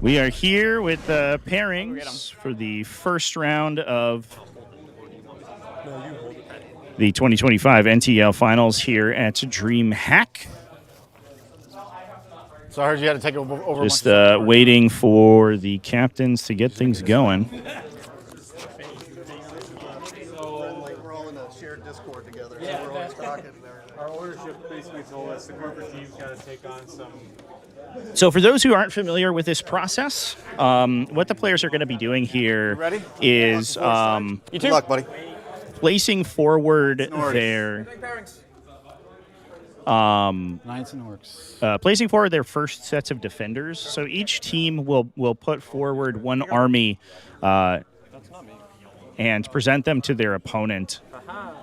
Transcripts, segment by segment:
We are here with the pairings for the first round of the 2025 NTL finals here at Dreamhack. So I heard you had to take over. Just waiting for the captains to get things going. We're all in a shared Discord together, so we're always talking and everything. Our ownership basically told us the corporate team's got to take on some. So for those who aren't familiar with this process, what the players are going to be doing here is Good luck, buddy. placing forward their Knights and Orcs. placing forward their first sets of defenders. So each team will put forward one army and present them to their opponent.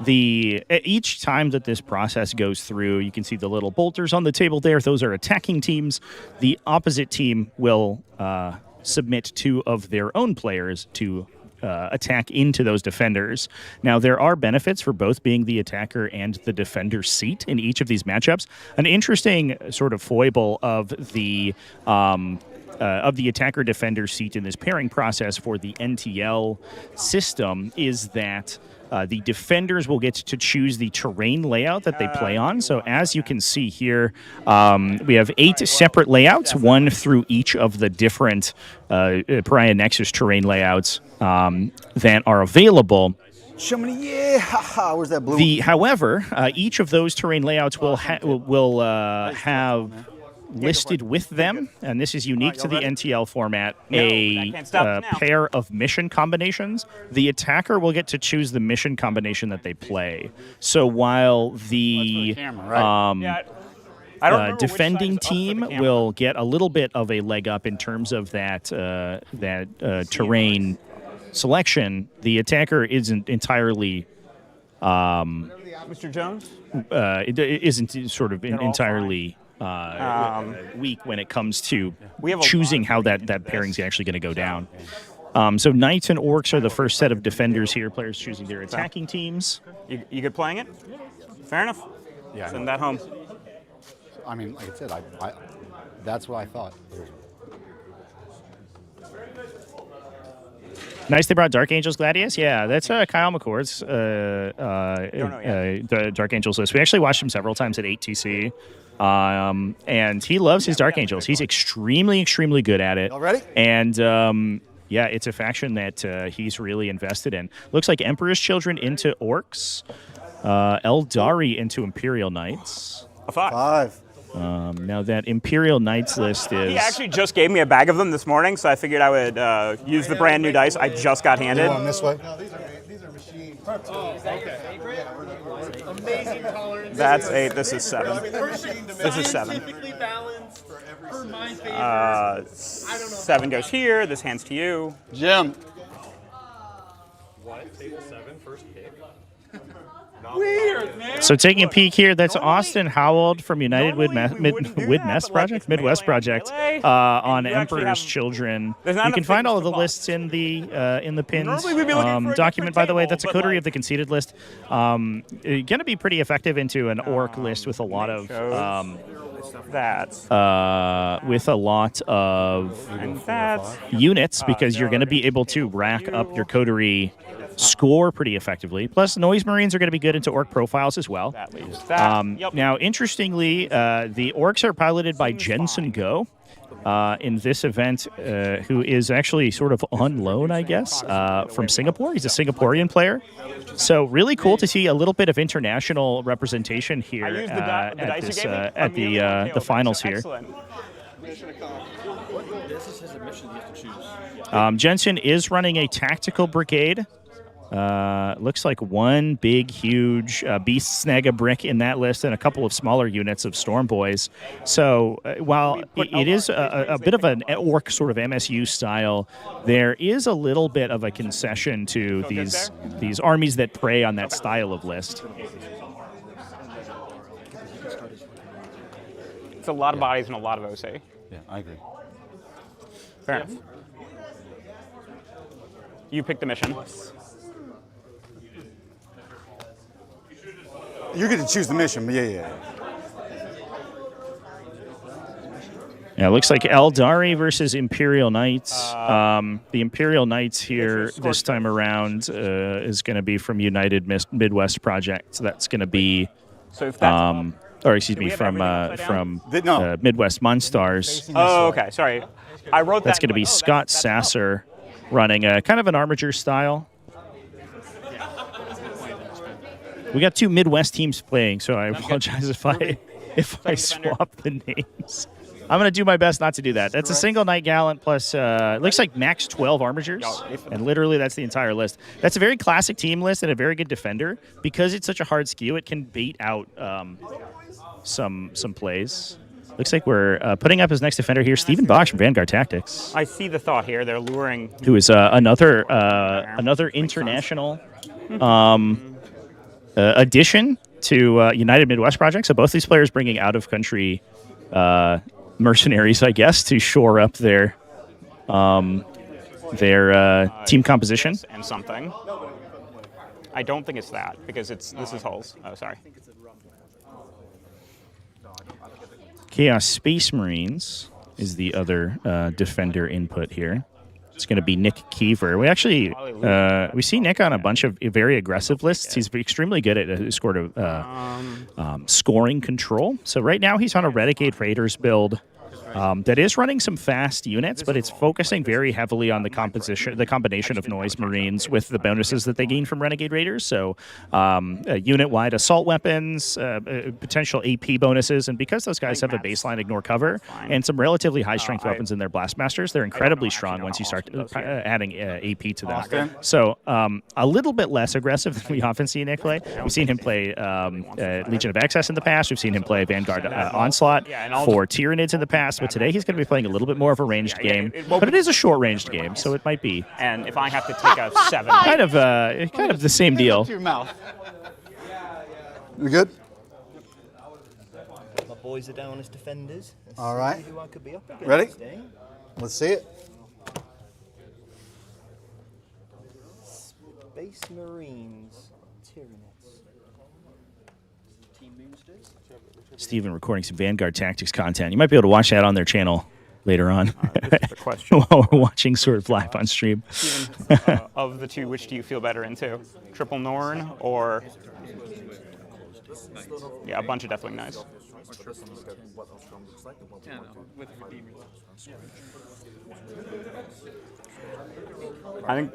Each time that this process goes through, you can see the little bolters on the table there. Those are attacking teams. The opposite team will submit two of their own players to attack into those defenders. Now, there are benefits for both being the attacker and the defender seat in each of these matchups. An interesting sort of foible of the attacker-defender seat in this pairing process for the NTL system is that the defenders will get to choose the terrain layout that they play on. So as you can see here, we have 8 separate layouts, one through each of the different Pariah Nexus terrain layouts that are available. Show me, yeah, haha. Where's that blue? However, each of those terrain layouts will have listed with them, and this is unique to the NTL format, a pair of mission combinations. The attacker will get to choose the mission combination that they play. So while the defending team will get a little bit of a leg up in terms of that terrain selection, the attacker isn't entirely Mr. Jones? It isn't sort of entirely weak when it comes to choosing how that pairing's actually going to go down. So Knights and Orcs are the first set of defenders here, players choosing their attacking teams. You good playing it? Fair enough. Yeah. Send that home. I mean, like I said, I that's what I thought. Nice, they brought Dark Angels Gladius. Yeah, that's Kyle McCord's the Dark Angels list. We actually watched him several times at 8TC. And he loves his Dark Angels. He's extremely, extremely good at it. All ready? And yeah, it's a faction that he's really invested in. Looks like Emperor's Children into Orcs, Eldari into Imperial Knights. A 5. Now that Imperial Knights list is... He actually just gave me a bag of them this morning, so I figured I would use the brand new dice I just got handed. This way. No, these are machines. Oh, okay. Amazing tolerance. That's 8. This is 7. This is 7. 7 goes here. This hands to you. Jim. What? Table 7, first pick? Weird, man. So taking a peek here, that's Austin Howald from United Midwest Project on Emperor's Children. You can find all of the lists in the pinned document. By the way, that's a coterie of the conceded list. Going to be pretty effective into an orc list with a lot of units, because you're going to be able to rack up your coterie score pretty effectively. Plus, Noise Marines are going to be good into orc profiles as well. That leaves that. Now, interestingly, the orcs are piloted by Jensen Go in this event, who is actually sort of on loan, I guess, from Singapore. He's a Singaporean player. So really cool to see a little bit of international representation here at the finals here. Jensen is running a tactical brigade. Looks like one big, huge Beast Snag a Brick in that list and a couple of smaller units of Storm Boys. So while it is a bit of an orc sort of MSU style, there is a little bit of a concession to these armies that prey on that style of list. It's a lot of bodies and a lot of OC. Yeah, I agree. Fair enough. You pick the mission. You get to choose the mission, but yeah. Yeah, it looks like Eldari versus Imperial Knights. The Imperial Knights here this time around is going to be from United Midwest Project. So that's going to be, So if that's or excuse me, have from everything upside No. Midwest Monstars. oh, okay. Sorry, I wrote That's that. going to be Scott Sasser running a kind of an armature style. We got two Midwest teams playing, so I apologize if I swap the names. I'm going to do my best not to do that. That's a single Knight Gallant plus, it looks like max 12 armatures, and literally that's the entire list. That's a very classic team list and a very good defender. Because it's such a hard skew, it can bait out some plays. Looks like we're putting up his next defender here, Stephen Box from Vanguard Tactics, I see the thought here. They're luring. who is another international addition to United Midwest Project. So both these players bringing out-of-country mercenaries, I guess, to shore up their team composition. And something. I don't think it's that because this is hulls. Oh, sorry. Chaos Space Marines is the other defender input here. It's going to be Nick Keever. We actually we see Nick on a bunch of very aggressive lists. He's extremely good at scoring control. So right now he's on a Renegade Raiders build that is running some fast units, but it's focusing very heavily on the combination of Noise Marines with the bonuses that they gain from Renegade Raiders. So unit-wide assault weapons, potential AP bonuses, and because those guys have a baseline ignore cover and some relatively high-strength weapons in their Blastmasters, they're incredibly strong once you start adding AP to them. So a little bit less aggressive than we often see Nick play. We've seen him play Legion of Excess in the past. We've seen him play Vanguard Onslaught for Tyranids in the past. But today he's going to be playing a little bit more of a ranged game. But it is a short-ranged game, so it might be And if I have to take a 7, kind of the same deal. Your mouth. You good? My boys are down as defenders. Let's All see right. who I could be up against, Ready? eh? Let's see it. Space Marines, Tyranids. Team Moonsters. Steven recording some Vanguard Tactics content. You might be able to watch that on their channel later on this is the question. while we're watching sort of live on stream. Of the two, which do you feel better into? Triple Norn or a bunch of Deathwing Knights? I think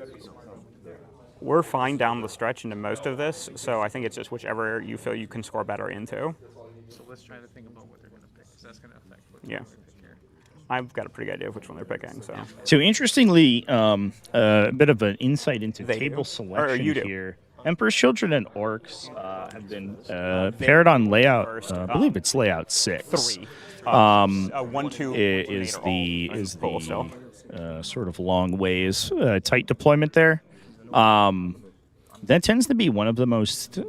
we're fine down the stretch into most of this, so I think it's just whichever you feel you can score better into. So let's try to think about what they're going to pick, because that's going to affect what Yeah. they pick here. I've got a pretty good idea of which one they're picking. So So interestingly, a bit of an insight into They table do. selection Or you do. here. Emperor's Children and Orcs have been paired on layout. First, I believe it's layout 6. 3. 1-2 Is tornado roll. Cool, so. the sort of long ways tight deployment there. That tends to be one of the most. Take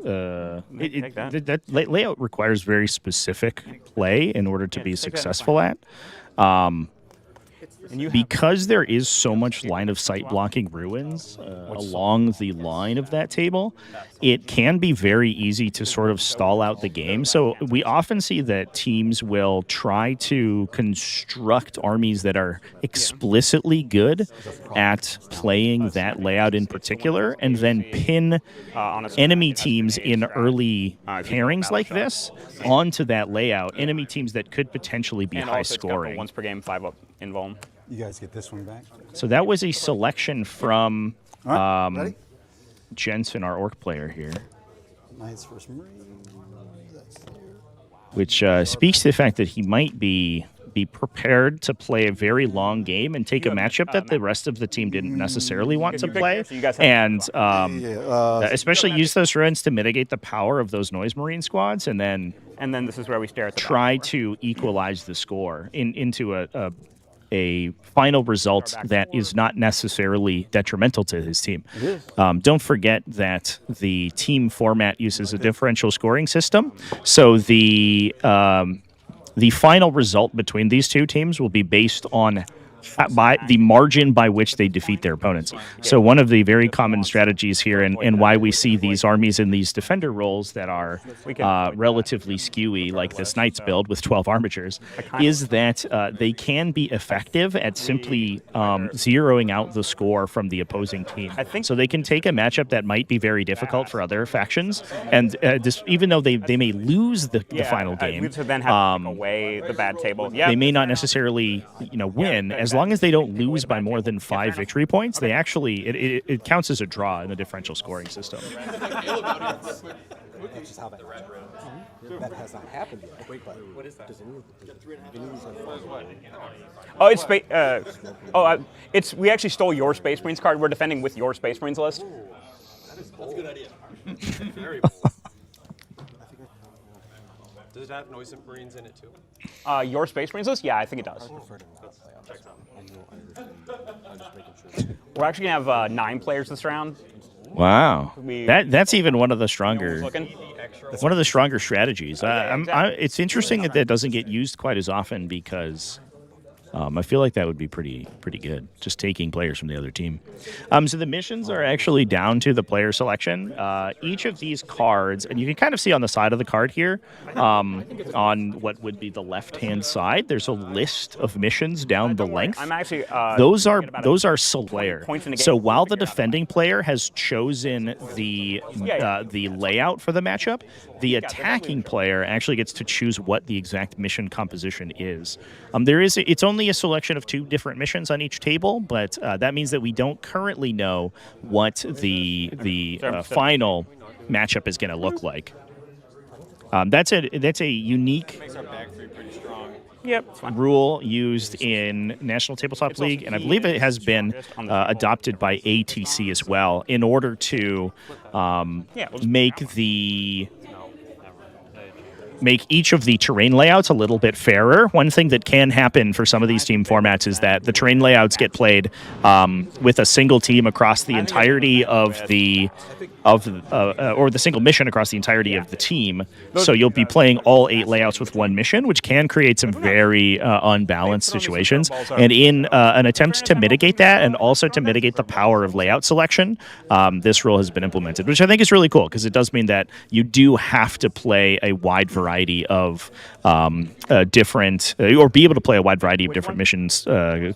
that. That layout requires very specific play in order to be take that, that's successful at. And you have Because there is so much line of sight blocking ruins along the line of that table, it can be very easy to sort of stall out the game. So we often see that teams will try to construct armies that are explicitly good at playing that layout in particular, and then pin enemy teams in early pairings like this onto that layout. Enemy teams that could potentially be and high also it's got the scoring. once per game 5-up invuln. You guys get this one back. So that was a selection from All right. Ready? Jensen, our orc player here, Knights versus Marines. That's there. which speaks to the fact that he might be prepared to play a very long game and take a matchup that the rest of the team didn't necessarily want to play, so you guys have- and especially I use those ruins to mitigate the power of those Noise Marine squads, and then And then this is where we stare at the try to equalize the score into a final result that is not necessarily detrimental to his team. Don't forget that the team format uses a differential scoring system, so the final result between these two teams will be based on by the margin by which they defeat their opponents. So one of the very common strategies here, and why we see these armies in these defender roles that are relatively skewy, like this Knights build with 12 armatures, is that they can be effective at simply zeroing out the score from the opposing team. So they can take a matchup that might be very difficult for other factions, and even though they may lose the final game, to then have to take away the bad table. they may not necessarily win. As long as they don't lose by more than 5 victory points, they actually it counts as a draw in the differential scoring system. That's just how that works. That has not happened yet. Wait, but what is that? Oh, it's it's we actually stole your Space Marines card. We're defending with your Space Marines list. That's a good idea. Very Does it have noise Marines in it too? Your Space Marines list? Yeah, I think it does. We're actually gonna have 9 players this round. Wow, that's even one of the stronger strategies. It's interesting that doesn't get used quite as often because I feel like that would be pretty good, just taking players from the other team. So the missions are actually down to the player selection. Each of these cards, and you can kind of see on the side of the card here, on what would be the left-hand side, there's a list of missions down the length. I'm actually those are player. So while the defending player has chosen the layout for the matchup, the attacking player actually gets to choose what the exact mission composition is. It's only a selection of 2 different missions on each table, but that means that we don't currently know what the final matchup is going to look like. That's a unique rule used in National Tabletop League, and I believe it has been adopted by ATC as well in order to make each of the terrain layouts a little bit fairer. One thing that can happen for some of these team formats is that the terrain layouts get played with a single team across the entirety of or the single mission across the entirety of the team. So you'll be playing all 8 layouts with one mission, which can create some very unbalanced situations. And in an attempt to mitigate that, and also to mitigate the power of layout selection, this rule has been implemented, which I think is really cool because it does mean that you do have to play a wide variety of different, or be able to play a wide variety of different missions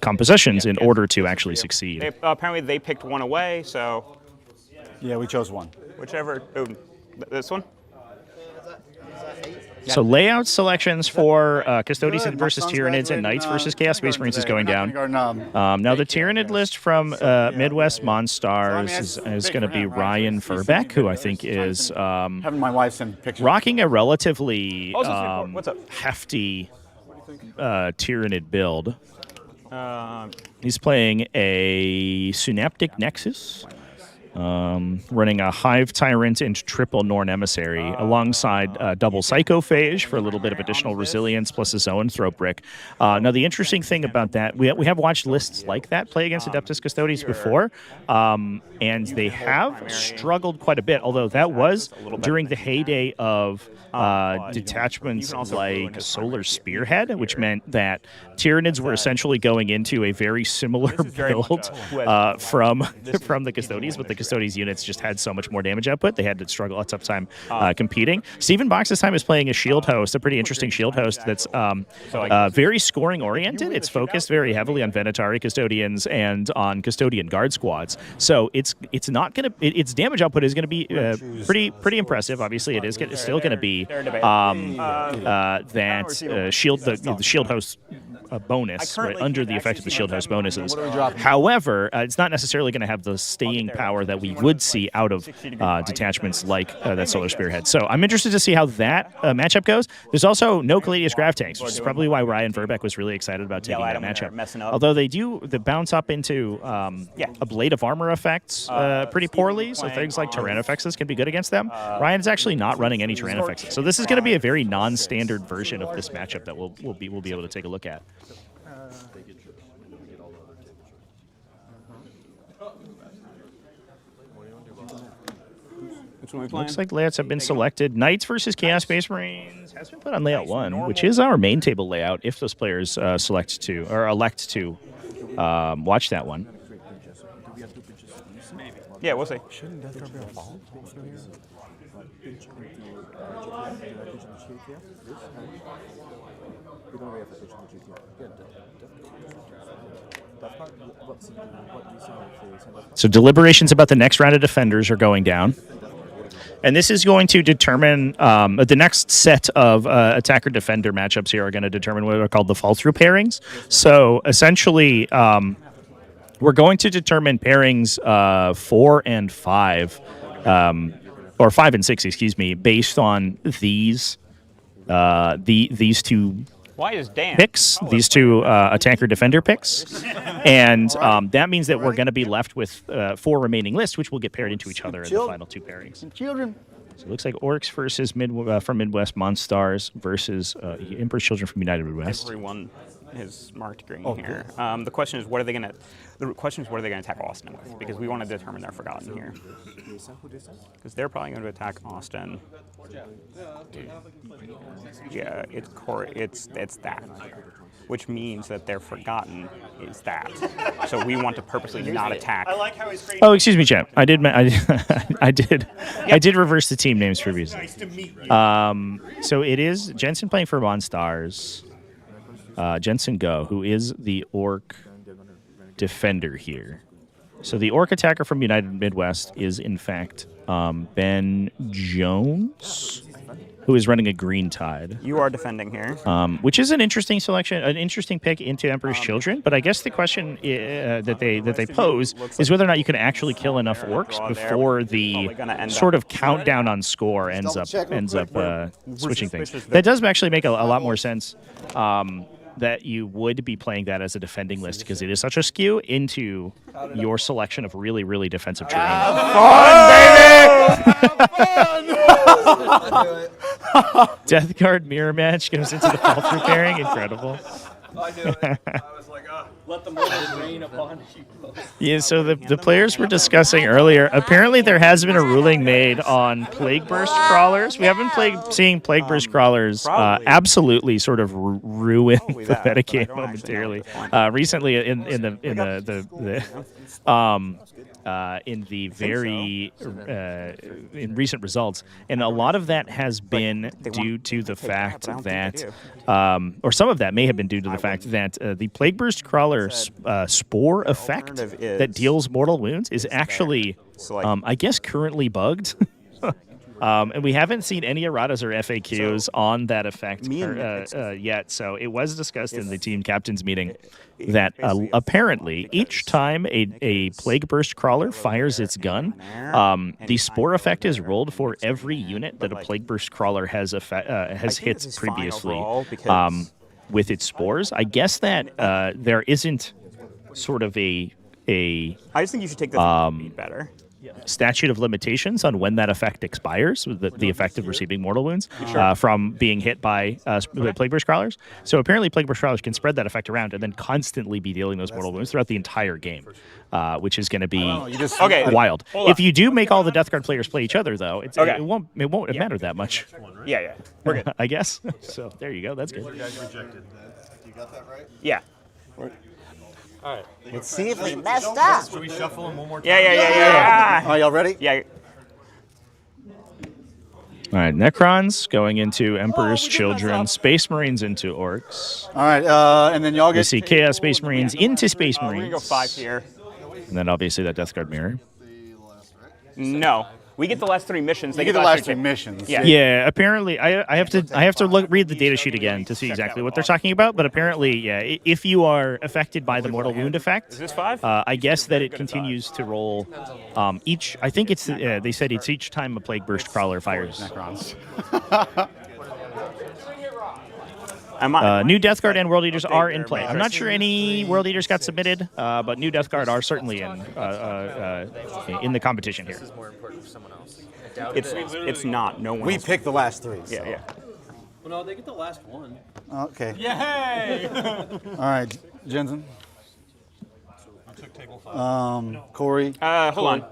compositions in order to actually succeed. Apparently they picked one away, so... Yeah, we chose one. Whichever. Oh, this one? So layout selections for Custodians versus Tyranids and Knights versus Chaos Space Marines is going down. Now the Tyranid list from Midwest Monstars is going to be Ryan Furbeck, who I think is having my wife send pictures. Rocking a relatively hefty Tyranid build. He's playing a Synaptic Nexus. Running a Hive Tyrant and triple Norn Emissary alongside double Psychophage for a little bit of additional resilience plus his own Throat Brick. Now, the interesting thing about that, we have watched lists like that play against Adeptus Custodes before, and they have struggled quite a bit, although that was during the heyday of detachments like Solar Spearhead, which meant that Tyranids were essentially going into a very similar build from the Custodes, but the Custodes units just had so much more damage output, they had to struggle a tough time competing. Stephen Box this time is playing a Shield Host, a pretty interesting Shield Host that's very scoring oriented. It's focused very heavily on Venatari Custodians and on Custodian Guard squads. So its damage output is going to be pretty impressive. Obviously, it is still going to be that Shield the Shield Host bonus, right, under the effect of the Shield Host bonuses. However, it's not necessarily going to have the staying power that we would see out of detachments like that Solar Spearhead. So I'm interested to see how that matchup goes. There's also no Caladius Grav Tanks, which is probably why Ryan Verbeck was really excited about taking that matchup. Although they bounce up into a Blade of Armor effects pretty poorly, so things like Tyrannofexes can be good against them. Ryan's actually not running any Tyrannofexes. So this is going to be a very non-standard version of this matchup that we'll be able to take a look at. Which one are we playing? Looks like layouts have been selected. Knights versus Chaos Space Marines has been put on layout 1, which is our main table layout if those players elect to watch that one. Yeah, we'll see. Shouldn't Death Guard be a fall? So deliberations about the next round of defenders are going down. And this is going to determine the next set of attacker-defender matchups here are going to determine what are called the fall-through pairings. So essentially, we're going to determine pairings 4 and 5, or 5 and 6, excuse me, based on these two Why is Dan? picks, these two attacker-defender picks. And that means that we're going to be left with 4 remaining lists, which will get paired into each other in the final 2 pairings. Children. So it looks like Orcs versus from Midwest Monstars versus Emperor's Children from United Midwest. Everyone is marked green here. The question is, what are they going to? The question is, what are they going to attack Austin with? Because we want to determine their Forgotten here. Because they're probably going to attack Austin. Yeah, it's that, which means that their Forgotten is that. So we want to purposely not attack. I like how he's creating. Oh, excuse me, champ. I did reverse the team names previously. Nice to meet you. So it is Jensen playing for Monstars. Jensen Go, who is the Orc defender here. So the Orc attacker from United Midwest is, in fact, Ben Jones, who is running a Green Tide. You are defending here. Which is an interesting selection, an interesting pick into Emperor's Children. But I guess the question that they pose is whether or not you can actually kill enough orcs before the sort of countdown on score ends up switching things. That does actually make a lot more sense. That you would be playing that as a defending list because it is such a skew into your selection of really, really defensive terrain. Death Guard mirror match goes into the fall through pairing. Incredible. I knew it. I was like, let the mortal rain upon you. Yeah, so the players were discussing earlier. Apparently, there has been a ruling made on Plague Burst crawlers. We have been seeing Plague Burst crawlers absolutely sort of ruin the metagame momentarily. Recently, in recent results, and a lot of that has been due to the fact that, or some of that may have been due to the fact that the Plague Burst Crawler spore effect that deals mortal wounds is actually, I guess, currently bugged. And we haven't seen any erratas or FAQs on that effect yet. So it was discussed in the team captain's meeting that apparently each time a Plague Burst Crawler fires its gun, the spore effect is rolled for every unit that a Plague Burst Crawler has hit previously with its spores. I guess that there isn't sort of a I just think you should take the better. statute of limitations on when that effect expires, the effect of receiving mortal wounds from being hit by Plague Burst Crawlers. So apparently Plague Burst Crawlers can spread that effect around and then constantly be dealing those mortal wounds throughout the entire game, which is going to be wild. If you do make all the Death Guard players play each other, though, it won't matter that much. Yeah, we're good. I guess. So there you go. That's good. You got that right? Yeah. All right. Let's see if we messed up. Should we shuffle them one more time? Yeah. Are y'all ready? Yeah. All right, Necrons going into Emperor's Children, Space Marines into Orcs. All right, and then y'all We get see Chaos Space Marines into Space We're Marines. gonna go 5 here. And then obviously that Death Guard mirror. No, we get the last 3 missions. you get the last 3 missions. Yeah. Yeah, apparently I have to read the data sheet again to see exactly what they're talking about. But apparently, yeah, if you are affected by the mortal wound effect, Is this 5? I guess that it continues to roll each. I think it's they said it's each time a Plague Burst Crawler fires. New Death Guard and World Eaters are in play. I'm not sure any World Eaters got submitted, but New Death Guard are certainly in the competition here. This is more important for someone else. It's not. No one. We else. picked the last 3. So. Yeah. Well, no, they get the last one. Okay. Yay! All right, Jensen. I took table 5. Corey. Hold on.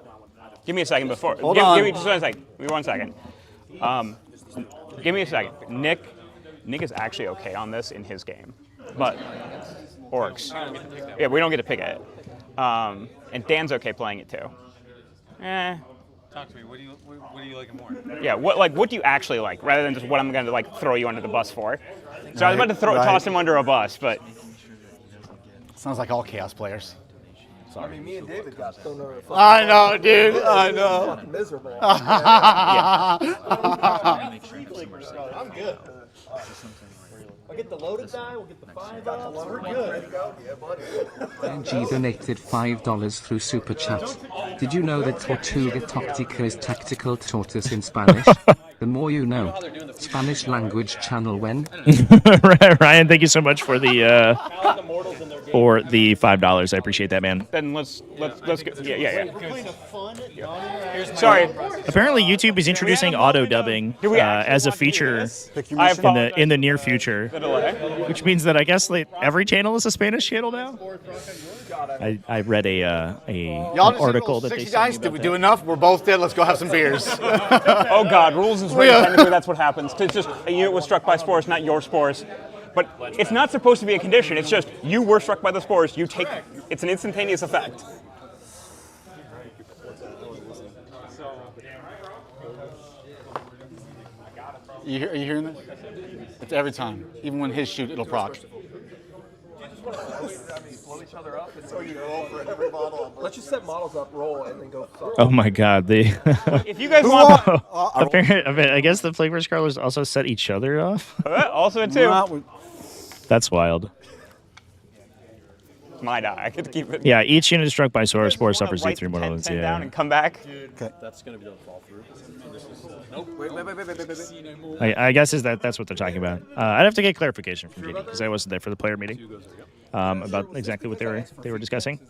Give me a second before. Hold Give on. me just 1 second. me 1 second. Give me a second. Nick is actually okay on this in his game, but orcs. Yeah, we don't get to pick it. And Dan's okay playing it too. Talk to me. What do you like more? Yeah, what do you actually like, rather than just what I'm going to like throw you under the bus for? So I was about to toss him under a bus, but Sounds like all Chaos players. I mean, me and David got thrown over the fucking I know, dude. I know. fucking miserable. I'm good. I'll get the loaded die, we'll get the 5 up. We're good. Yeah, buddy. G donated $5 through Super Chat. Did you know that Tortuga Tactica is tactical tortoise in Spanish? The more you know. Spanish language channel when? Ryan, thank you so much for the $5. I appreciate that, man. then let's go. Yeah. Sorry. Apparently, YouTube is introducing auto dubbing as a feature in the near future, which means that I guess every channel is a Spanish channel now. I read an article that they 60 sent me dice. about Did we that. do enough? We're both dead. Let's go have some beers. Oh God, rules is written. Technically, that's what happens. It's just a unit was struck by spores, not your spores. But it's not supposed to be a condition. It's just you were struck by the spores. You take. It's an instantaneous effect. Are you hearing this? It's every time. Even when his shoot, it'll proc. Let's just set models up, roll, and then go. Oh my God! If you guys want, I guess the flavor colors also set each other off. also too. That's wild. My die. I get to keep it. Yeah, each unit struck by spore suffers Write D3 more 10 elements. down Yeah. and come back. That's gonna be the fall through. Nope. Wait. I guess that's what they're talking about. I'd have to get clarification from JD because I wasn't there for the player meeting about exactly what they were discussing.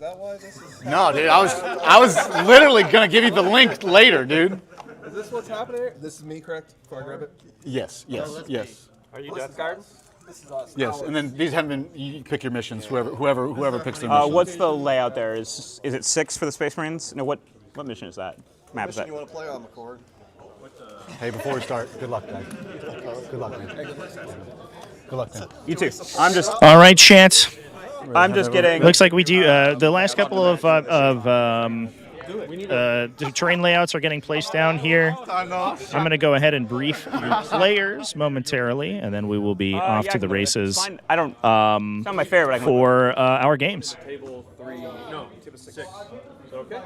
No, dude. I was literally gonna give you the link later, dude. Is this what's happening here? This is me, correct? Before I grab it? Yes. Are you Death Garden? This is us. Yes. And then these haven't been. You pick your missions. Whoever picks their mission. What's the layout there? Is it 6 for the Space Marines? No, what mission is that? Map is that? You want to play on, McCord? Hey, before we start, good luck, guys. Good luck, man. Good luck, man. You too. I'm just Chat. getting. Looks like we do. The last couple of the terrain layouts are getting placed down here. I'm going to go ahead and brief your players momentarily, and then we will be off to the races Fine. I don't. It's not my favorite. for our games. Table 3. No, table 6. Okay.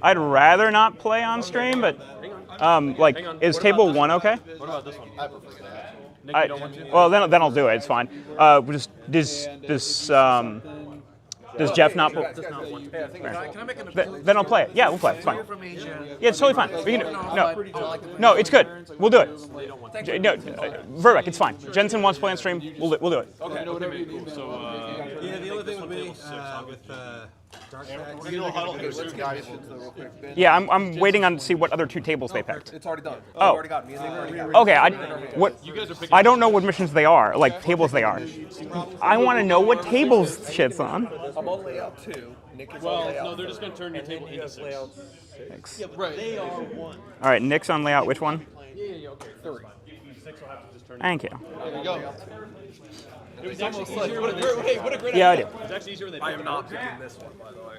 I'd rather not play on stream, but is table 1 okay? What about this one? Nick, I, you don't want to? well, then I'll do it. It's fine. Does Jeff not? Then I'll play it. Yeah, we'll play it. It's fine. Yeah, it's totally fine. We can, no, it's good. We'll do it. No, Verbeck, it's fine. Jensen wants to play on stream. We'll do it. Okay, whatever you do. So, Yeah, the only thing with me, with Yeah, I'm waiting on to see what other 2 tables they picked. it's already done. Oh. Already got me. Okay, I don't know what missions they are, like tables they are. I want to know what tables shit's on. I'm on layout 2. Nick is on well, layout no, they're just going to turn your table into 6. Thanks. Right. They are 1. All right, Nick's on layout. Which one? Yeah, okay. 3. 6 will have to just turn Thank you. There you go. It was almost like, what a great Yeah, I idea. do. It's actually easier when they I am not picking this one, by the way.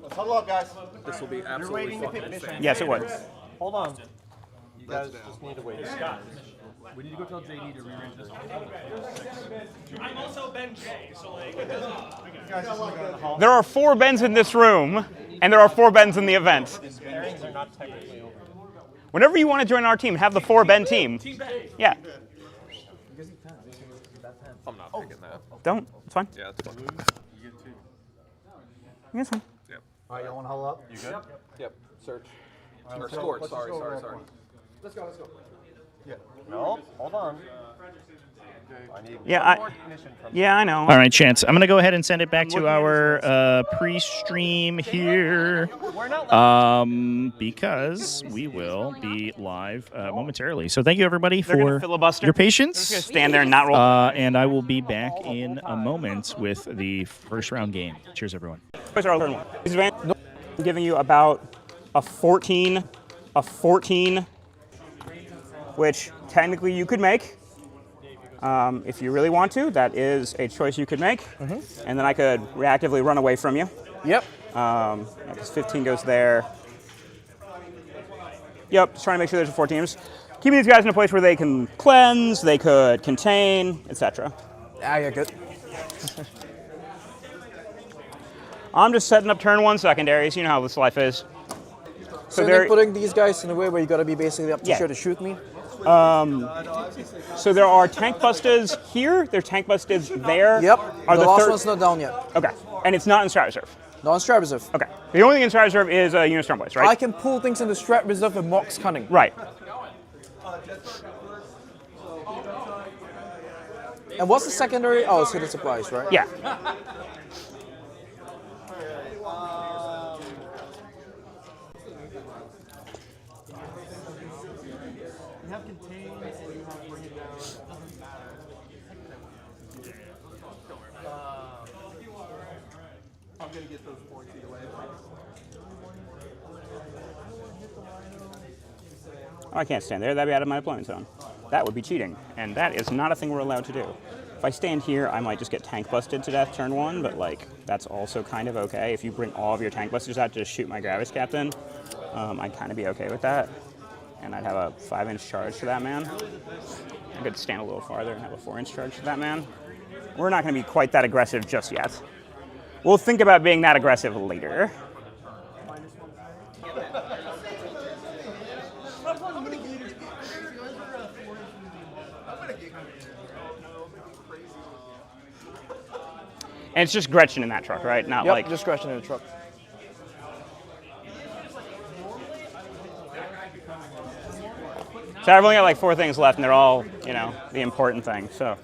Let's huddle up, guys. This will be absolutely fucking insane. Yes, it was. Hold on. You guys just need to wait. We need to go tell JD to rearrange this one. I'm also Ben J, so like. There are 4 Bens in this room, and there are 4 Bens in the event. Whenever you want to join our team, have the 4 Ben team. Yeah. I'm not picking that. Don't. It's fine. Yeah, it's fine. Yeah, it's fine. All right, y'all want to huddle up? You good? Yep. Search. Or score. Sorry. Let's go. Yeah. No, hold on. Yeah, I know. All right, Chance. I'm going to go ahead and send it back to our pre-stream here because we will be live momentarily. So thank you, everybody, They're gonna for filibuster. your They're patience. just gonna stand there and not roll. And I will be back in a moment with the first round game. Cheers, everyone. Where's our other one? I'm giving you about a 14, a 14, which technically you could make. If you really want to, that is a choice you could make. And then I could reactively run away from you. Yep. Because 15 goes there. Yep, just trying to make sure there's 4 teams. Keeping these guys in a place where they can cleanse, they could contain, etc. Ah, you're good. I'm just setting up turn 1 secondaries. You know how this life is. So they're then putting these guys in a way where you got to be basically up to Yeah. sure to shoot me. So there are tank busters here. There are tank busters there. Yep. Are the last third- one's not down yet. Okay. And it's not in strat reserve. Non strat reserve. Okay. The only thing in strat reserve is Unistorm Boys, right? I can pull things into strat reserve with Mox Cunning. Right. And what's the secondary? Oh, it's hidden supplies, right? Yeah. You have contain and you have bring it down. Doesn't matter. I'm gonna get those points either way. Oh, I can't stand there. That'd be out of my deployment zone. That would be cheating, and that is not a thing we're allowed to do. If I stand here, I might just get tank busted to death turn 1, but like that's also kind of okay. If you bring all of your tank busters out to just shoot my Gravis Captain, I'd kind of be okay with that. And I'd have a 5-inch charge to that man. I could stand a little farther and have a 4-inch charge to that man. We're not going to be quite that aggressive just yet. We'll think about being that aggressive later. And it's just Gretchen in that truck, right? Not Yep, like just crashing in the truck. So I've only got like 4 things left, and they're all, you know, the important things. So,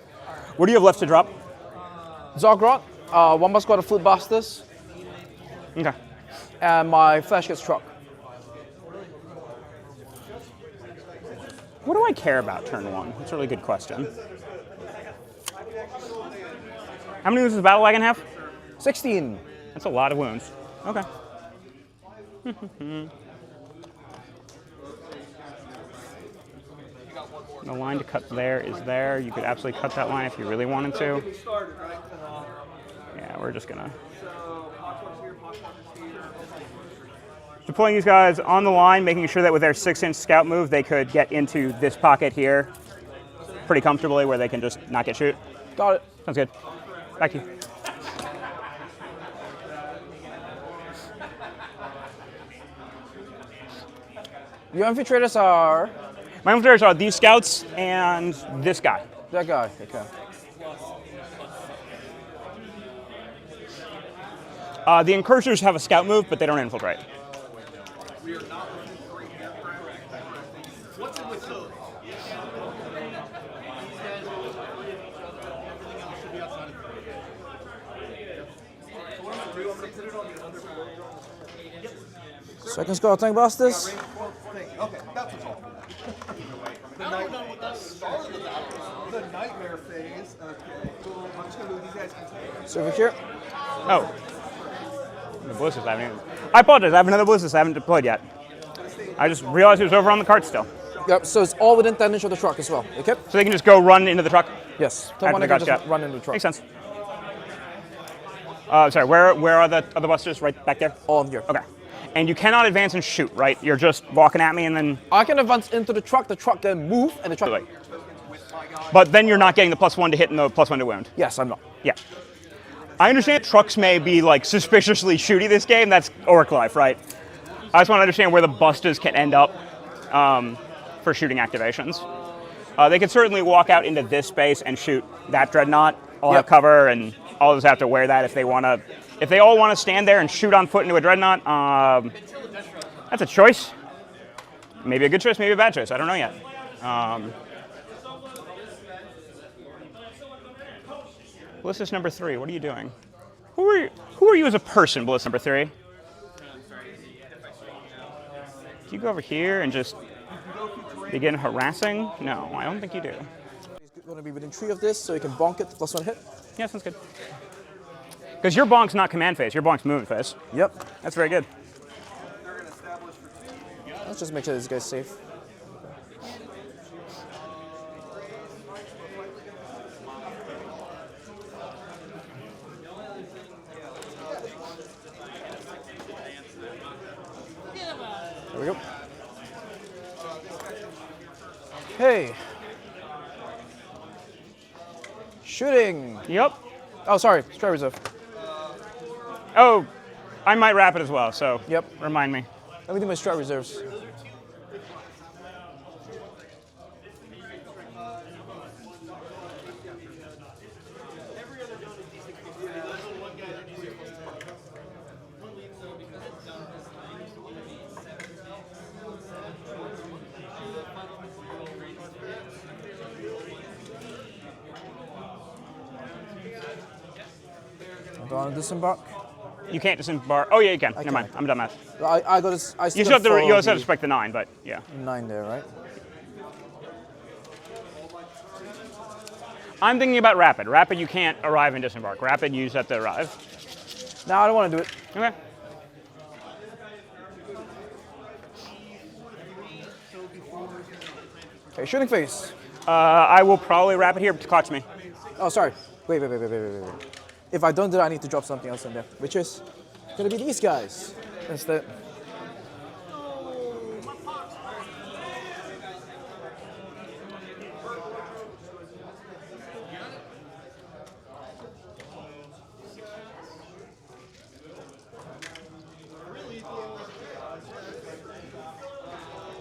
what do you have left to drop? Zogrot, one bus got a Food Busters, Okay. and my Flash gets truck. What do I care about turn 1? That's a really good question. How many wounds does the battle wagon have? 16. That's a lot of wounds. Okay. The line to cut there is there. You could absolutely cut that line if you really wanted to. Yeah, we're just gonna. Deploying these guys on the line, making sure that with their 6-inch scout move, they could get into this pocket here pretty comfortably where they can just not get shoot. Got it. Sounds good. Back to you. Your infiltrators are My infiltrators are these scouts and this guy. that guy. Okay. The incursors have a scout move, but they don't infiltrate. Second squad tank busters. Okay, that's what's all. The nightmare phase. Okay, cool. I'm just gonna move these guys into So over here. Oh. The ballistas I haven't even. I apologize, I have another ballistas I haven't deployed yet. I just realized it was over on the cart still. Yep. So it's all within 10 inch of the truck as well. Okay. So they can just go run into the truck? Yes. After Someone they can got just shot. run into the truck. Makes sense. Sorry, where are the other busters? Right back there? All here. Okay. And you cannot advance and shoot, right? You're just walking at me and then. I can advance into the truck can move, and the truck. But then you're not getting the +1 to hit and the +1 to wound. Yes, I'm not. Yeah. I understand trucks may be like suspiciously shooty this game. That's Orc life, right? I just want to understand where the busters can end up for shooting activations. They can certainly walk out into this space and shoot that dreadnought. I'll have cover, and I'll just have to wear that if they want to. If they all want to stand there and shoot on foot into a dreadnought, that's a choice. Maybe a good choice, maybe a bad choice. I don't know yet. Ballistas number 3, what are you doing? Who are you as a person, Ballistas number 3? Do you go over here and just begin harassing? No, I don't think you do. He's going to be within 3 of this, so you can bonk it, +1 hit. Yeah, sounds good. Because your bonk's not command phase, your bonk's movement phase. Yep. That's very good. They're gonna establish for Let's just make sure this guy's safe. There we go. Hey. Shooting. Yep. Oh, sorry. Strike reserve. Oh, I might wrap it as well, so Yep. remind me. Let me do my strat reserves. I'm going to disembark. You can't disembark. Oh yeah, you can. Never mind. I'm done math. I got this. I still You still have to. follow You also have to the spec the 9, but yeah. 9 there, right? I'm thinking about rapid. Rapid, you can't arrive and disembark. Rapid, you just have to arrive. No, I don't want to do it. Okay. Okay, shooting phase. I will probably rapid here to clutch me. Oh, sorry. Wait. If I don't do that, I need to drop something else in there, which is going to be these guys instead.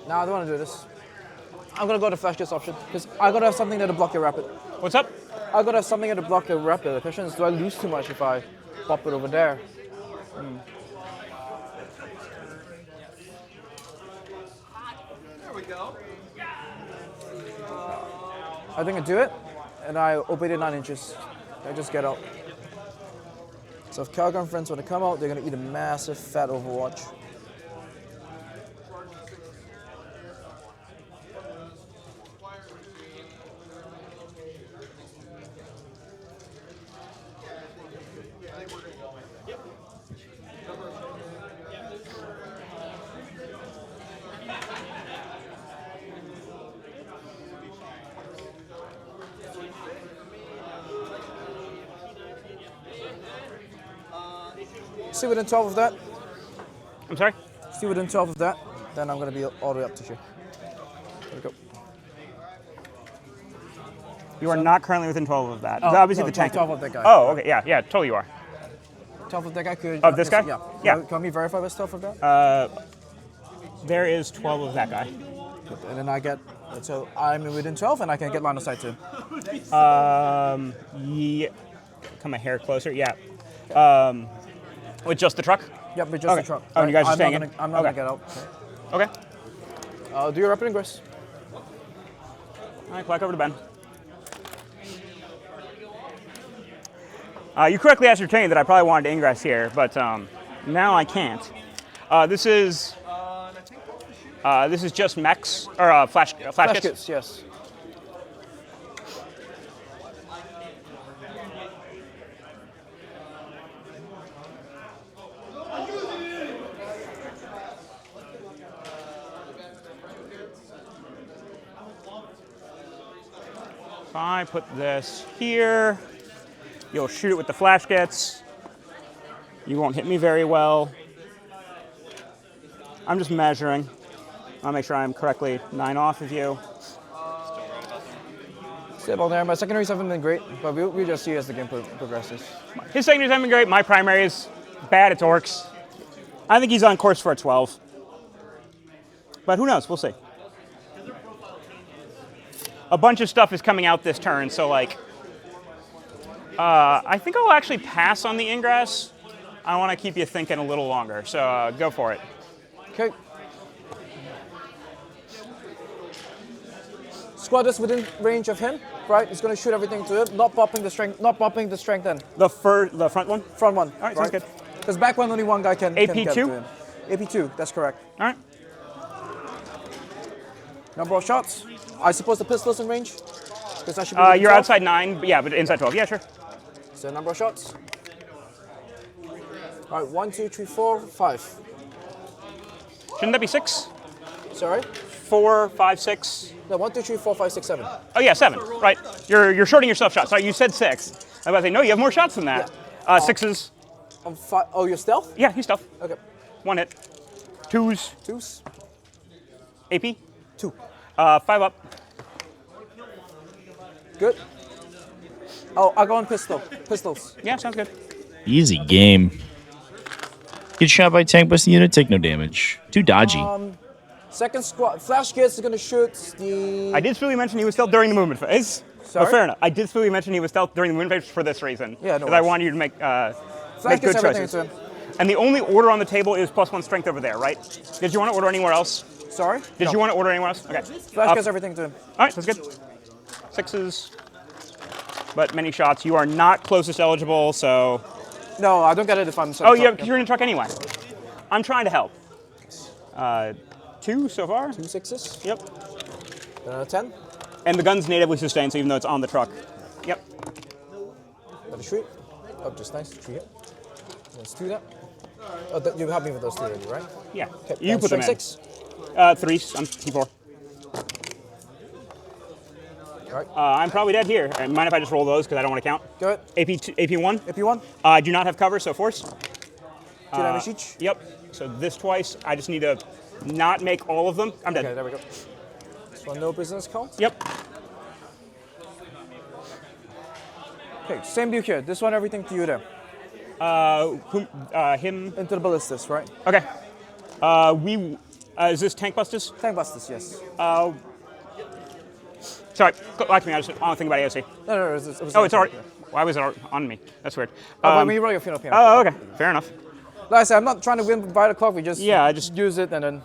No, I don't want to do this. I'm going to go to flash this option because I got to have something there to block your rapid. What's up? I gotta have something to block the rapid. The question is, do I lose too much if I pop it over there? There we go. I think I do it, and I obey the 9 inches. I just get out. So if Calgon friends want to come out, they're gonna eat a massive fat Overwatch. See within 12 of that. I'm sorry? See within 12 of that. Then I'm gonna be all the way up to here. There we go. You are not currently within 12 of that. Oh, Obviously no, the tank. 12 of that guy. Oh, okay. Yeah, totally you are. 12 of that guy could. Of this guy? Yeah. Yeah. Can we verify what's 12 of that? There is 12 of that guy. And then I get. So I'm within 12, and I can get line of sight to him. Yeah. Come a hair closer. Yeah. With just the truck? Yep, with just Okay. the truck. Oh, and you guys are I'm staying not in? gonna, I'm not Okay. gonna get out. Okay. Do your rapid ingress. All right, flag over to Ben. You correctly ascertained that I probably wanted to ingress here, but now I can't. This is just mechs or flash Flash kits. kits, yes. If I put this here, you'll shoot it with the flash kits. You won't hit me very well. I'm just measuring. I'll make sure I'm correctly 9 off of you. Stable there. My secondaries haven't been great, but we'll just see as the game progresses. His secondaries haven't been great. My primary is bad. It's orcs. I think he's on course for a 12. But who knows? We'll see. A bunch of stuff is coming out this turn, so like, I think I'll actually pass on the ingress. I want to keep you thinking a little longer, so go for it. Okay. Squad is within range of him, right? He's going to shoot everything to it, not popping the strength in. The front one? Front one. All right, sounds good. Because back one, only one guy can get AP2? to him. AP2, that's correct. All right. Number of shots. I suppose the pistol's in range? Because that should be You're 12. outside 9, but yeah, but inside 12. Yeah, sure. So number of shots. All right, 1, 2, 3, 4, 5. Shouldn't that be 6? Sorry? 4, 5, 6. No, 1, 2, 3, 4, 5, 6, 7. Oh yeah, 7. Right. You're shorting yourself shots. Sorry, you said 6. I was about to say no. You have more shots than that. 6s. I'm 5. Oh, you're stealth? Yeah, he's stealth. Okay. 1 hit. 2s. 2s. AP. 2. 5 up. Good. Oh, I go on pistols. Yeah, sounds good. Easy game. Get shot by tank busting unit, take no damage. Too dodgy. Second squad. Flash kids are gonna shoot the. I did specifically mention he was stealth during the movement phase. Sorry? Oh, fair enough. I did specifically mention he was stealth during the movement phase for this reason. Yeah, no Because I worries. wanted you to make Flash good gets everything choices. to him. And the only order on the table is +1 strength over there, right? Did you want to order anywhere else? Sorry? Did you want to order anywhere else? Okay. Flash gets everything to him. All right, that's good. 6s, but many shots. You are not closest eligible, so. No, I don't get it if I'm. Oh, yeah, because you're in a truck anyway. I'm trying to help. 2 so far. 2 6s. Yep. 10. And the gun's natively sustained, so even though it's on the truck. Yep. Got a shriek. Oh, just nice. 3 hit. Let's do that. Oh, you have me with those 3 already, right? Yeah. Okay, You put them in. 6. 3s. I'm T4. All right. I'm probably dead here. Mind if I just roll those because I don't want to count? Go ahead. AP1. AP1. I do not have cover, so force. 2 damage each. Yep. So this twice. I just need to not make all of them. I'm dead. Okay, there we go. This one, no business call. Yep. Okay, same deal here. This one, everything to you there. Him. Into the ballistas, right? Okay. Is this tank busters? Tank busters, yes. Sorry, go back to me. I don't think about AOC. No, it was Oh, it's already. Why was it on me? That's weird. when you roll your final piano. Oh, okay. Fair enough. Like I said, I'm not trying to win by the clock. We just I just use it and then.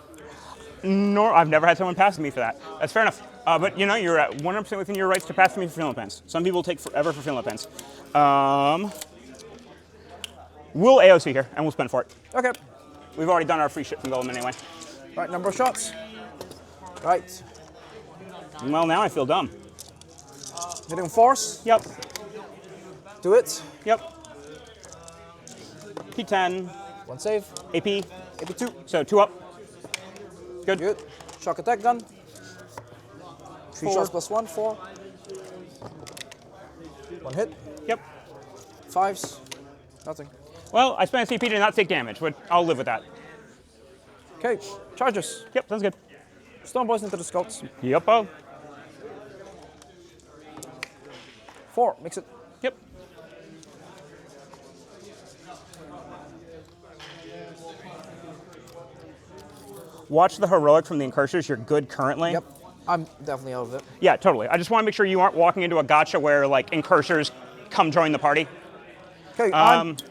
I've never had someone pass me for that. That's fair enough. But you're at 100% within your rights to pass me for film pens. Some people take forever for film pens. We'll AOC here and we'll spend for it. Okay. We've already done our free shit from Goldman anyway. Right, number of shots. Right. Well, now I feel dumb. Hitting force. Yep. Do it. Yep. P10. 1 save. AP. AP2. So 2 up. Good. Good. Shock attack gun. 3 4. shots plus 1, 4. 1 hit. Yep. 5s. Nothing. Well, I spent a CP to not take damage, but I'll live with that. Okay. Charges. Yep, sounds good. Stone boys into the scouts. Yep. Oh. 4. Mix it. Yep. Watch the heroic from the incursors. You're good currently. Yep. I'm definitely out of it. Yeah, totally. I just want to make sure you aren't walking into a gotcha where like incursors come join the party. Okay.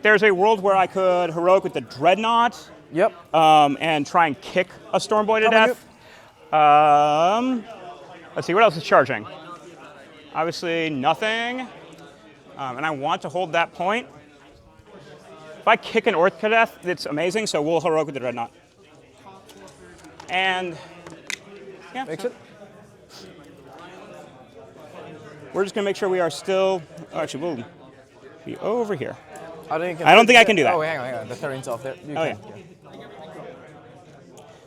There's a world where I could heroic with the dreadnought. Yep. And try and kick a stormboy to death. Let's see, what else is charging? Obviously nothing. And I want to hold that point. If I kick an orc to death, it's amazing, so we'll heroic with the dreadnought. And yeah, Makes it. we're just gonna make sure we are still. Oh, actually, we'll be over here. I don't think I can do that. Oh, hang on. The terrain's off there. You can.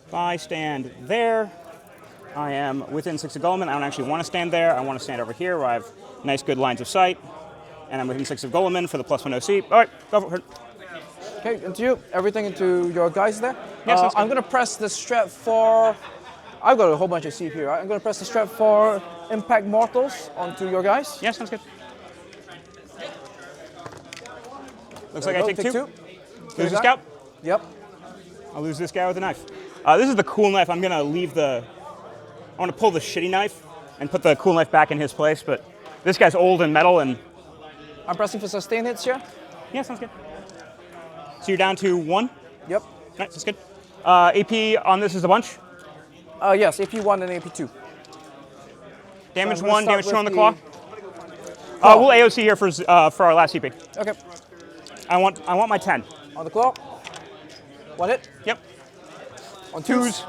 If I stand there, I am within 6 of Guilliman. I don't actually want to stand there. I want to stand over here where I have nice, good lines of sight. And I'm within 6 of Guilliman for the +1 OC. All right, go for it. Okay, into you. Everything into your guys there. Yes, that's good. I'm going to press the strap for... I've got a whole bunch of CP, right? I'm going to press the strap for Impact Mortals onto your guys. Yeah, sounds good. Looks like I take 2. Lose a scout. Yep. I'll lose this guy with a knife. This is the cool knife. I'm going to leave the... I want to pull the shitty knife and put the cool knife back in his place, but this guy's old and metal and... I'm pressing for sustain hits here. Yeah, sounds good. So you're down to 1? Yep. Nice, that's good. AP on this is a bunch. Yes, AP1 and AP2. Damage So I'm 1, gonna damage 2 start on the with claw. We'll AOC here for our last CP. Okay. I want my 10. On the claw. 1 hit. Yep. On 2s.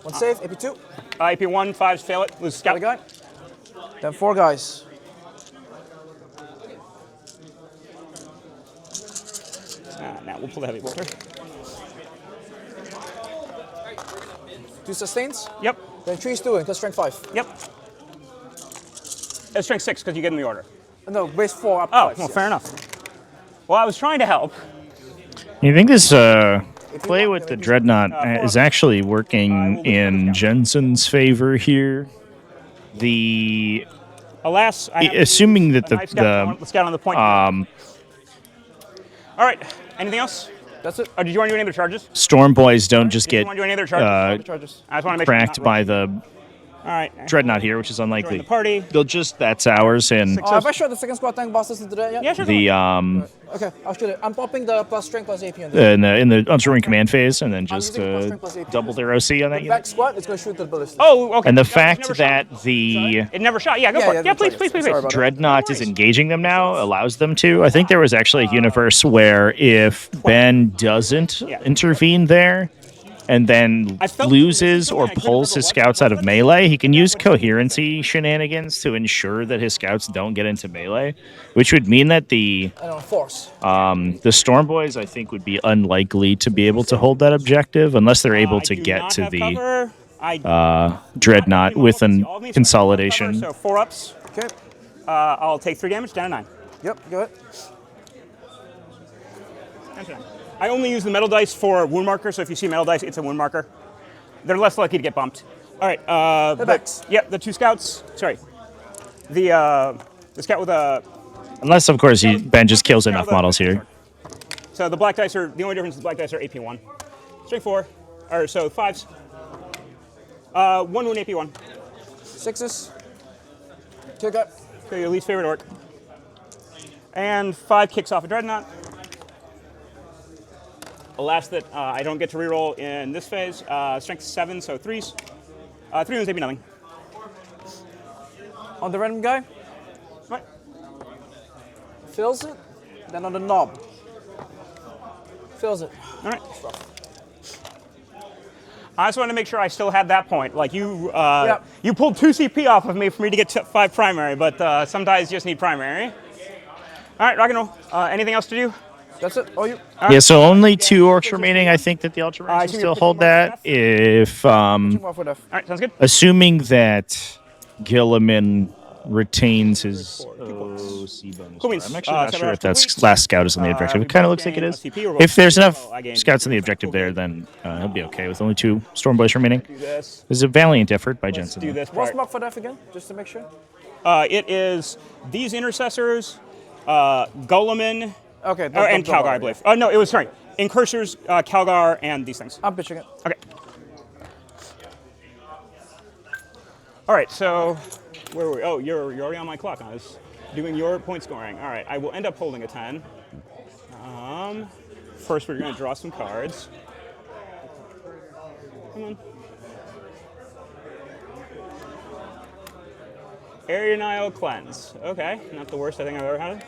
1 save. AP2. AP1, 5s fail it. Lose Got scout. a guy. Then 4 guys. Now we'll pull the heavy bolter. 2 sustains. Yep. Then 3 stewing, because strength 5. Yep. It's strength 6 because you get in the order. No, base 4 up. Oh, 5, well, yes. fair enough. Well, I was trying to help. You think this play with the Dreadnought is actually working in Jensen's favor here? The Alas, I have to assuming use that a knife scout. Let's scout on the point. All right. Anything else? That's it. Oh, did you want to do any other charges? Storm Boys don't just Did you get want to do any other charges? Charges. I just want to make sure cracked by the All right. Dreadnought here, which is Join unlikely. the party. They'll just that's ours and Have I shot the second squad tank bosses into that yet? Yeah, sure. the Okay, I'll shoot it. I'm popping the plus strength plus AP on this. in the observing command phase, and then just using plus strength plus AP. double their OC on that The unit. back squad is going to shoot the ballistic. Oh, okay. And the No, it's fact never that shot. the It never shot. Yeah, go Yeah, for yeah, it. Yeah, the please, charges. please, please, Sorry please. about that. Dreadnought is engaging them now, allows them to. I think there was actually a universe where if Ben doesn't intervene there and then I felt loses or I couldn't pulls his remember scouts out of melee, he can use coherency shenanigans to ensure that his scouts don't get into melee, which would mean that the I don't know, force. Storm Boys, I think, would be unlikely to be able to hold that objective unless they're able to I do get not to have the cover. I Dreadnought with an all of these consolidation. cover, so 4 ups. Okay. I'll take 3 damage down to 9. Yep, go ahead. I only use the metal dice for wound marker, so if you see metal dice, it's a wound marker. They're less likely to get bumped. All right. backs. Yep, the 2 scouts. Sorry. The scout with a. Unless, of course, Ben just kills enough models here. So the black dice are the only difference. Is the black dice are AP 1, strength 4, or so 5s. 1 wound AP 1. 6s. Kick up. So your least favorite orc. And 5 kicks off a dreadnought. Alas, that I don't get to reroll in this phase. Strength 7, so 3s. 3 wounds AP nothing. On the random guy, Right. fills it. Then on the knob, fills it. All right. I just wanted to make sure I still had that point. Like you, you pulled 2 CP off of me for me to get to 5 primary, but sometimes you just need primary. All right, rock and roll. Anything else to do? That's it. Oh, you. Yeah, so only 2 orcs remaining. I think that the Ultramarines I will assume still you're hold picking one that. If More for death. All right, sounds good. assuming that Gilliman retains his OC bonus. Cool beans. I'm actually not So sure if that's that's last scout is on the objective. It kind of looks like it is. CP or If there's enough I gained scouts on the objective there, then he'll be okay with only 2 Storm Boys remaining. Do this. This is a valiant effort by Let's Jensen. do this What's part. mark for death again? Just to make sure. It is these intercessors, Gulliman, Okay. and don't Calgar, I worry. believe. No, it was sorry. Incursors, Calgar, and these things. I'm pitching it. Okay. All right, so where were we? Oh, you're already on my clock. I was doing your point scoring. All right, I will end up holding a 10. First, we're going to draw some cards. Come on. Area Nile Cleanse. Okay, not the worst I think I've ever had.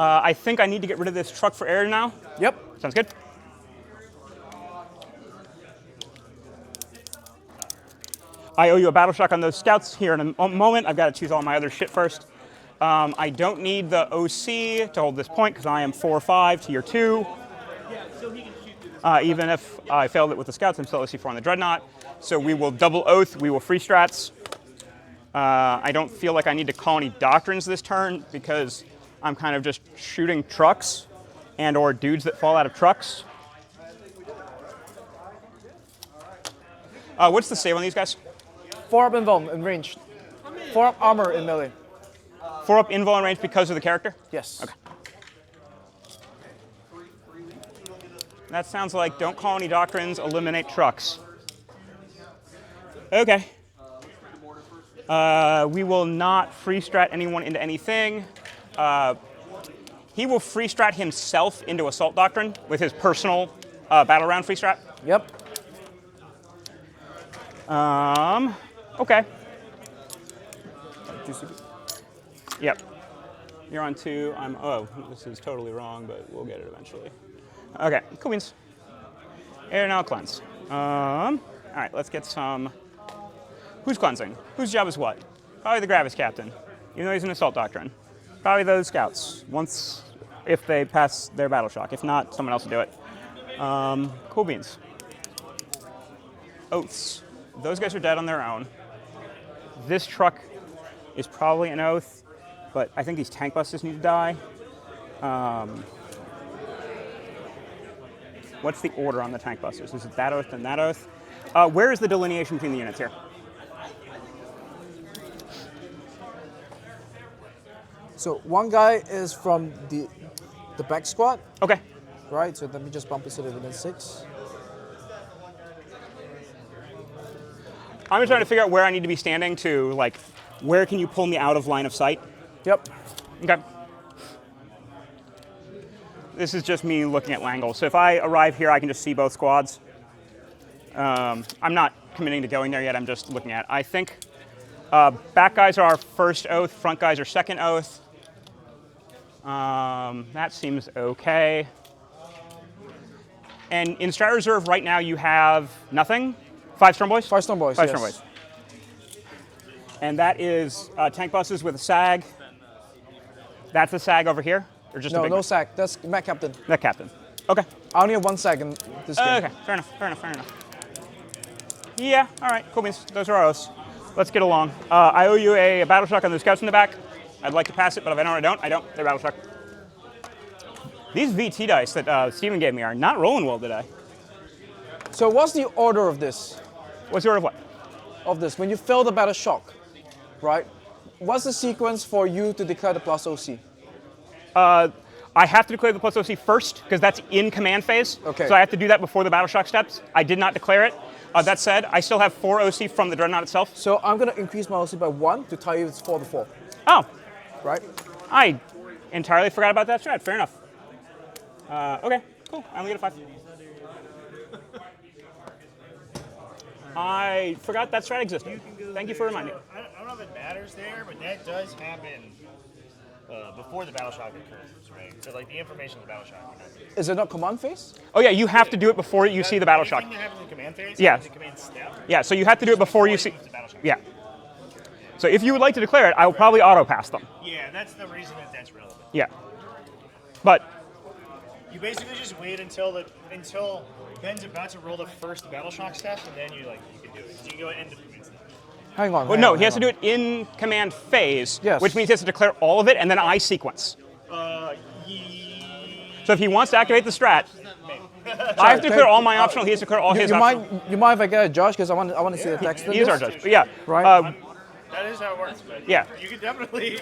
I think I need to get rid of this truck for air now. Yep. Sounds good. I owe you a battle shock on those scouts here in a moment. I've got to choose all my other shit first. I don't need the OC to hold this point because I am 4/5 tier 2. Even if I failed it with the scouts, I'm still OC4 on the Dreadnought. So we will double oath. We will free strats. I don't feel like I need to call any doctrines this turn because I'm kind of just shooting trucks and or dudes that fall out of trucks. What's the save on these guys? 4 up invuln in range. 4 up armor in melee. 4 up invul in range because of the character? Yes. Okay. That sounds like don't call any doctrines, eliminate trucks. Okay. We will not free strat anyone into anything. He will free strat himself into assault doctrine with his personal battle round free strat. Yep. Okay. Yep. You're on 2. Oh, this is totally wrong, but we'll get it eventually. Okay, cool beans. Air now cleanse. All right, let's get some. Who's cleansing? Whose job is what? Probably the Gravis captain, even though he's an assault doctrine. Probably those scouts, once if they pass their battle shock. If not, someone else will do it. Cool beans. Oaths. Those guys are dead on their own. This truck is probably an oath, but I think these tank buses need to die. What's the order on the tank buses? Is it that oath and that oath? Where is the delineation between the units here? So one guy is from the back squad, Okay. right? So let me just bump it so they're within 6. I'm just trying to figure out where I need to be standing to, like, where can you pull me out of line of sight? Yep. Okay. This is just me looking at Langle. So if I arrive here, I can just see both squads. I'm not committing to going there yet. I'm just looking at. I think back guys are our first oath. Front guys are second oath. That seems okay. And in Strat Reserve right now, you have nothing. 5 Storm Boys? 5 Storm Boys, 5 yes. Storm Boys. And that is tank buses with a SAG. That's the SAG over here? Or just a No, big no one? sack. That's Matt Captain. That captain. Okay. I only have 1 sack in this game. Okay, fair enough. Yeah, all right, cool beans. Those are our oaths. Let's get along. I owe you a battle shock on the scouts in the back. I'd like to pass it, but if I don't, I don't. They're battle shock. These VT dice that Steven gave me are not rolling well today. So what's the order of this? What's the order of what? Of this? When you fail the battle shock, right? What's the sequence for you to declare the plus OC? I have to declare the plus OC first, because that's in command phase. Okay. So I have to do that before the battle shock steps. I did not declare it. That said, I still have 4 OC from the Dreadnought itself. So I'm going to increase my OC by 1 to tell you it's 4 to 4, Oh, right? I entirely forgot about that strat. Fair enough. Okay, cool. I only get a 5. I forgot that strat existed. Thank you for reminding me. I don't know if it matters there, but that does happen before the battle shock occurs, right? So like the information of the battle shock. Is it not command phase? Oh yeah, you have to do it before you see the battle shock. Anything that happens in command phase, Yeah. happens in command step. Yeah, so you have to do it before you see. Before the battle shock. Yeah. So if you would like to declare it, I will probably auto pass them. Yeah, that's the reason that that's relevant. Yeah. But You basically just wait until Ben's about to roll the first battle shock step, and then you can do it. So you can go end of command step. Hang on. well, no, he has to do it in command phase, Yes. which means he has to declare all of it, and then I sequence. So if he wants to activate the strat, I have to declare all my optional. He has to declare all his You optional. mind if I get a judge? Because I want to see the text in He is our this. judge. But yeah. Right. That is how it works, but Yeah. you can definitely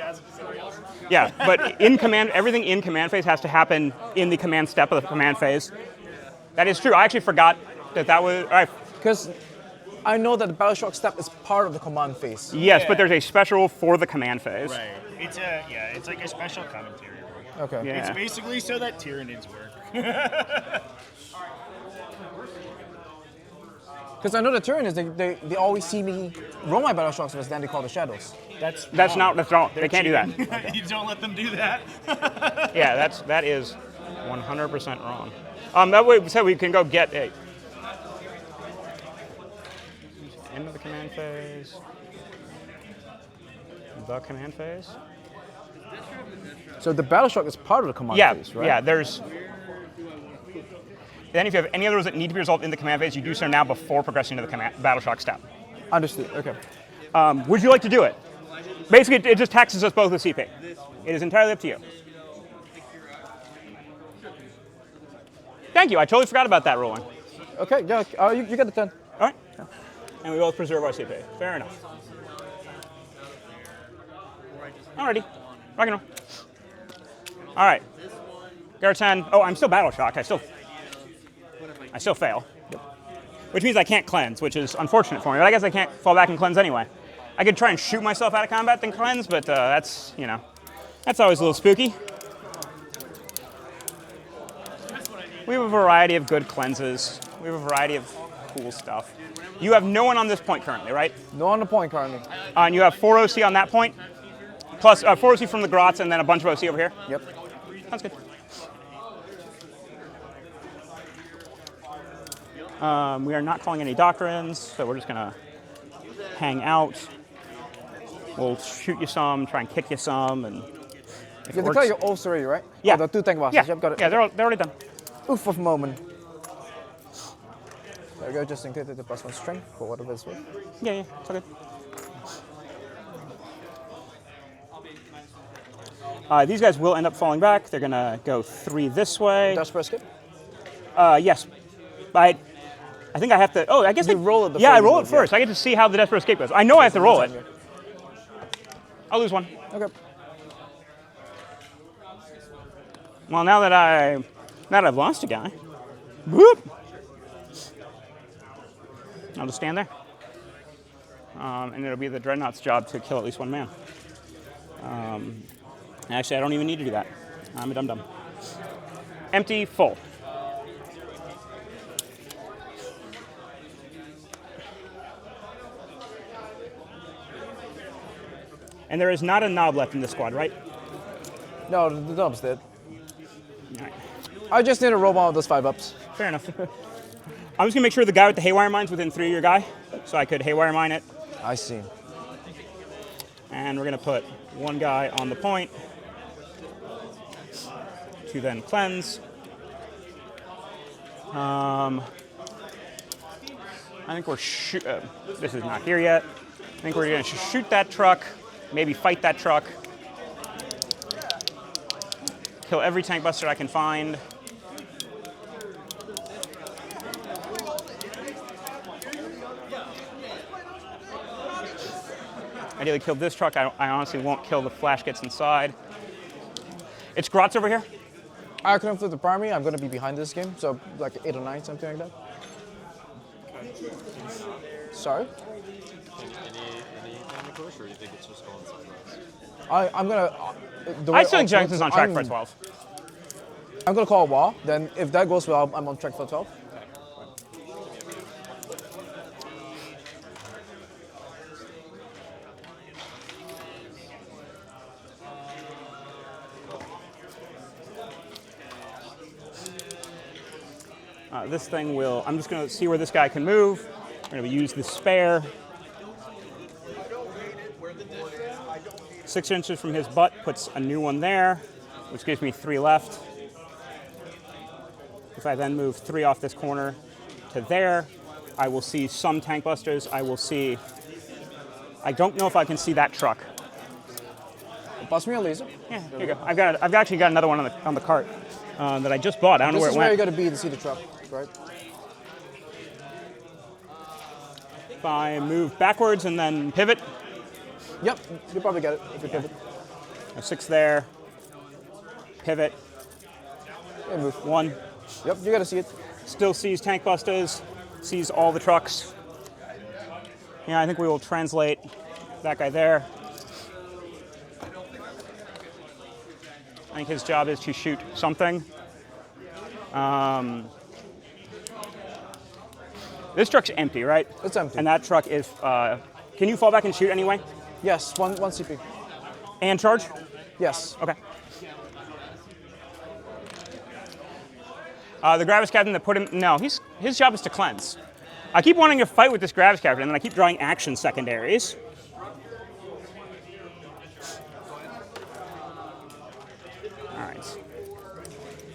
ask somebody else. Yeah, but in command, everything in command phase has to happen in the command step of the command phase. That is true. I actually forgot that was. All right. Because I know that the battle shock step is part of the command phase. Yes, but there's a special for the command phase. Right. It's like a special commentary. Okay. Yeah. It's basically so that Tyranids work. Because I know the Tyranids, they always see me roll my battle shocks, but then they call the shadows. That's wrong. They can't do that. You don't let them do that. Yeah, that is 100% wrong. That way, so we can go get a end of the command phase. The command phase. So the battle shock is part of the command Yeah, phase, right? yeah. There's. Then if you have any others that need to be resolved in the command phase, you do so now before progressing to the battle shock step. Understood. Okay. Would you like to do it? Basically, it just taxes us both with CP. It is entirely up to you. Thank you. I totally forgot about that ruling. Okay. Yeah. You get the 10. All right. And we both preserve our CP. Fair enough. Alrighty. Rock and roll. All right. Gar 10. Oh, I'm still battle shocked. I still fail. Which means I can't cleanse, which is unfortunate for me. But I guess I can't fall back and cleanse anyway. I could try and shoot myself out of combat then cleanse, but that's always a little spooky. We have a variety of good cleanses. We have a variety of cool stuff. You have no one on this point currently, right? No on the point currently. And you have 4 OC on that point, plus 4 OC from the Grots, and then a bunch of OC over here. Yep. Sounds good. We are not calling any doctrines, so we're just going to hang out. We'll shoot you some, try and kick you some, and if You it declare works, your oaths already, right? Yeah. Oh, the 2 tank bosses. yeah, Yep, got it. yeah, they're already done. Oof of moment. There we go, just in case the +1 strength for whatever it's worth. Yeah, it's all good. These guys will end up falling back. They're gonna go 3 this way. Dash press skip? Yes. I think I have to. Oh, I guess You roll it before Yeah, I you roll it move, yeah. first. I get to see how the Desperate Escape goes. I know I have to roll it. I'll lose one. Okay. Well, now that I've lost a guy, whoop, I'll just stand there. And it'll be the Dreadnought's job to kill at least one man. Actually, I don't even need to do that. I'm a dum-dum. Empty, full. And there is not a knob left in this squad, right? No, the dub's dead. All right. I just need a robot with those 5-ups. Fair enough. I'm just gonna make sure the guy with the haywire mine's within 3 of your guy, so I could haywire mine it. I see. And we're gonna put one guy on the point to then cleanse. I think we're this is not here yet. I think we're gonna shoot that truck, maybe fight that truck, kill every tank buster I can find. Ideally kill this truck. I honestly won't kill the flash gets inside. It's Grotz over here. I couldn't flip the primary. I'm going to be behind this game, so like 8 or 9, something like that. Sorry? Any push, or do you think it's just going somewhere else? I'm going to... I still think Jackson's on track for 12. I'm going to call a wall. Then if that goes well, I'm on track for 12. This thing will, I'm just going to see where this guy can move. We're going to use the spare. 6 inches from his butt puts a new one there, which gives me 3 left. If I then move 3 off this corner to there, I will see some tank busters. I will see, I don't know if I can see that truck. Bust me a laser. Yeah, here you go. I've actually got another one on the cart that I just bought. I don't know where it This is where you went. got to be to see the truck, right? If I move backwards and then pivot, Yep, you probably get it if you pivot. 6 there, pivot, Yeah, move. 1. Yep, you got to see it. Still sees tank busters, sees all the trucks. Yeah, I think we will translate that guy there. I think his job is to shoot something. This truck's empty, right? It's empty. And that truck is, can you fall back and shoot anyway? Yes, one CP. And charge? Yes. Okay. The Gravis Captain that put him, no, his job is to cleanse. I keep wanting to fight with this Gravis Captain, and then I keep drawing action secondaries. All right.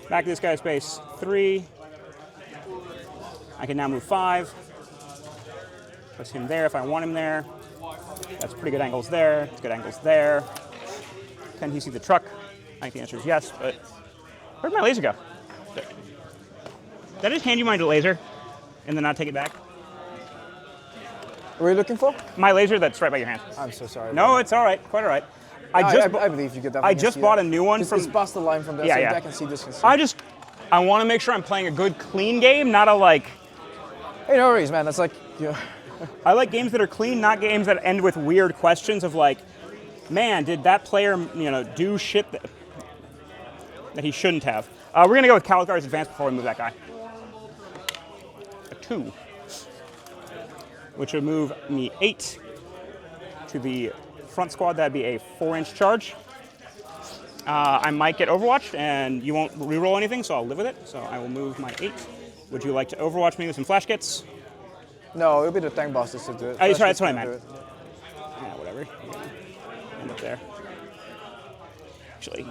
Back to this guy's base, 3. I can now move 5. Puts him there if I want him there. That's pretty good angles there. It's good angles there. Can he see the truck? I think the answer is yes, but where'd my laser go? Did I just hand you my laser and then not take it back? What are you looking for? My laser that's right by your hand. I'm so sorry. No, it's all right. Quite all right. I believe you could definitely I just see bought that. a new one from. It's past the line from there, Yeah, so yeah. I can see this. Can see. I want to make sure I'm playing a good, clean game, not a like. Hey, no worries, man. That's like, yeah. I like games that are clean, not games that end with weird questions of like, man, did that player, do shit that he shouldn't have? We're gonna go with Caligar's Advance before we move that guy. A 2, which would move me 8 to the front squad. That'd be a 4-inch charge. I might get Overwatched, and you won't reroll anything, so I'll live with it. So I will move my 8. Would you like to Overwatch me with some flash kits? No, it'll be the tank bosses to do it. Oh, sorry, that's what I Flash meant. kits can do it. Yeah, whatever. actually.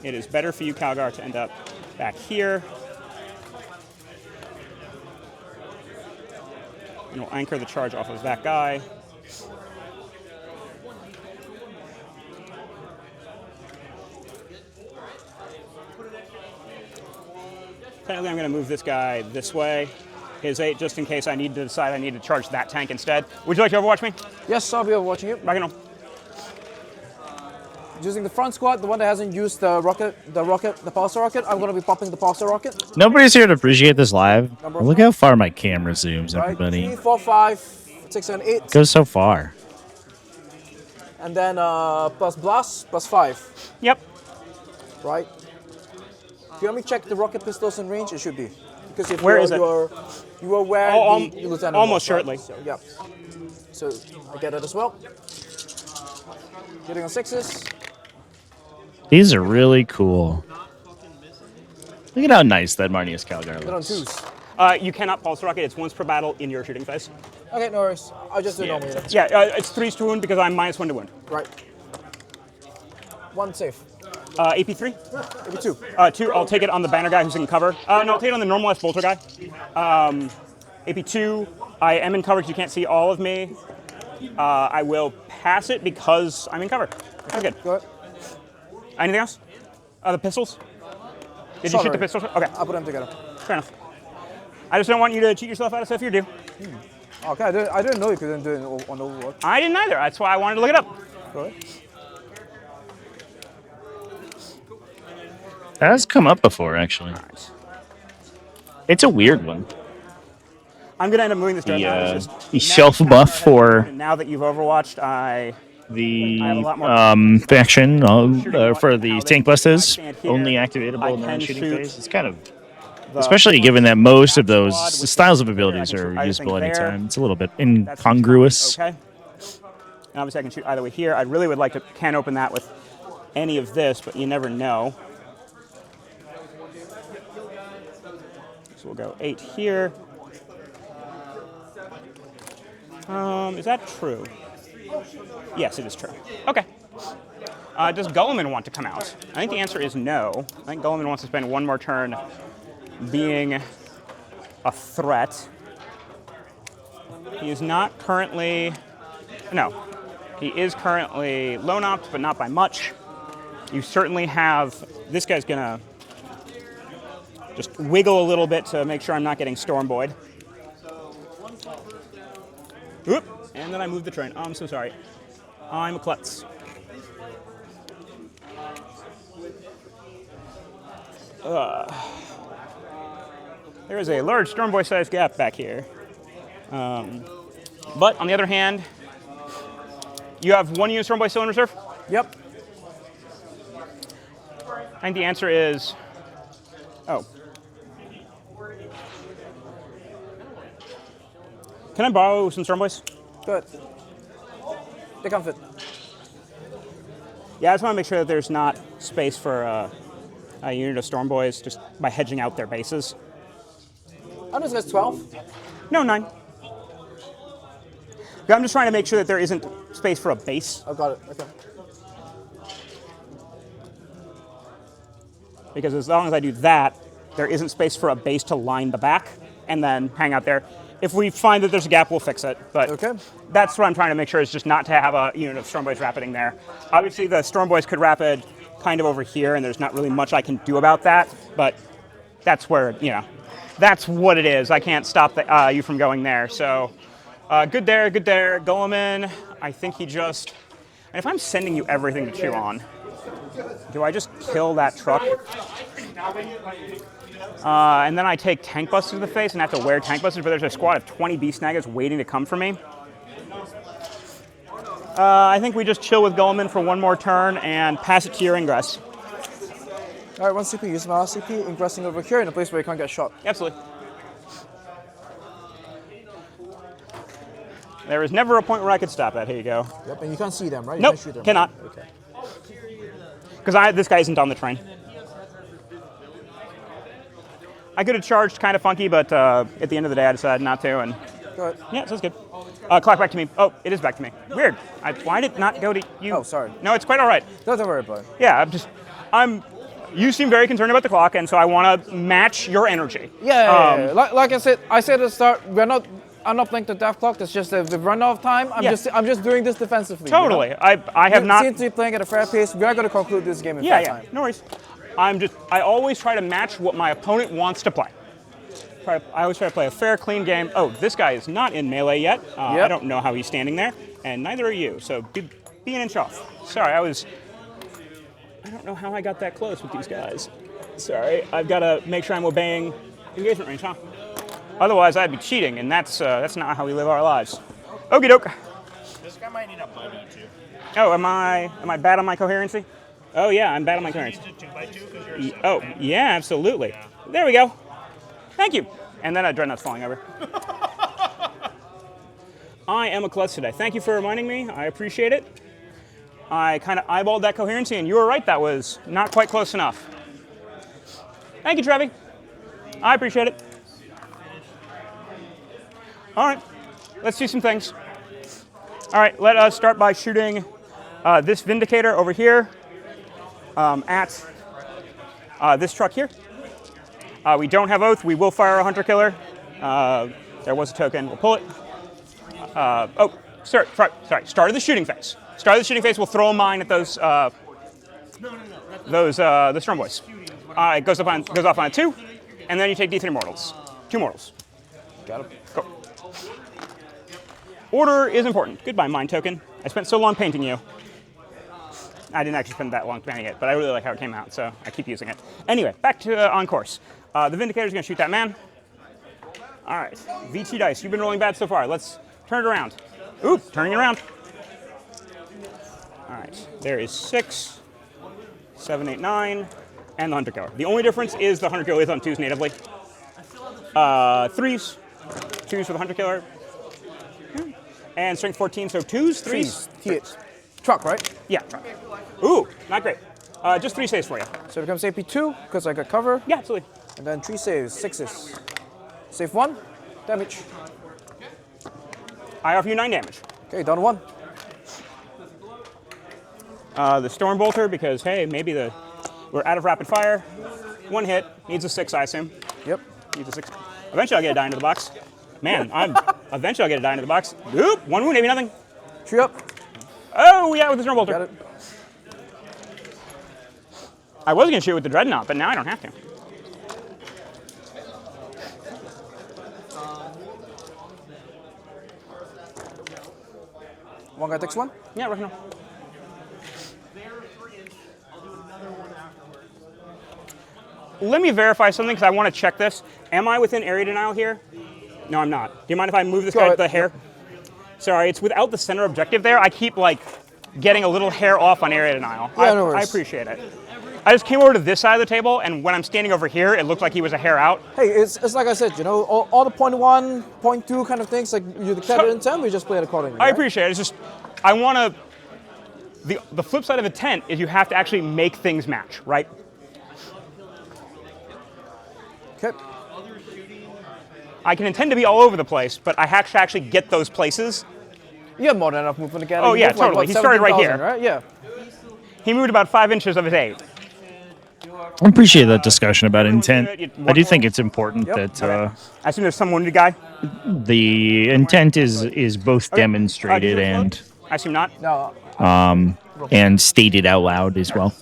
It is better for you, Calgar, to end up back here. And we'll anchor the charge off of that guy. Technically, I'm going to move this guy this way. His 8, just in case I need to decide I need to charge that tank instead. Would you like to overwatch me? Yes, I'll be overwatching you. Back in home. Using the front squad, the one that hasn't used the pulsar rocket, I'm going to be popping the pulsar rocket. Nobody's here to appreciate this live. Look how far my camera zooms, Right, everybody. 3, 4, 5, 6, 7, 8. Goes so far. And then plus blast, plus 5. Yep. Right. If you let me check the rocket pistols in range, it should be. Because if Where is it? You are where the lieutenant almost was, right? shortly. So, yep. So I get it as well. Getting on 6s. These are really cool. Look at how nice that Marnius Calgar Get on looks. 2s. You cannot pulse rocket. It's once per battle in your shooting phase. Okay, no worries. I'll just do it normally then. Yeah, it's 3s to wound because I'm -1 to wound. Right. 1 safe. AP3? Maybe 2. 2, I'll take it on the banner guy who's in cover. No, I'll take it on the normalized bolter guy. AP2, I am in cover because you can't see all of me. I will pass it because I'm in cover. That's good. Go ahead. Anything else? The pistols? Did you Sorry. shoot the pistols? Okay, I'll put them together. fair enough. I just don't want you to cheat yourself out of stuff you do. Okay, I didn't know you couldn't do it on Overwatch. I didn't either. That's why I wanted to look it up. Go ahead. That has come up before, actually. Right. It's a weird one. I'm going to end up moving this The, down. It's just- the shelf buff for Now that you've overwatched, I have a the lot more faction for the Now tank that blasters, stand here, only I activatable in the can shooting shoot phase. It's kind of, the especially given that most of those squad, which styles of is abilities there. I can are shoot usable everything there. anytime. It's a little bit That's incongruous. Okay. And obviously I can shoot either way here. I really would like to can open that with any of this, but you never know. So we'll go 8 here. Is that true? Yes, it is true. Okay. Does Gulliman want to come out? I think the answer is no. I think Gulliman wants to spend one more turn being a threat. He is not currently... No. He is currently lone-opt, but not by much. You certainly have... This guy's going to just wiggle a little bit to make sure I'm not getting Stormboyed. Oop. And then I moved the train. Oh, I'm so sorry. I'm a klutz. There is a large Stormboy-sized gap back here. But on the other hand, you have 1 unit Stormboy still in reserve? Yep. I think the answer is... Oh. Can I borrow some Stormboys? Good. They come fit. Yeah, I just want to make sure that there's not space for a unit of Stormboys just by hedging out their bases. I know it's 12. No, 9. I'm just trying to make sure that there isn't space for a base. I got it. Okay. Because as long as I do that, there isn't space for a base to line the back and then hang out there. If we find that there's a gap, we'll fix it. But Okay. That's what I'm trying to make sure is just not to have a unit of Stormboys rapiding there. Obviously, the Stormboys could rapid kind of over here, and there's not really much I can do about that. But that's where, that's what it is. I can't stop you from going there. So good there, good there. Gulliman, I think he just... And if I'm sending you everything to chew on, do I just kill that truck? And then I take tank busters to the face and have to wear tank busters, but there's a squad of 20 beast snaggers waiting to come for me. I think we just chill with Gulliman for 1 more turn and pass it to your ingress. All right, 1 CP. Use my last CP, ingressing over here in a place where you can't get shot. Absolutely. There is never a point where I could stop that. Here you go. Yep, and you can't see them, right? You Nope, can't shoot them. cannot. Okay. Because this guy isn't on the train. I could have charged kind of funky, but at the end of the day, I decided not to. And Go ahead. yeah, sounds good. Clock back to me. Oh, it is back to me. Weird. Why did it not go to you? Oh, sorry. No, it's quite all right. Don't worry about it. Yeah, you seem very concerned about the clock, and so I want to match your energy. Yeah. Like I said at the start, I'm not playing the death clock. It's just the run-off time. I'm just doing this defensively. Totally. You know? I have not. Seem to be playing at a fair pace. We are going to conclude this game in fair time. No worries. I always try to match what my opponent wants to play. I always try to play a fair, clean game. Oh, this guy is not in melee yet. I don't know how he's standing there, and neither are you. So be an inch off. Sorry, I don't know how I got that close with these guys. Sorry, I've got to make sure I'm obeying engagement range, huh? Otherwise, I'd be cheating, and that's not how we live our lives. Okie doke. This guy might need a buddy too. Oh, am I bad on my coherency? Oh yeah, I'm bad on my coherency. Oh yeah, absolutely. Yeah. There we go. Thank you. And then a dreadnought's falling over. I am a klutz today. Thank you for reminding me. I appreciate it. I kind of eyeballed that coherency, and you were right. That was not quite close enough. Thank you, Trevi. I appreciate it. All right, let's do some things. All right, let us start by shooting this Vindicator over here at this truck here. We don't have Oath. We will fire a Hunter Killer. There was a token. We'll pull it. Sorry. Start of the shooting phase. Start of the shooting phase. We'll throw a mine at those the Storm Boys. It goes off on a 2, and then you take D3 mortals. 2 mortals. Got it. Go. Order is important. Goodbye, mine token. I spent so long painting you. I didn't actually spend that long painting it, but I really like how it came out, so I keep using it. Anyway, back to on course. The Vindicator's going to shoot that man. All right, VT dice. You've been rolling bad so far. Let's turn it around. Oop, turning it around. All right, there is 6, 7, 8, 9, and the Hunter Killer. The only difference is the Hunter Killer is on 2s natively. 3s, 2s for the Hunter Killer. And strength 14, so 2s, 3s? 3s. Truck, right? Yeah, truck. Ooh, not great. Just 3 saves for you. So it becomes AP 2, because I got cover. Yeah, absolutely. And then 3 saves, 6s. Save 1, damage. I offer you 9 damage. Okay, down to 1. The Storm Bolter, because, hey, maybe we're out of rapid fire. 1 hit, needs a 6, I assume. Yep. Needs a 6. Eventually I'll get a die into the box. Man, eventually I'll get a die into the box. Oop, 1 wound, maybe nothing. 3 up. Oh, yeah, with the Storm Bolter. Got it. I was going to shoot with the Dreadnought, but now I don't have to. One guy takes 1? Yeah, right now. Let me verify something, because I want to check this. Am I within area denial here? No, I'm not. Do you mind if I move this guy to the hair? Sorry, it's without the center objective there. I keep, getting a little hair off on area denial. Yeah, no worries. I appreciate it. I just came over to this side of the table, and when I'm standing over here, it looked like he was a hair out. Hey, it's like I said, all the point 1, point 2 kind of things, like you declare intent, we just play it accordingly. I appreciate it. It's just, I want to, the flip side of intent is you have to actually make things match, right? Okay. I can intend to be all over the place, but I have to actually get those places. You have more than enough movement again. Oh, yeah, totally. He started right here. Right? Yeah. He moved about 5 inches of his 8. I appreciate that discussion about intent. I do think it's important that I assume there's some wounded guy. The intent is both demonstrated and I assume not. No. And stated out loud as well.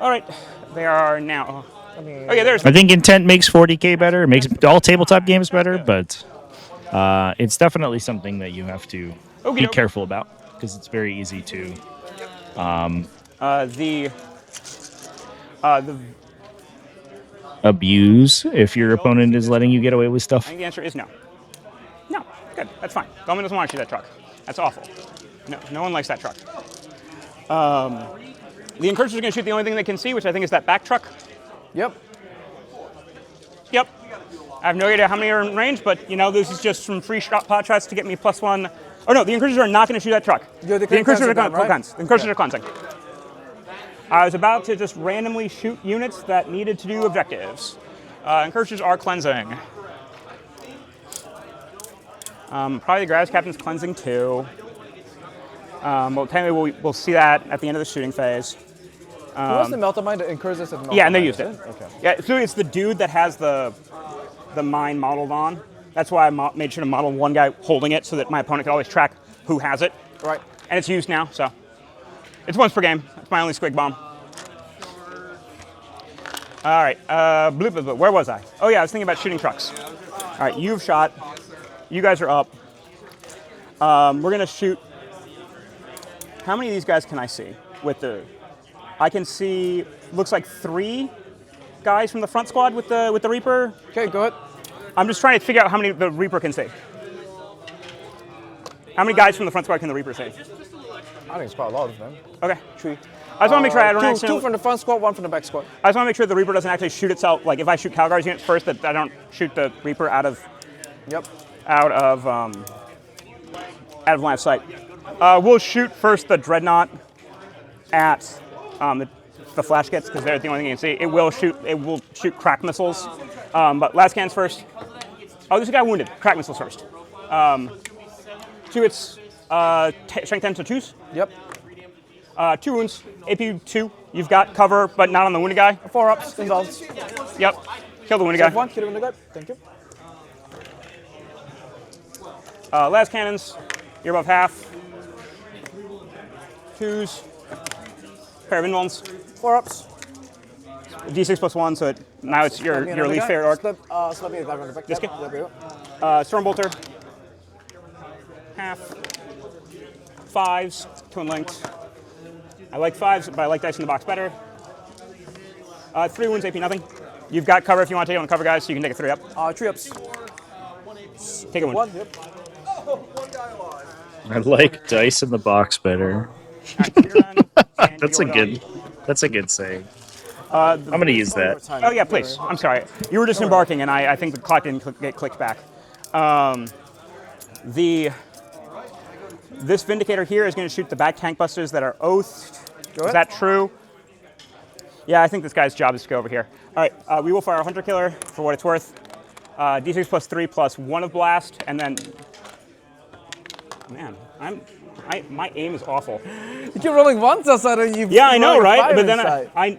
All right, they are now. Okay, there's. I think intent makes 40k better. It makes all tabletop games better, but it's definitely something that you have to be careful about because it's very easy to. The abuse if your opponent is letting you get away with stuff. I think the answer is no. No, good. That's fine. Goldman doesn't want to shoot that truck. That's awful. No one likes that truck. The Encourager's going to shoot the only thing they can see, which I think is that back truck. Yep. Yep. I have no idea how many are in range, but this is just some free pot shots to get me +1. Oh no, the Encouragers are not going to shoot that truck. The Encouragers are cleansed. The Encouragers are cleansing. I was about to just randomly shoot units that needed to do objectives. Encouragers are cleansing. Probably the Gravis Captain's Cleansing 2. Well, technically we'll see that at the end of the shooting phase. Who was the Melter Mine that incurs this at the Melter Yeah, and they Mine, used is it. Okay. Yeah, so it's the dude that has the mine modeled on. That's why I made sure to model one guy holding it so that my opponent could always track who has it. Right. And it's used now, so it's once per game. It's my only squig bomb. All right, where was I? Oh yeah, I was thinking about shooting trucks. All right, you've shot. You guys are up. We're gonna shoot. How many of these guys can I see with the? I can see. Looks like 3 guys from the front squad with the Reaper. Okay, go ahead. I'm just trying to figure out how many the Reaper can see. How many guys from the front squad can the Reaper see? I think it's quite a lot of them. Okay. 3. I just want to make sure I don't accidentally. 2 from the front squad, 1 from the back squad. I just want to make sure the Reaper doesn't actually shoot itself. Like if I shoot Calgar's units first, that I don't shoot the Reaper out of line of sight. We'll shoot first the Dreadnought at the flash kits because they're the only thing you can see. It will shoot crack missiles. But last cannons first. Oh, there's a guy wounded. Crack missiles first. 2 hits, strength 10 to 2s. Yep. 2 wounds, AP 2. You've got cover, but not on the wounded guy. 4 ups, involved. Yep. Kill the wounded guy. 1, kill the wounded guy. Thank you. Last cannons, you're above half. 2s. Pair of invulns. 4 ups. D6 plus 1, so now it's your least favorite orc. Slap me the guy on the back. This guy? There we go. Stormbolter. Half. 5s. Twin linked. I like 5s, but I like dice in the box better. 3 wounds, AP nothing. You've got cover if you want to take it on cover, guys, so you can take a 3 up. 3 ups. Take a wound. 1, yep. I like dice in the box better. That's a good saying. I'm going to use that. Oh yeah, please. I'm sorry. You were disembarking, and I think the clock didn't get clicked back. This Vindicator here is going to shoot the back tank busters that are oathed. Is that true? Yeah, I think this guy's job is to go over here. All right, we will fire a Hunter Killer for what it's worth. D6 plus 3 plus 1 of blast, and then. Man, my aim is awful. You keep rolling 1s outside and you. Yeah, I know, right? But then inside.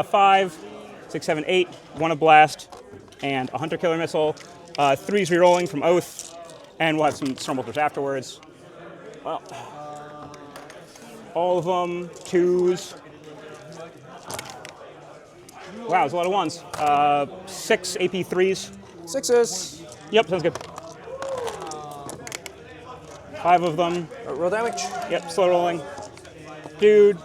5, 6, 7, 8, 1 of blast, and a Hunter Killer missile. 3's rerolling from Oath, and we'll have some Stormbolters afterwards. Well, all of them, 2s. Wow, it's a lot of 1s. 6 AP 3s. 6s. Yep, sounds good. 5 of them. Roll damage. Yep, slow rolling. Dude.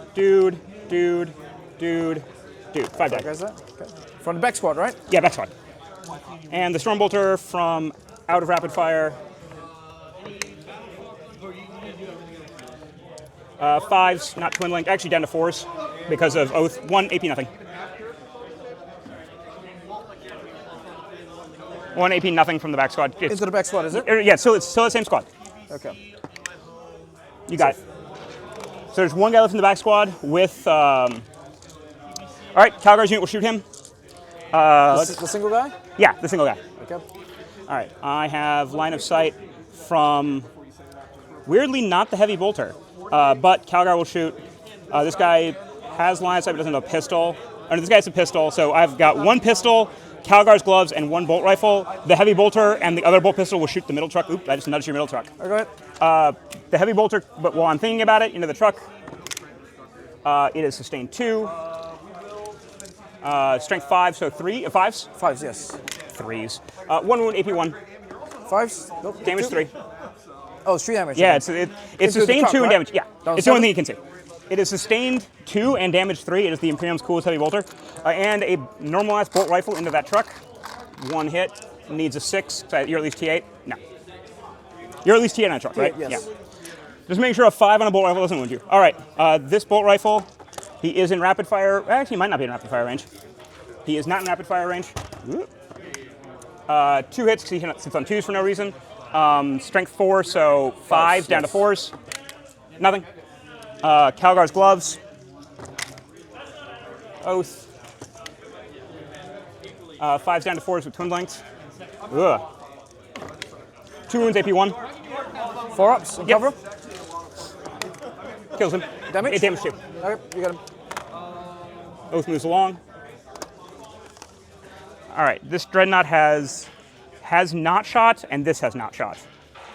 5 dice. Okay. From the back squad, right? Yeah, back squad. And the Stormbolter from out of rapid fire. 5s, not twin linked. Actually, down to 4s because of Oath. 1 AP nothing. 1 AP nothing from the back squad. Into the back squad, is it? Yeah, so it's still the same squad. Okay. You got it. So there's 1 guy left in the back squad with. All right, Calgar's unit will shoot him. The single guy? Yeah, the single guy. Okay. All right, I have line of sight from, weirdly, not the heavy bolter, but Calgar will shoot. This guy has line of sight but doesn't have a pistol. Oh, no, this guy has a pistol, so I've got 1 pistol, Calgar's gloves, and 1 bolt rifle. The heavy bolter and the other bolt pistol will shoot the middle truck. Oop, I just nudged your middle truck. Okay. The heavy bolter, but while I'm thinking about it, into the truck. It is sustained 2. Strength 5, so 3. 5s? 5s, yes. 3s. 1 wound, AP 1. 5s? Nope. Damage 3. Oh, it's 3 damage. Yeah, okay. it's sustained truck, 2 and right? damage. Yeah, Down it's the only 7? thing you can see. It is sustained 2 and damage 3. It is the Imperium's coolest heavy bolter. And a normalized bolt rifle into that truck. 1 hit. Needs a 6. So you're at least T8? No. You're at least T8 on a truck, right? Yes. Yeah. Just make sure a 5 on a bolt rifle doesn't wound you. All right, this bolt rifle, he is in rapid fire. Actually, he might not be in rapid fire range. He is not in rapid fire range. 2 hits because he sits on 2s for no reason. Strength 4, so 5s down to 4s. Nothing. Calgar's gloves. Oath. 5s down to 4s with twin blanks. Ugh. 2 wounds, AP1. 4 ups and Yep. cover. Kills him. Damage? 8 damage too. Okay, you got him. Oath moves along. All right, this Dreadnought has not shot, and this has not shot.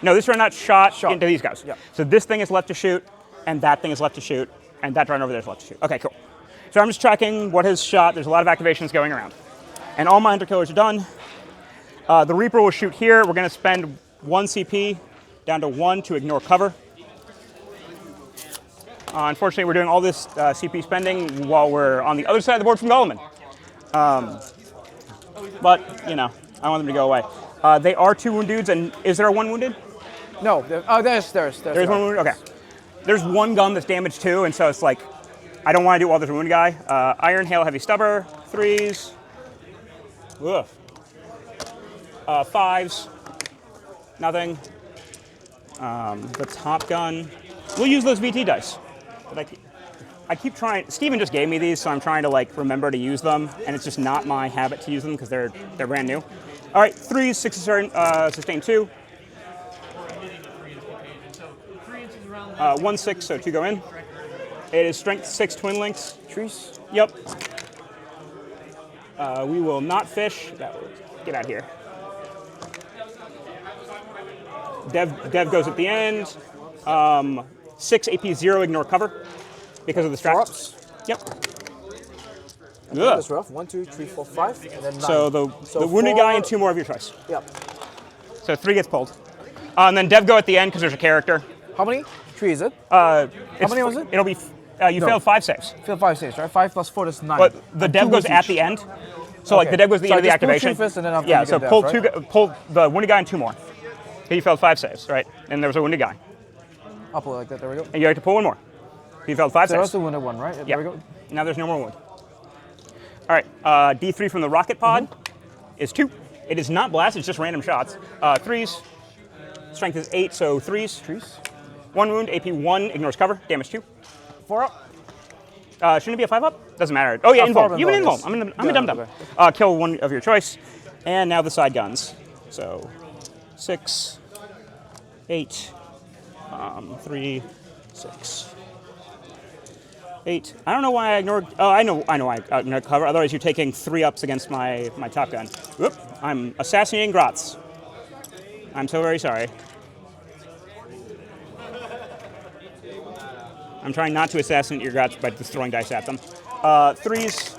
No, this Dreadnought shot into these guys. Yep. So this thing is left to shoot, and that thing is left to shoot, and that Dreadnought over there is left to shoot. Okay, cool. So I'm just tracking what has shot. There's a lot of activations going around. And all my Hunter Killers are done. The Reaper will shoot here. We're going to spend 1 CP down to 1 to ignore cover. Unfortunately, we're doing all this CP spending while we're on the other side of the board from Goleman. But, you know, I want them to go away. They are 2 wound dudes, and is there a 1 wounded? No. There's 1 wounded? Okay. There's 1 gun that's damaged too, and so it's like, I don't want to do all this wounded guy. Iron Hail, Heavy Stubber, 3s. Ugh. 5s. Nothing. The top gun. We'll use those VT dice. But I keep trying. Steven just gave me these, so I'm trying to like remember to use them, and it's just not my habit to use them because they're brand new. All right, 3s, 6s, sustain 2. 1 6, so 2 go in. It is strength 6 twin links. Trees. Yep. We will not fish. Get out of here. Dev goes at the end. 6 AP 0, ignore cover because of the straps. Yep. That's rough. 1, 2, 3, 4, 5, and then 9. So the wounded guy and 2 more of your choice. Yep. So 3 gets pulled. And then Dev go at the end because there's a character. How many? 3 is it? How many was it? It'll be, you failed 5 saves. Failed 5 saves, right? 5 plus 4 is 9. But the Dev goes at the end. So like the Dev goes at the end of the activation. First and then after yeah, so pull, Dev, right? pull the wounded guy and 2 more. He failed 5 saves, right? And there was a wounded guy. I'll pull it like that, there we go. And you have to pull 1 more. He failed 5 So that's saves. the wounded one, right? Yeah. There we go. Now there's no more wound. All right, D3 from the rocket pod is 2. It is not blast, it's just random shots. 3s, strength is 8, so 3s. 1 wound, AP 1, ignores cover, damage 2. 4 up. Shouldn't it be a 5 up? Doesn't matter. Oh yeah, invuln. You can invuln. Yes. I'm a dum-dum. Kill 1 of your choice. And now the side guns. So 6, 8, 3, 6, 8. I don't know why I ignored. Oh, I know why I ignored cover. Otherwise, you're taking 3 ups against my top gun. Whoop! I'm assassinating Grots. I'm so very sorry. I'm trying not to assassinate your Grots by just throwing dice at them. 3s.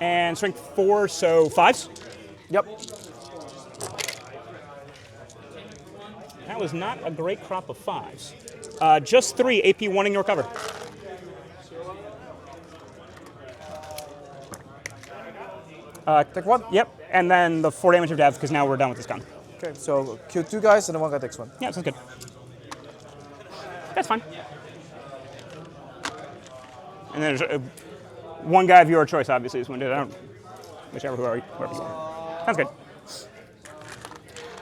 And strength 4, so 5s. Yep. That was not a great crop of 5s. Just 3, AP 1, ignore cover. Take 1? Yep, and then the 4 damage of Dev, because now we're done with this gun. Okay, so kill 2 guys and then 1 guy takes 1. Yeah, sounds good. That's fine. And then there's 1 guy of your choice, obviously, is wounded. Whoever you are. Sounds good.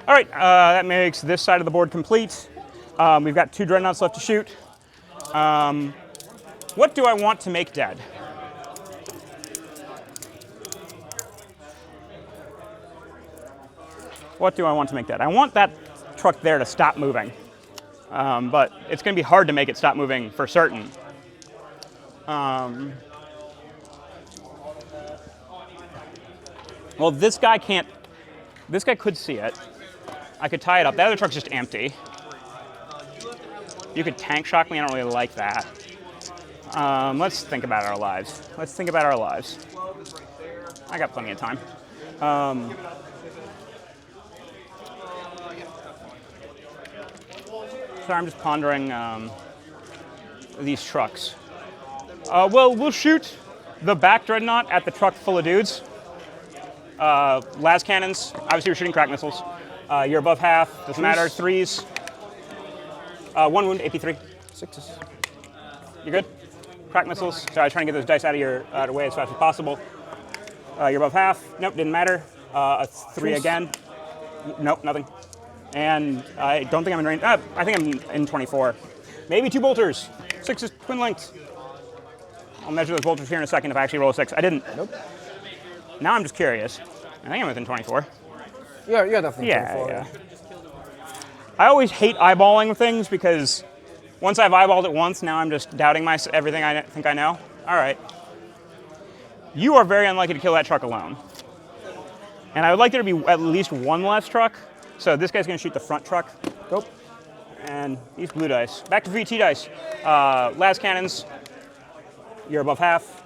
All right, that makes this side of the board complete. We've got 2 Dreadnoughts left to shoot. What do I want to make dead? What do I want to make dead? I want that truck there to stop moving. But it's going to be hard to make it stop moving for certain. Well, this guy can't. This guy could see it. I could tie it up. That other truck's just empty. You could tank shock me. I don't really like that. Let's think about our lives. I got plenty of time. So I'm just pondering these trucks. Well, we'll shoot the back Dreadnought at the truck full of dudes. Las cannons, obviously we're shooting crack missiles. You're above half, doesn't matter. 3s. 1 wound, AP 3. 6s. You good? Crack missiles. So I was trying to get those dice out of the way as fast as possible. You're above half. Nope, didn't matter. A 3 again. Nope, nothing. And I don't think I'm in range. I think I'm in 24. Maybe 2 bolters. 6 is twin linked. I'll measure those bolters here in a second if I actually roll a 6. I didn't. Nope. Now I'm just curious. I think I'm within 24. You're definitely Yeah, 24. yeah. I always hate eyeballing things because once I've eyeballed it once, now I'm just doubting everything I think I know. All right. You are very unlikely to kill that truck alone. And I would like there to be at least one less truck. So this guy's going to shoot the front truck. Go. And these blue dice. Back to VT dice. Las cannons. You're above half.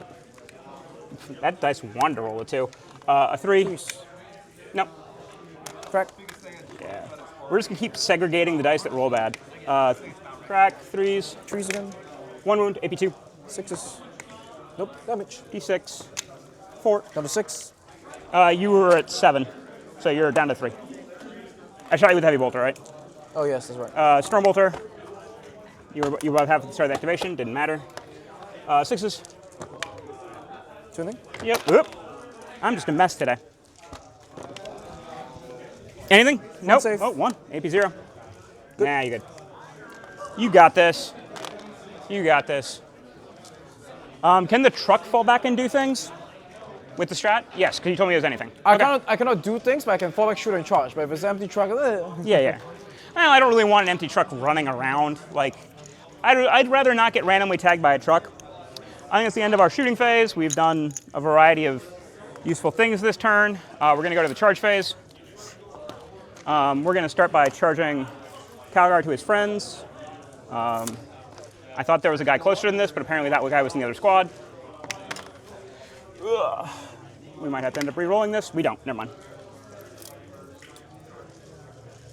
That dice wanted to roll a 2. A 3. Jeez. Nope. Crack. Yeah. We're just going to keep segregating the dice that roll bad. Crack, 3s. 3s again. 1 wound, AP2. 6s. Nope, damage. D6. 4. Down to 6. You were at 7, so you're down to 3. I shot you with Heavy Bolter, right? Oh, yes, that's right. Storm Bolter. You were about half at the start of the activation, didn't matter. 6s. Tuning. Yep. Oop. I'm just a mess today. Anything? Nope. Save. Oh, 1. AP0. Good. Nah, you good. You got this. You got this. Can the truck fall back and do things with the strat? Yes, because you told me it was anything. I cannot do things, but I can fall back, shoot, and charge. But if it's an empty truck, Yeah. Well, I don't really want an empty truck running around. Like, I'd rather not get randomly tagged by a truck. I think it's the end of our shooting phase. We've done a variety of useful things this turn. We're going to go to the charge phase. We're going to start by charging Calgar to his friends. I thought there was a guy closer than this, but apparently that guy was in the other squad. Ugh. We might have to end up re-rolling this. We don't. Never mind.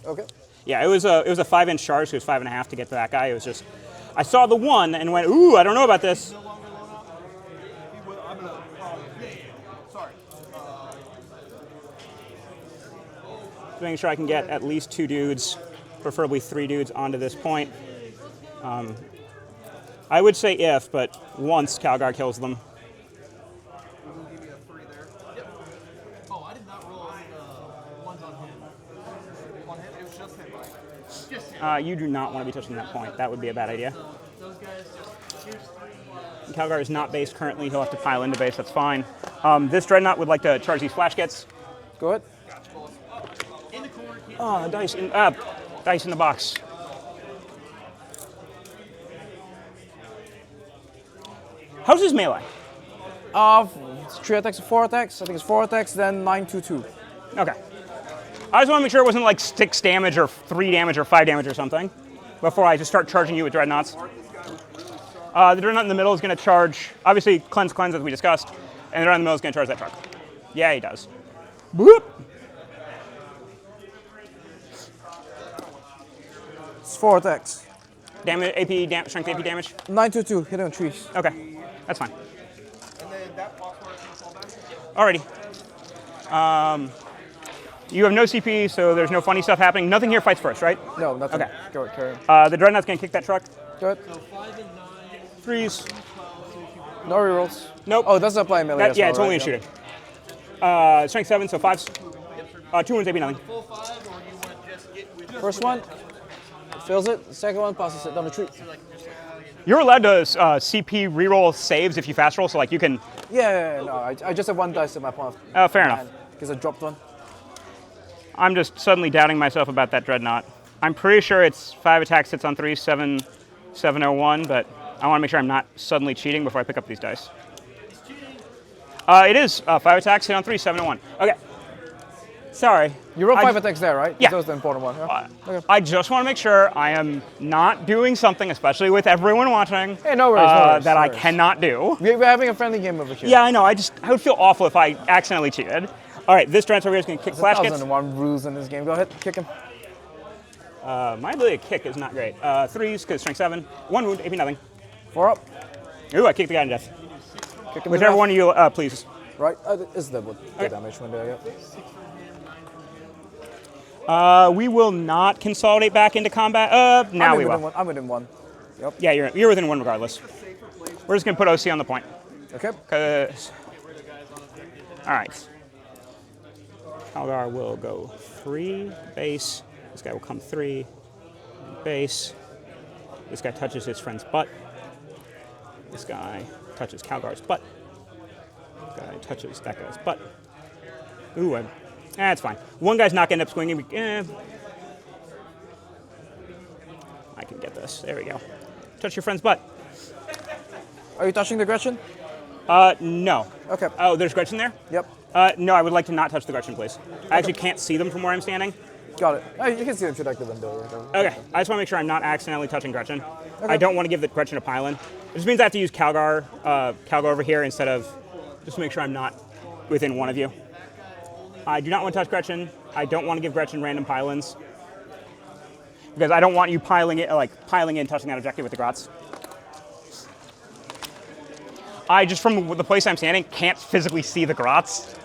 Okay. Yeah, it was a 5-inch charge, so it was 5.5 to get to that guy. It was just, I saw the 1 and went, ooh, I don't know about this. Just making sure I can get at least 2 dudes, preferably 3 dudes, onto this point. I would say if, but once Calgar kills them. Oh, I did not roll any ones on him. On him, it was just him, right? Just him. You do not want to be touching that point. That would be a bad idea. Those guys just, here's 3. Calgar is not base currently. He'll have to pile into base. That's fine. This Dreadnought would like to charge these flash kits. Go ahead. In the corner, Oh, dice in the box. How's his melee? It's 3 attacks or 4 attacks. I think it's 4 attacks, then 9/2/2. Okay. I just want to make sure it wasn't like 6 damage or 3 damage or 5 damage or something before I just start charging you with Dreadnoughts. The Dreadnought in the middle is going to charge, obviously, cleanse, as we discussed, and the Dreadnought in the middle is going to charge that truck. Yeah, he does. Boop! It's 4 attacks. Damage, strength AP damage? 9/2/2, hitting on trees. Okay, that's fine. and then that box where it can fall back. Alrighty. You have no CP, so there's no funny stuff happening. Nothing here fights first, right? No, nothing. Okay. Go ahead, carry on. The Dreadnought's going to kick that truck. Go ahead. 3s. No rerolls. Nope. Oh, that's apply melee as Yeah, well, it's only right? in shooting. Strength 7, so 5s. 2 wounds, AP nothing. Full 5, or you want to just get with First one, fills it. The second one passes it down the tree. You're allowed to CP reroll saves if you fast roll, so like you can. Yeah, no, I just have 1 dice in my palm. Oh, fair enough. Because I dropped one. I'm just suddenly doubting myself about that Dreadnought. I'm pretty sure it's 5 attacks, hits on 3, 701, but I want to make sure I'm not suddenly cheating before I pick up these dice. It is 5 attacks, hit on 3, 701. Okay. Sorry. You rolled 5 attacks there, right? Yeah. That was the important one. Yeah? Okay. I just want to make sure I am not doing something, especially with everyone watching, Hey, no worries, no worries, that no I worries. cannot do. We're having a friendly game over here. Yeah, I know. I would feel awful if I accidentally cheated. All right, this transfer here is going to kick flash kits. 1001 rules in this game. Go ahead, kick him. My ability to kick is not great. 3s, because strength 7. 1 wound, AP nothing. 4 up. Ooh, I kicked the guy to death. Kick him to Whichever death. one of you, please. Right, it's the damage when they're We will not consolidate back into combat. Now we will. I'm within 1. Yep. Yeah, you're within 1 regardless. We're just going to put OC on the point. Okay. All right. Calgar will go 3, base. This guy will come 3, base. This guy touches his friend's butt. This guy touches Calgar's butt. This guy touches that guy's butt. Ooh, that's fine. One guy's not going to end up swinging. I can get this. There we go. Touch your friend's butt. Are you touching the Gretchen? No. Okay. Oh, there's Gretchen there? Yep. No, I would like to not touch the Gretchen, please. I actually can't see them from where I'm standing. Got it. Oh, you can see them through like the window. Okay, I just want to make sure I'm not accidentally touching Gretchen. Okay. I don't want to give the Gretchen a pylon. It just means I have to use Calgar over here instead of, just to make sure I'm not within one of you. I do not want to touch Gretchen. I don't want to give Gretchen random pylons. Because I don't want you piling in, touching that objective with the Grots. I just, from the place I'm standing, can't physically see the Grots.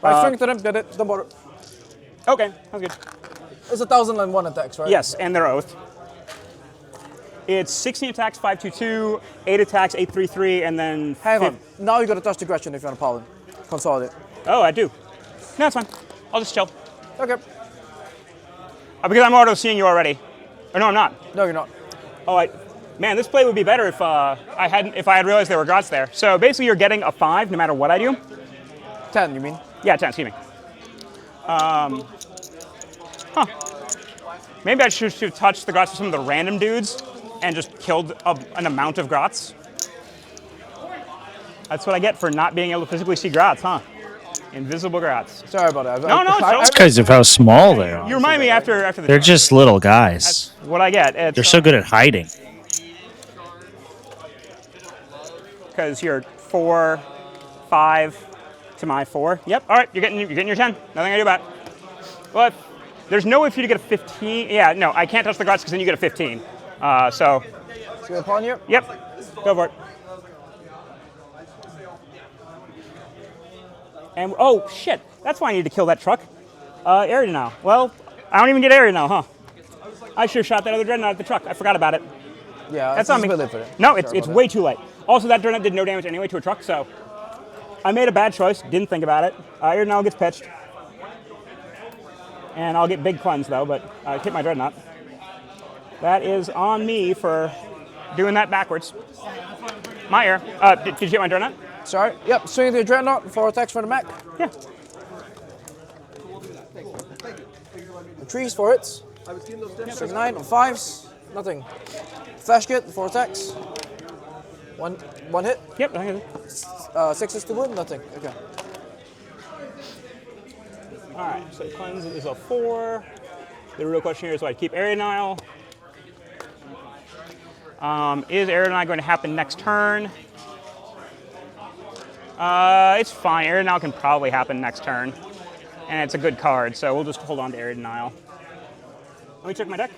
I swing to them, did it, don't bother. Okay, that's good. It's 1,001 attacks, right? Yes, and they're oath. It's 16 attacks, 522, 8 attacks, 833, and then... Hang on. Now you got to touch the Gretchen if you want to pollen. Consolidate. Oh, I do. No, it's fine. I'll just chill. Okay. Because I'm auto-seeing you already. Or no, I'm not. No, you're not. Oh, man, this play would be better if I had realized there were Grots there. So basically you're getting a 5 no matter what I do. 10, you mean? Yeah, 10, excuse me. Maybe I should have touched the Grots with some of the random dudes and just killed an amount of Grots. That's what I get for not being able to physically see Grots, huh? Invisible Grots. Sorry about that. No, it's because of how small they are. You remind me after the... They're just little guys. That's what I get. They're so good at hiding. Because you're 4, 5 to my 4. Yep, all right, you're getting your 10. Nothing I can do about it. But there's no way for you to get a 15. Yeah, no, I can't touch the Grots because then you get a 15. So good upon you? Yep, go for it. And, oh, shit, that's why I need to kill that truck. Area now. Well, I don't even get area now, huh? I should have shot that other dreadnought at the truck. I forgot about it. Yeah, that's on me. No, it's way too late. Also, that dreadnought did no damage anyway to a truck, so I made a bad choice. Didn't think about it. Area now gets pitched. And I'll get big cleanse, though, but I hit my dreadnought. That is on me for doing that backwards. My error. Did you hit my dreadnought? Sorry. Yep, swinging the dreadnought for attacks for the mech. Yeah. The trees for hits. Swing 9 on 5s. Nothing. Flash kit, 4 attacks. One hit. Yep. 6s to wound. Nothing. Okay. All right. So cleanse is a 4. The real question here is, do I keep area denial? Is area denial going to happen next turn? It's fine. Area denial can probably happen next turn, and it's a good card, so we'll just hold on to area denial. Let me check my deck.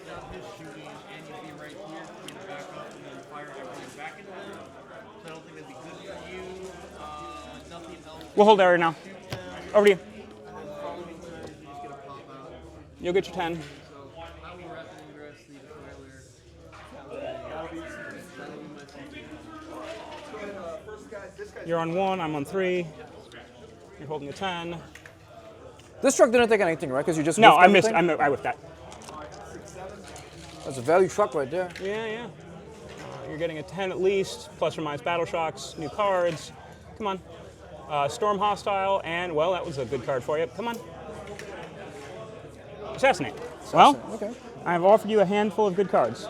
We'll hold area now. Over to you. You'll get your 10. You're on 1, I'm on 3. You're holding a 10. This truck didn't take anything, right? Because you just no, I missed. I whiffed that. That's a value truck right there. Yeah. You're getting a 10 at least, plus or minus battle shocks, new cards. Come on. Storm hostile, and well, that was a good card for you. Come on. Assassinate. Well, okay. I've offered you a handful of good cards.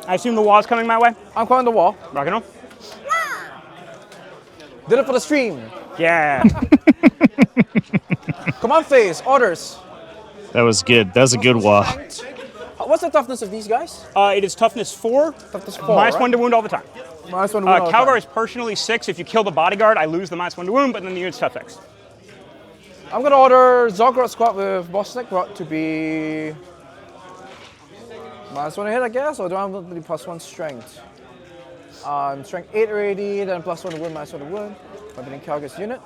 I assume the wall's coming my way? I'm calling the wall. Rock and roll. Did it for the stream. Yeah. Come on, FaZe. Orders. That was good. That was a good wall. What's the toughness of these guys? It is toughness 4. Toughness 4, minus right? 1 to wound all the time. Minus 1 to wound all the time. Calgar is personally 6. If you kill the bodyguard, I lose the minus 1 to wound, but then the unit's tough 6. I'm going to order Zogrot squad with Bosnick Rot to be minus 1 to hit, I guess, or do I have to be plus 1 strength? Strength 8 already, then plus 1 to wound, minus 1 to wound. I'm beating Calgar's unit.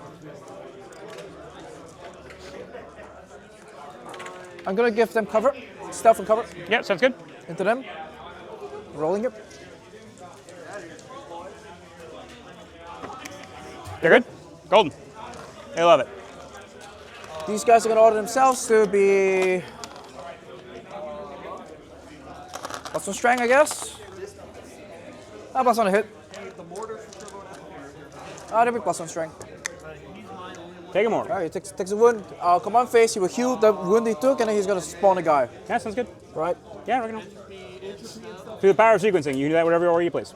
I'm going to give them cover, stealth and cover. Yeah, sounds good. Into them. Rolling it. They're good? Golden. They love it. These guys are going to order themselves to be plus 1 strength, I guess. Plus 1 to hit. That'll be +1 strength. Take him over. Alright, he takes a wound. Command phase, he will heal the wound he took, and then he's gonna spawn a guy. Yeah, sounds good. Right? Yeah, we're gonna. Through the power of sequencing, you can do that whatever order you please.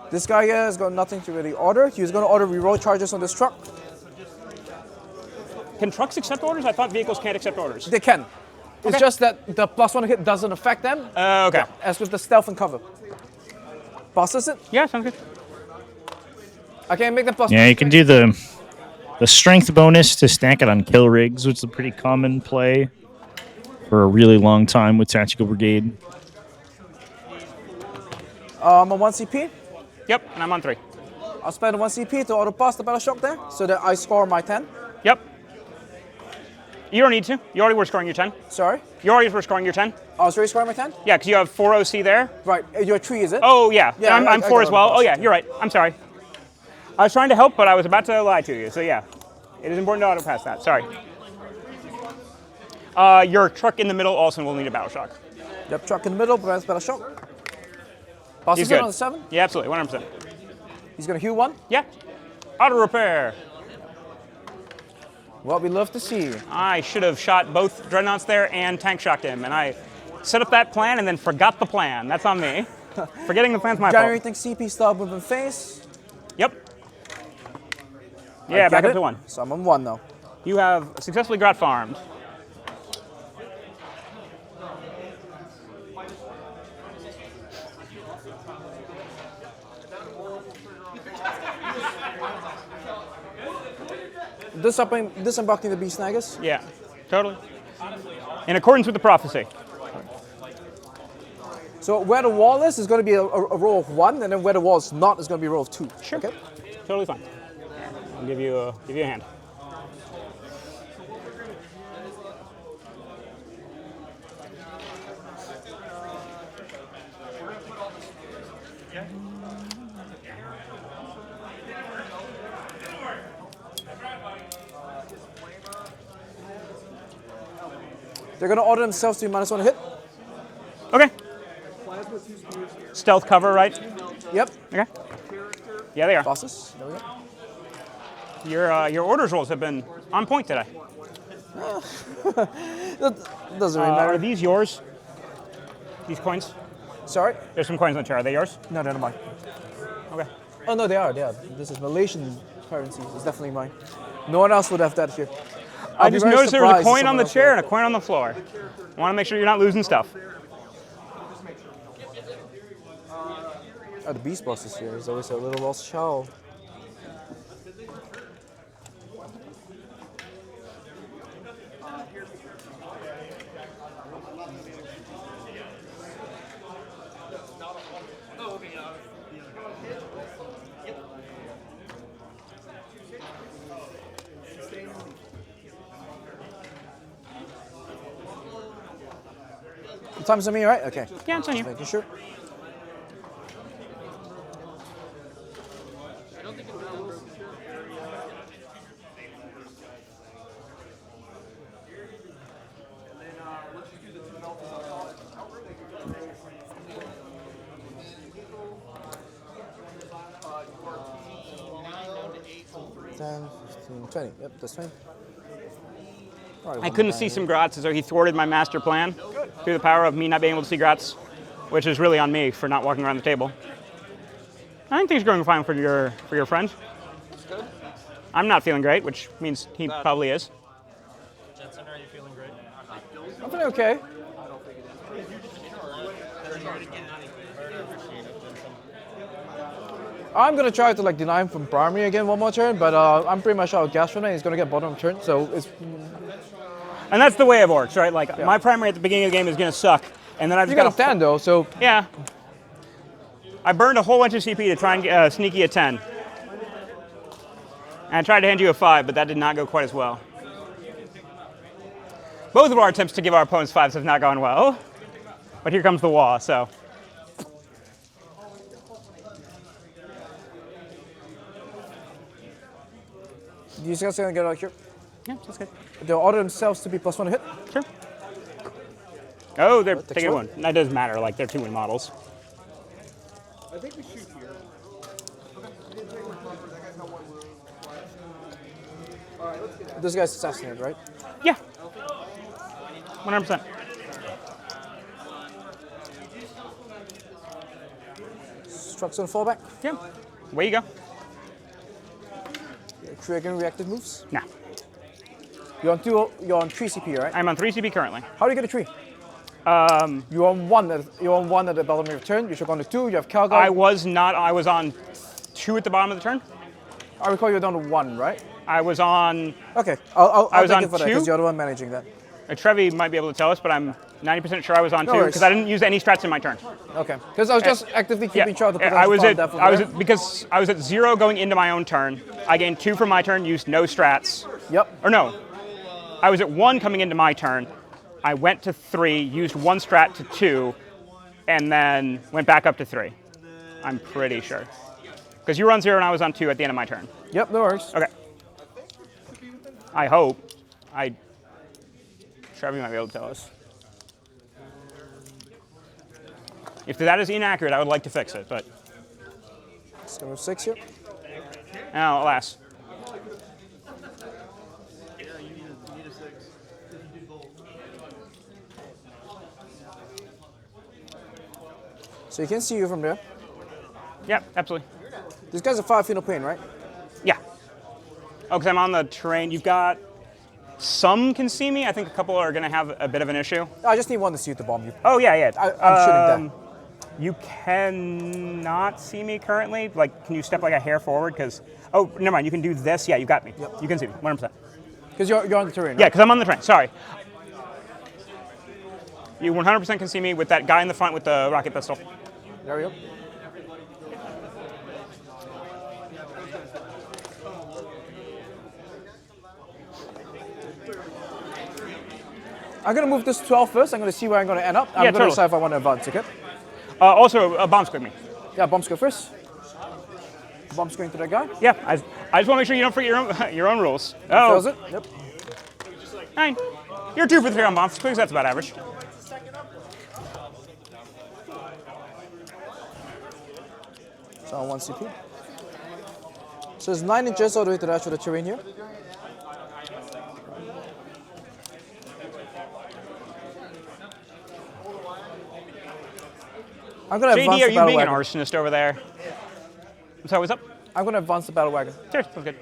This guy here has got nothing to really order. He's gonna order reroll charges on this truck. Can trucks accept orders? I thought vehicles can't accept orders. They can. It's Okay. just that the +1 hit doesn't affect them. Okay. As with the stealth and cover. Bosses it? Yeah, sounds good. I can make them +1. Yeah, you can do the strength bonus to stack it on kill rigs, which is a pretty common play for a really long time with Tactical Brigade. I'm on 1 CP. Yep, and I'm on 3. I'll spend 1 CP to auto pass the battle shock there, so that I score my 10. Yep. You don't need to. You already were scoring your 10. Sorry? You already were scoring your 10. I was already scoring my 10? Yeah, because you have 4 OC there. Right, you're 3, is it? Oh, yeah. Yeah, I'm I 4 got as well. it. Oh, yeah, you're right. I'm sorry. I was trying to help, but I was about to lie to you. So, yeah. It is important to auto pass that. Sorry. Your truck in the middle also will need a battle shock. Yep, truck in the middle, prevents battle shock. Bosses He's it good. on the 7. Yeah, absolutely. 100%. He's gonna heal 1. Yeah. Auto repair. What we love to see. I should have shot both dreadnoughts there and tank shocked him, and I set up that plan and then forgot the plan. That's on me. Forgetting the plan's my fault. Generating CP stop movement phase. Yep. Yeah, back up to 1. So I'm on 1 now. You have successfully grot farmed. Disembarking the beast snaggers. Yeah, totally. In accordance with the prophecy. So where the wall is going to be a roll of 1, and then where the wall is not is going to be a roll of 2. Sure. Okay. Totally fine. I'll give you a hand. They're going to order themselves to be -1 hit. Okay. Stealth cover, right? Yep. Okay. Yeah, they are. Bosses. There we go. Your orders rolls have been on point today. That doesn't really matter. Are these yours? These coins? Sorry? There's some coins on the chair. Are they yours? No, they're not mine. Okay. Oh, no, they are. This is Malaysian currency. It's definitely mine. No one else would have that here. I just noticed there was a coin on the chair and a coin on the floor. I want to make sure you're not losing stuff. Oh, the beast boss is here. There's always a little lost child. The time's on me, right? Okay. Yeah, it's on you. Just making sure. $10, $15, $20. Yep, that's fine. I couldn't see some grots, so he thwarted my master plan through the power of me not being able to see grots, which is really on me for not walking around the table. I think things are going fine for your friend. I'm not feeling great, which means he probably is. Jensen, are you feeling great? I'm feeling okay. I'm gonna try to deny him from primary again one more turn, but I'm pretty much out of gas from that. He's gonna get bottom turn, so it's. And that's the way it works, right? Like my primary at the beginning of the game is gonna suck, and then I've You just got a 10 though, so. Yeah. I burned a whole bunch of CP to try and get sneaky a 10. And I tried to hand you a 5, but that did not go quite as well. Both of our attempts to give our opponents 5s have not gone well. But here comes the wall, so. These guys are gonna get out here. Yeah, that's good. They'll order themselves to be +1 hit. Sure. Oh, they're Takes taking one. one. That doesn't matter, like they're 2-win models. I think we shoot here. This guy's assassinated, right? Yeah. 100%. Strucks on fallback. Yeah. Way you go. Triggering reactive moves. Nah. You're on 3 CP, right? I'm on 3 CP currently. How do you get a 3? You're on 1 at the bottom of your turn. You should go on to 2. You have Calgon. I was not. I was on 2 at the bottom of the turn. I recall you're down to 1, right? I was on. Okay. I'll I was take on it for that 2. because you're the one managing that. Trevi might be able to tell us, but I'm 90% sure I was on No 2 worries. because I didn't use any strats in my turn. Okay. Because I was just actively keeping track of the I was potential at. farm I was depth at, because I was at 0 going into my own turn. I gained 2 from my turn, used no strats. Yep. Or no, I was at 1 coming into my turn. I went to 3, used 1 strat to 2, and then went back up to 3. I'm pretty sure. Because you were on 0 and I was on 2 at the end of my turn. Yep, no worries. Okay. I hope. Trevi might be able to tell us. If that is inaccurate, I would like to fix it, but. Let's go with 6 here. Oh, alas. So you can see you from there. Yep, absolutely. This guy's a 5 feet of pain, right? Yeah. Oh, because I'm on the terrain. You've got some can see me. I think a couple are going to have a bit of an issue. I just need one to see you to bomb you. Oh, yeah, yeah. I'm shooting down. You cannot see me currently. Like, can you step like a hair forward? Because, oh, never mind. You can do this. Yeah, you got me. Yep. You can see me, 100%. Because you're on the terrain, right? Yeah, because I'm on the terrain. Sorry. You 100% can see me with that guy in the front with the rocket pistol. There we go. I'm going to move this 12 first. I'm going to see where I'm going to end up. I'm going to decide if I want to advance, okay? Also, bomb squid me. Yeah, bomb squid first. Bomb squid to that guy. Yeah, I just want to make sure you don't forget your own rules. Oh. Fills it. Yep. Fine. You're 2 for 3 on bomb squids. That's about average. So on 1 CP. So it's 9 inches all the way to the edge of the terrain here. I'm going to advance JD, are the you battle being an wagon. arsonist over there? I'm sorry, what's up? I'm going to advance the battle wagon. Sure, sounds good.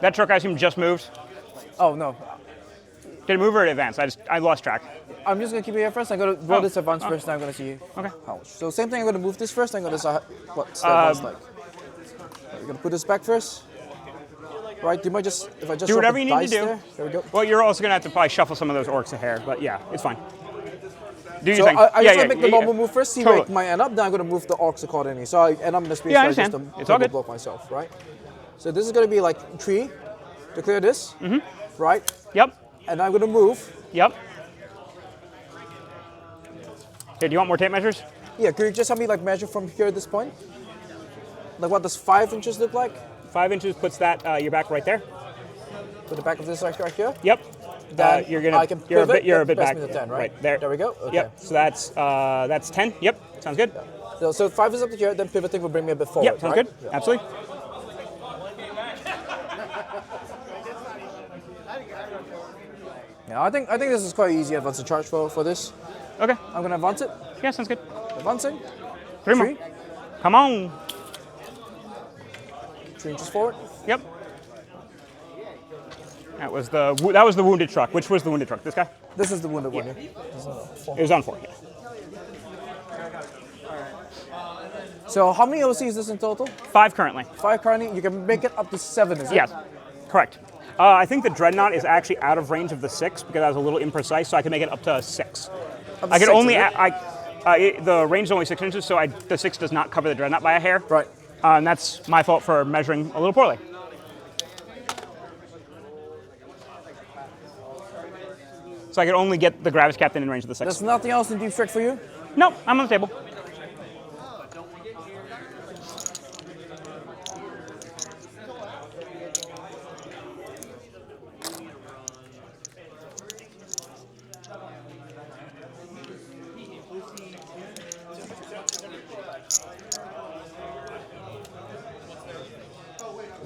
That truck, I assume, just moved? Oh, no. Did it move or advance? I lost track. I'm just going to keep it here first. I'm going to roll this advance first, and I'm going to see Okay. how much. So same thing, I'm going to move this first. I'm going to decide what's the advance like. We're going to put this back first. Right, you might just, if I just Do whatever drop you the need to dice do. There we go. Well, you're also going to have to probably shuffle some of those orcs a hair, but yeah, it's fine. Do your So thing. I just want to make the normal move first, see where it Totally. might end up, then I'm going to move the orcs accordingly. So I end up in the space Yeah, I where I just understand. It's all good. block myself, right? So this is going to be like 3 to clear this, right? Yep, And I'm going to move. yep. Here, do you want more tape measures? Yeah, could you just help me like measure from here at this point? Like what does 5 inches look like? 5 inches puts that your back right there. To the back of this right here? Yep. Then you're gonna. I can You're a pivot, bit. You're a that bit puts back. me to 10, right? there. There we go. Okay. Yep. So that's 10. Yep. Sounds good. So 5 is up to here, then pivoting will bring me a bit forward. Yep. Sounds right? good. Yeah. Absolutely. Yeah, I think this is quite easy advance and charge for this. Okay. I'm gonna advance it. Yeah, sounds good. Advancing. 3 more. Come on. 3 inches forward. Yep. That was the wounded truck. Which was the wounded truck? This guy? This is the wounded one. Yeah. Here. It was on 4. Yeah. So how many OC is this in total? 5 currently. 5 currently. You can make it up to 7, is it? Yes. Correct. I think the dreadnought is actually out of range of the 6 because I was a little imprecise, so I can make it up to 6. Up to I can 6, only. is it? The range is only 6 inches, so the 6 does not cover the dreadnought by a hair. Right. And that's my fault for measuring a little poorly. So I could only get the Gravis Captain in range of the 6. There's nothing else in Deep Strike for you? No, I'm on the table.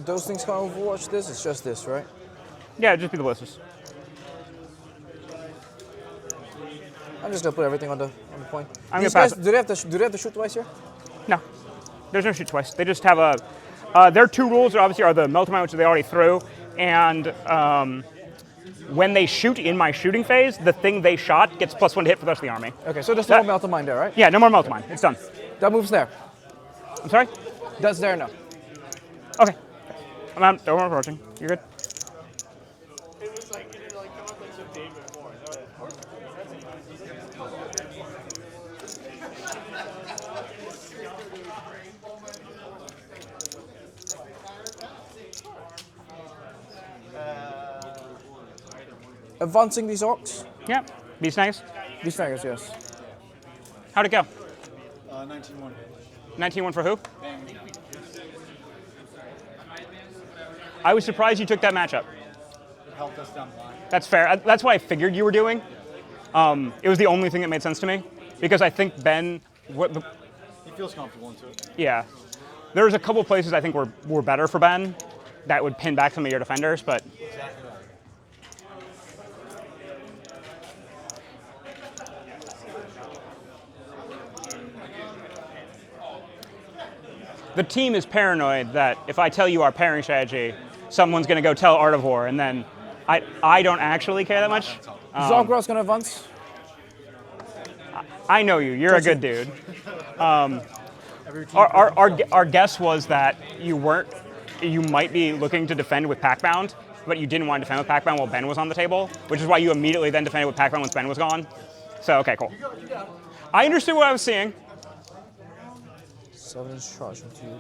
Those things can't overwatch this. It's just this, right? Yeah, just be the ballistas. I'm just gonna put everything on the point. I'm These gonna guys, pass it. do they have to shoot twice here? No, there's no shoot twice. They just have a. Their two rules obviously are the melt mine, which they already threw, and when they shoot in my shooting phase, the thing they shot gets +1 to hit for the rest of the army. Okay, so there's no more melt mine there, right? Yeah, no more melt mine. It's done. That moves there. I'm sorry? That's there now. Okay. I'm out. Don't worry, approaching. You're good. It was like, it didn't like come up like some David Moore. Advancing these orcs. Yeah. Beast Snaggers. These snaggers, yes. How'd it go? 19-1. 19-1 for who? I was surprised you took that matchup. Helped us down the line. That's fair. That's what I figured you were doing. It was the only thing that made sense to me because I think Ben. He feels comfortable into it. Yeah. There's a couple places I think were better for Ben that would pin back some of your defenders, but. Exactly right. The team is paranoid that if I tell you our pairing strategy, someone's going to go tell Art of War, and then I don't actually care that much. Zograd's gonna advance. I know you. You're a good dude. Our guess was that you might be looking to defend with Packbound, but you didn't want to defend with Packbound while Ben was on the table, which is why you immediately then defended with Packbound once Ben was gone. So, okay, cool. I understood what I was seeing. 7-inch charge into you.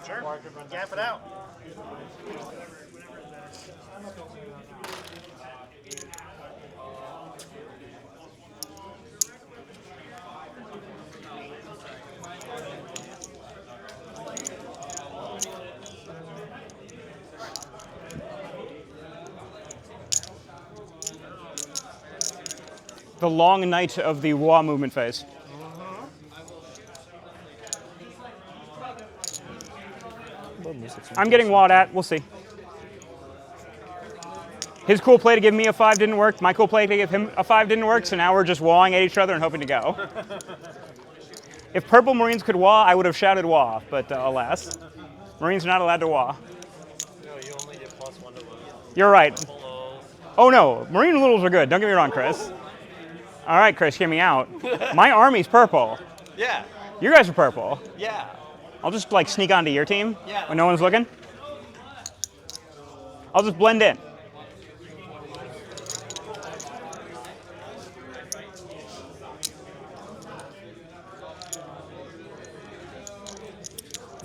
Sure. Gap it out. The long night of the Wa movement phase. I'm getting wad at. We'll see. His cool play to give me a 5 didn't work. My cool play to give him a 5 didn't work, so now we're just wawing at each other and hoping to go. If Purple Marines could wah, I would have shouted wah, but alas. Marines are not allowed to wah. No, you only get +1 to wound. You're right. Oh no, Marine Littles are good. Don't get me wrong, Chris. All right, Chris, hear me out. My army's purple. Yeah. You guys are purple. Yeah. I'll just like sneak onto your team Yeah. when no one's looking. I'll just blend in.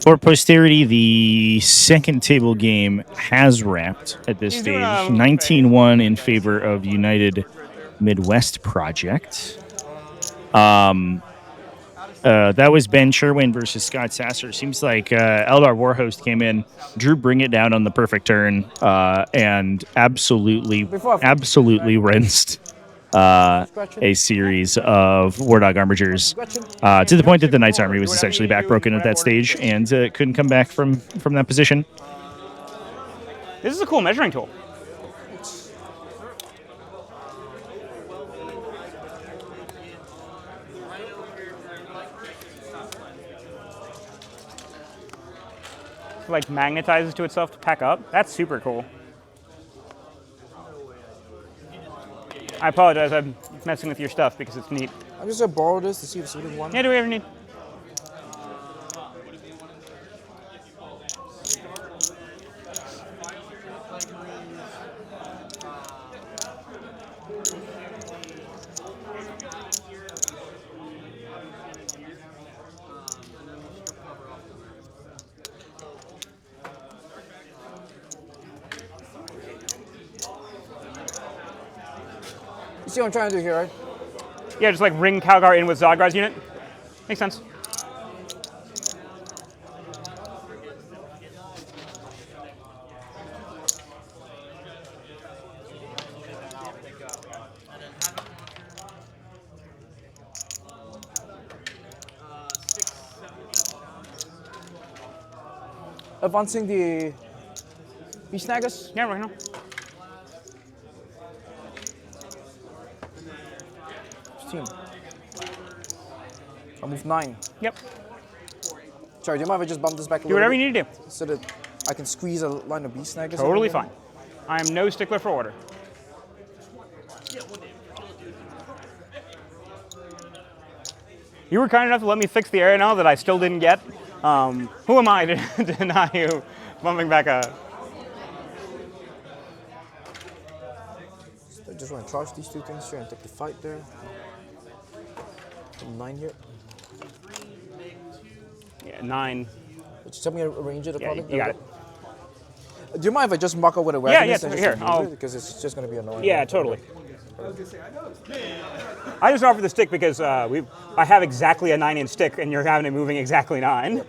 For posterity, the second table game has wrapped at this He's stage. doing, 19-1 in favor of United Midwest Project. That was Ben Sherwin versus Scott Sasser. Seems like Eldar Warhost came in, Drew Bring It Down on the perfect turn, and absolutely rinsed a series of War Dog Armigers to the point that the Knight's Army was essentially backbroken at that stage and couldn't come back from that position. This is a cool measuring tool. Like magnetizes to itself to pack up. That's super cool. I apologize, I'm messing with your stuff because it's neat. I'm just gonna borrow this to see if it's within one. Yeah, do we ever need? You see what I'm trying to do here, right? Yeah, just like ring Calgar in with Zodgar's unit. Makes sense. Advancing the Beast Snaggers. Yeah, right now. 15. I'll move 9. Yep. Sorry, do you mind if I just bump this back a Do little whatever bit? you need to do. So that I can squeeze a line of Beast Snaggers? Totally in there? fine. I am no stickler for order. You were kind enough to let me fix the area now that I still didn't get. Who am I to deny you bumping back a... I just want to charge these two things here and take the fight there. 9 here. Yeah, 9. Just tell me to arrange it. Yeah, you got it. Do you mind if I just mark out what a weapon Yeah, is? and just here, remove I'll- it? Because it's just going to be annoying. Yeah, totally. I just offered the stick because I have exactly a 9-inch stick and you're having it moving exactly 9.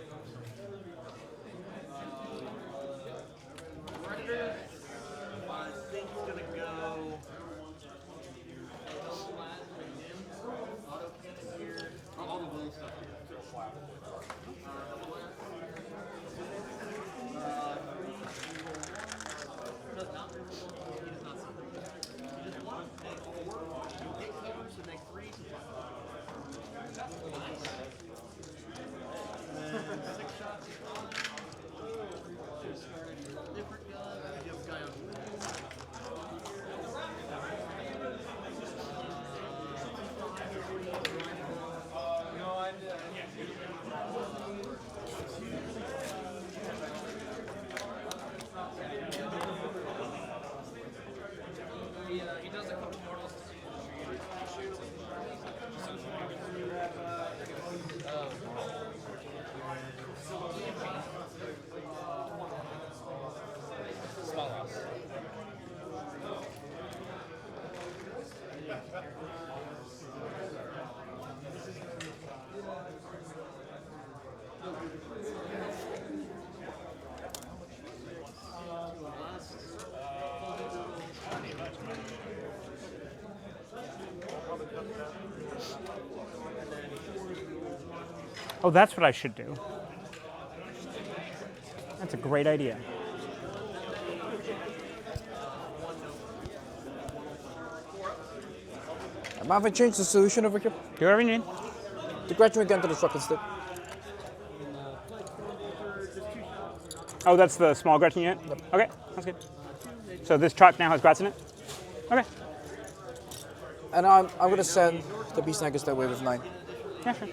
Oh, that's what I should do. That's a great idea. I might have to change the solution over here. Do whatever you need. To graduate again to the truck instead. Oh, that's the small Gretchen unit? Yep. Okay, that's good. So this truck now has Gretchen in it? Okay. And I'm going to send the Beast Snaggers that way with 9. Yeah, sure.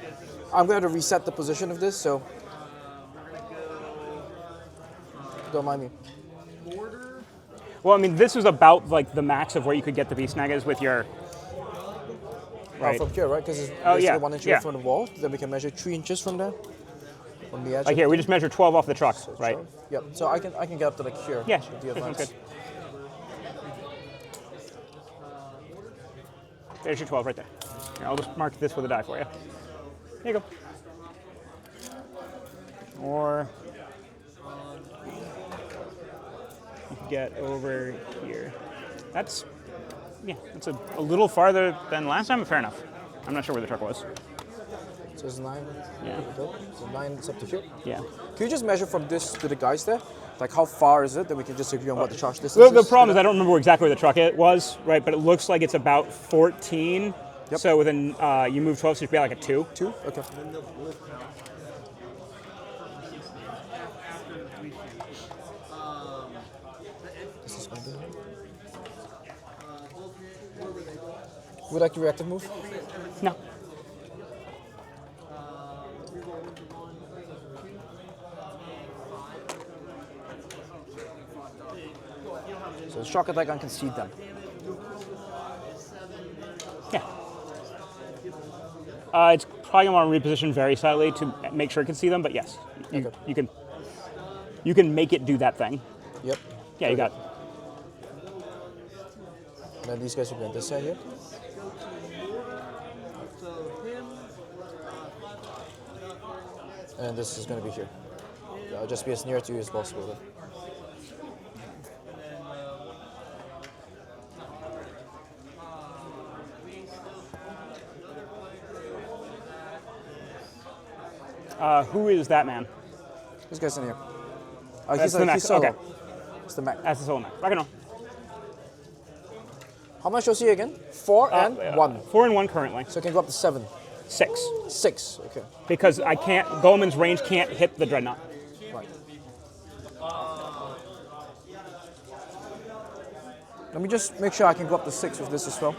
I'm going to reset the position of this, so don't mind me. Well, I mean, this was about like the max of where you could get the Beast Snaggers with your... Right. From here, right? Because it's Oh, basically yeah, 1 inch yeah. away from the wall. Then we can measure 3 inches from there. From the edge. Like here, we just measured 12 off the truck, right? Yep. So I can get up to like here. Yeah, with the sure, sounds advance. good. There's your 12 right there. Here, I'll just mark this with a die for you. Here you go. Or you can get over here. That's, yeah, that's a little farther than last time, but fair enough. I'm not sure where the truck was. So it's 9. Yeah. So 9 is up to here. Yeah. Can you just measure from this to the guys there? Like how far is it that we can just agree on what the charge distance is? The problem is I don't remember exactly where the truck was, right? But it looks like it's about 14. Yep. So within, you move 12, so it should be like a 2. 2? Okay. This is going to be... Would you like to reactive move? No. So the shock attack, I can concede them. Yeah. It's probably going to want to reposition very slightly to make sure it can see them, but yes, you can make it do that thing. Yep. Yeah, you got it. And then these guys will be on this side here. And this is going to be here. I'll just be as near to you as possible then. Who is that man? This guy's in here. That's the max. He's solo. Okay. It's the Mac. That's the solo max. Rock and roll. How much was he again? 4 and 1. 4 and 1 currently. So it can go up to 7. 6. 6, okay. Because I can't. Goleman's range can't hit the dreadnought. Right. Let me just make sure I can go up to 6 with this as well.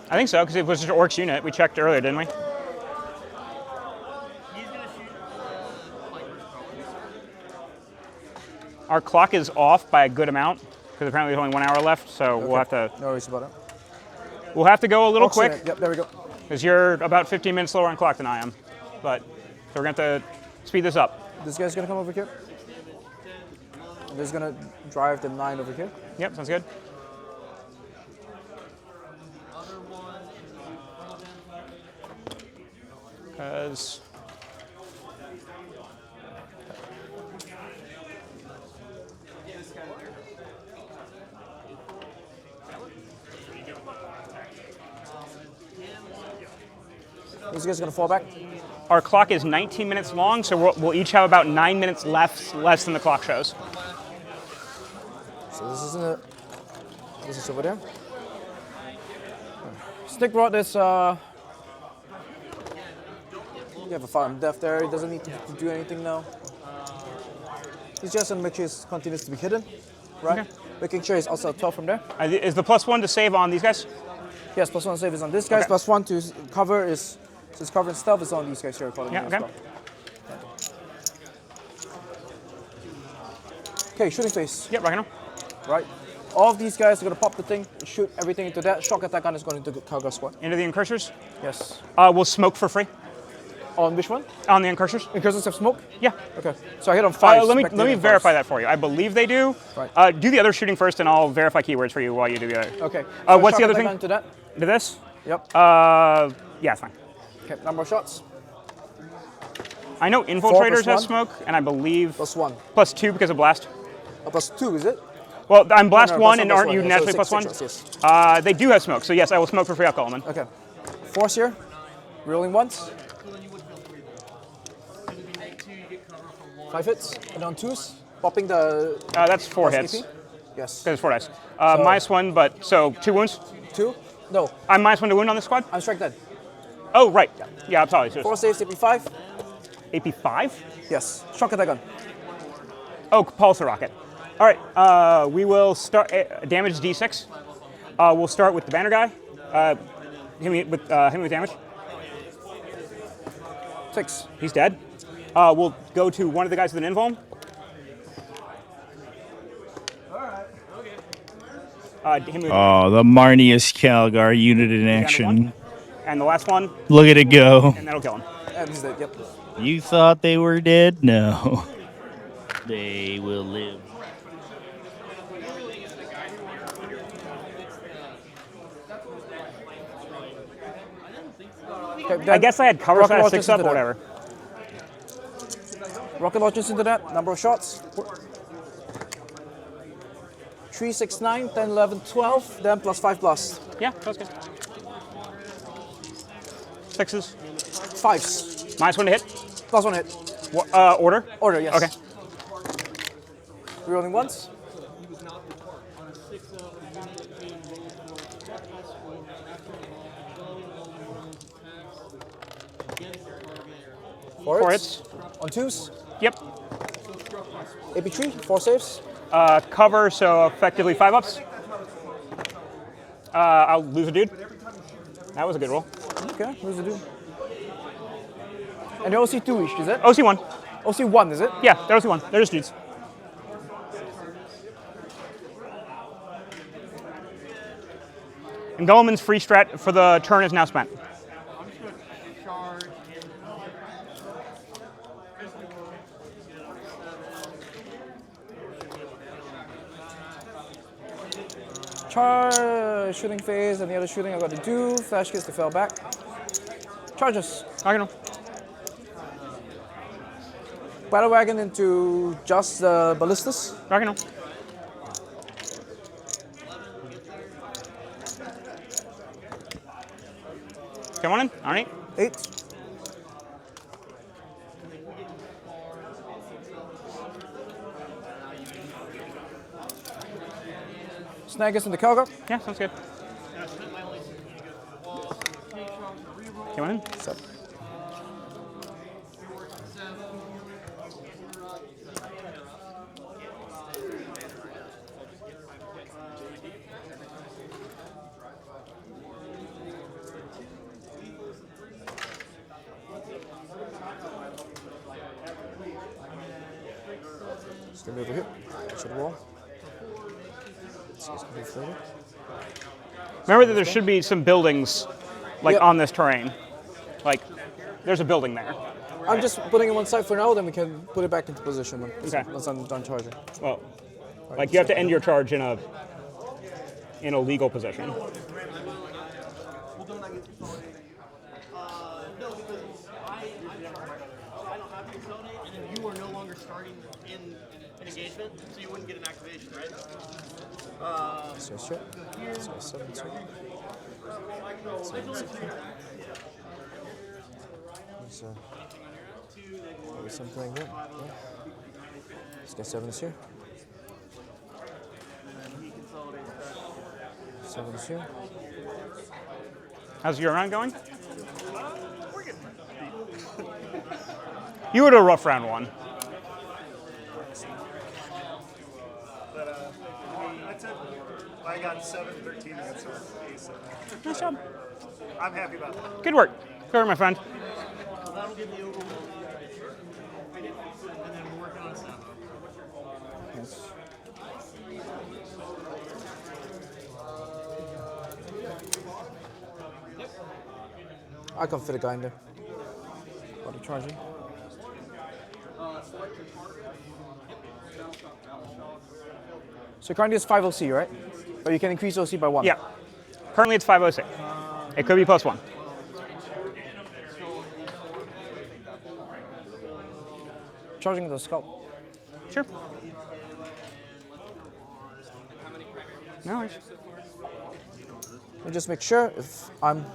I think so, because it was just Orc's unit. We checked earlier, didn't we? Our clock is off by a good amount because apparently there's only 1 hour left, so we'll have to. No worries about it. We'll have to go a little quick. Yep, there we go. Because you're about 15 minutes slower on clock than I am, but so we're gonna have to speed this up. This guy's gonna come over here. And this is gonna drive the 9 over here. Yep, sounds good. Because. This guy's gonna fall back. Our clock is 19 minutes long, so we'll each have about 9 minutes less than the clock shows. So this is over there. Stick brought this. You have a fire on death there. He doesn't need to do anything now. He's just gonna make sure he continues to be hidden, right? Okay. Making sure he's also 12 from there. Is the +1 to save on these guys? Yes, +1 save is on this guys. Okay. +1 to cover is. Since cover and stealth is on these guys here. Yeah, okay. Well. Okay, shooting phase. Yep, right now. Right. All of these guys are going to pop the thing, shoot everything into that. Shock attack gun is going into the cargo squad. Into the incursors? Yes. We'll smoke for free. On which one? On the incursors? Incursors have smoke? Yeah. Okay. So I hit on 5. Let me verify that for you. I believe they do. Right. Do the other shooting first, and I'll verify keywords for you while you do the other. Okay. What's the other thing? Into that? To this? Yep. Yeah, it's fine. Okay, number of shots. I know infiltrators have +1. smoke, and I believe +1. +2 because of blast. +2, is it? Well, I'm blast No, 1, +1, and aren't +1, you yeah, naturally so 6 +1? shots, yes. They do have smoke, so yes, I will smoke for free off Coleman. Okay. Force here. Rolling once. 5 hits. And on 2s. Popping the. That's 4 plus hits. AP. Yes. Because it's 4 dice. -1, but so 2 wounds. 2? No. I'm -1 to wound on this squad. I'm strike dead. Oh right. Yeah, I'm sorry. 4 saves, AP5. AP5. Yes. Shock attack gun. Oh, pulsar rocket. All right. We will start damage D6. We'll start with the banner guy. Hit me with damage. 6. He's dead. We'll go to one of the guys with an invuln. Hit me with Oh, the Marnius Calgar unit in down to action. 1. And the last one, Look at it go. and that'll kill him. And he's dead, yep. You thought they were dead? No. They will live. Okay, I guess I had cover, so I had 6 up or whatever. Rocket launches into that. Number of shots. 3, 6, 9, 10, 11, 12. Then +5 blast. Yeah, that's good. 6s. 5s. -1 to hit. +1 hit. Order. Order, yes. Okay. Rerolling once. Four hits. On 2s. Yep. AP3, 4 saves. Cover, so effectively 5 ups. I'll lose a dude. That was a good roll. Okay, where's the dude? And they're OC2 each, is it? OC1. OC1, is it? Yeah, they're OC1. They're just dudes. And Goleman's free strat for the turn is now spent. shooting phase, and the other shooting I got to do. Flash kits to fell back. Charges. Argonal. Battle wagon into just the ballistas. Argonal. Come on in. All right. 8. Snag us into Calgar. Yeah, sounds good. Come on in. 7. Stand over here. To the wall. Remember that there should be some buildings, like Yep. on this terrain. Like, there's a building there. I'm just putting it on side for now, then we can put it back into position Okay. once I'm done charging. Well, like you have to end your charge in a legal position. No, because I don't have to donate, and then you are no longer starting in an engagement, so you wouldn't get an activation, right? So shit. So 7, 2. 7, 6. Maybe something like that. Yeah. Let's get 7 here. 7 here. How's your round going? You had a rough round 1. But I got 7-13 against our ace. Nice job. I'm happy about that. Good work. Good work, my friend. That'll give the overall. And then we're working on Sabo. Yes. I can fit a guy in there. Body charging. So currently it's 5 OC, right? But you can increase OC by 1. Yeah. Currently it's 506. It could be +1. Charging the scalp. Sure. No worries. And just make sure if I'm,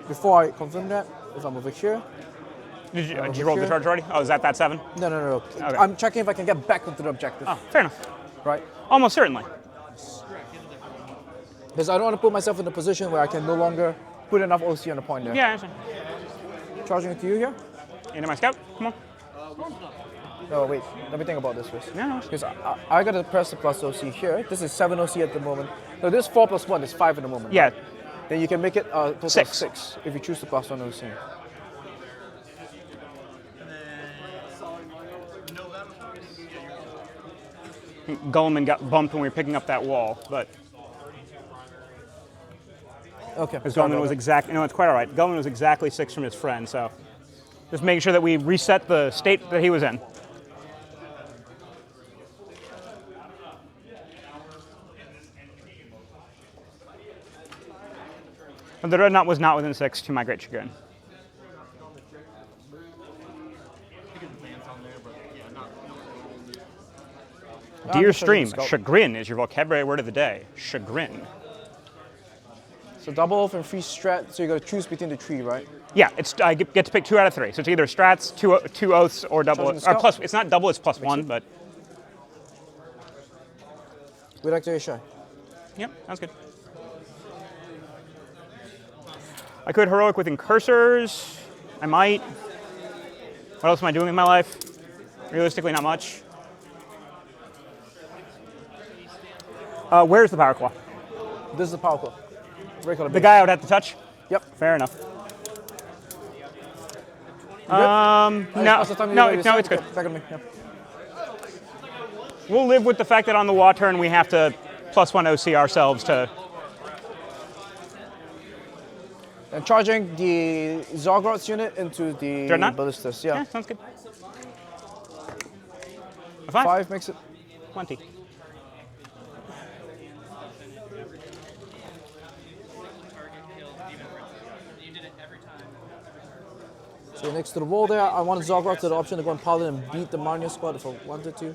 before I confirm that, if I'm over here. Did you roll the charge already? Oh, is that 7? No. Okay. I'm checking if I can get back into the objective. Oh, fair enough. Right? Almost certainly. Because I don't want to put myself in a position where I can no longer put enough OC on the point there. Yeah, I understand. Charging it to you here? Into my scout. Come on. No, wait. Let me think about this first. No. Because I got to press the plus OC here. This is 7 OC at the moment. No, this 4 + 1 is 5 at the moment. Yeah. Right? Then you can make it a total 6. of 6 if you choose the plus 1 OC. Gulliman got bumped when we were picking up that wall, but Okay. because Gulliman was exactly, no, it's quite all right. Gulliman was exactly 6 from his friend, so just making sure that we reset the state that he was in. And the Dreadnought was not within 6 to my great chagrin. Dear stream, chagrin is your vocabulary word of the day. Chagrin. So double oath and free strat, so you got to choose between the 3, right? Yeah, I get to pick 2 out of 3. So it's either strats, two oaths, or double. Charging the Or scout. plus, it's not double, it's +1, but With activation. yep, that's good. I could heroic with incursors. I might. What else am I doing in my life? Realistically, not much. Where's the power claw? This is the power claw. The guy I would have to touch? Yep. Fair enough. No, No, it's good. Back on me. Yep. We'll live with the fact that on the war turn we have to +1 OC ourselves to. And charging the Zograt's unit into the Dreadnought? ballistas. Yeah, Yeah. sounds good. A 5? 5 makes it. 20. So next to the wall there, I want Zograt to the option to go and Paladin and beat the Marnia squad if I wanted to.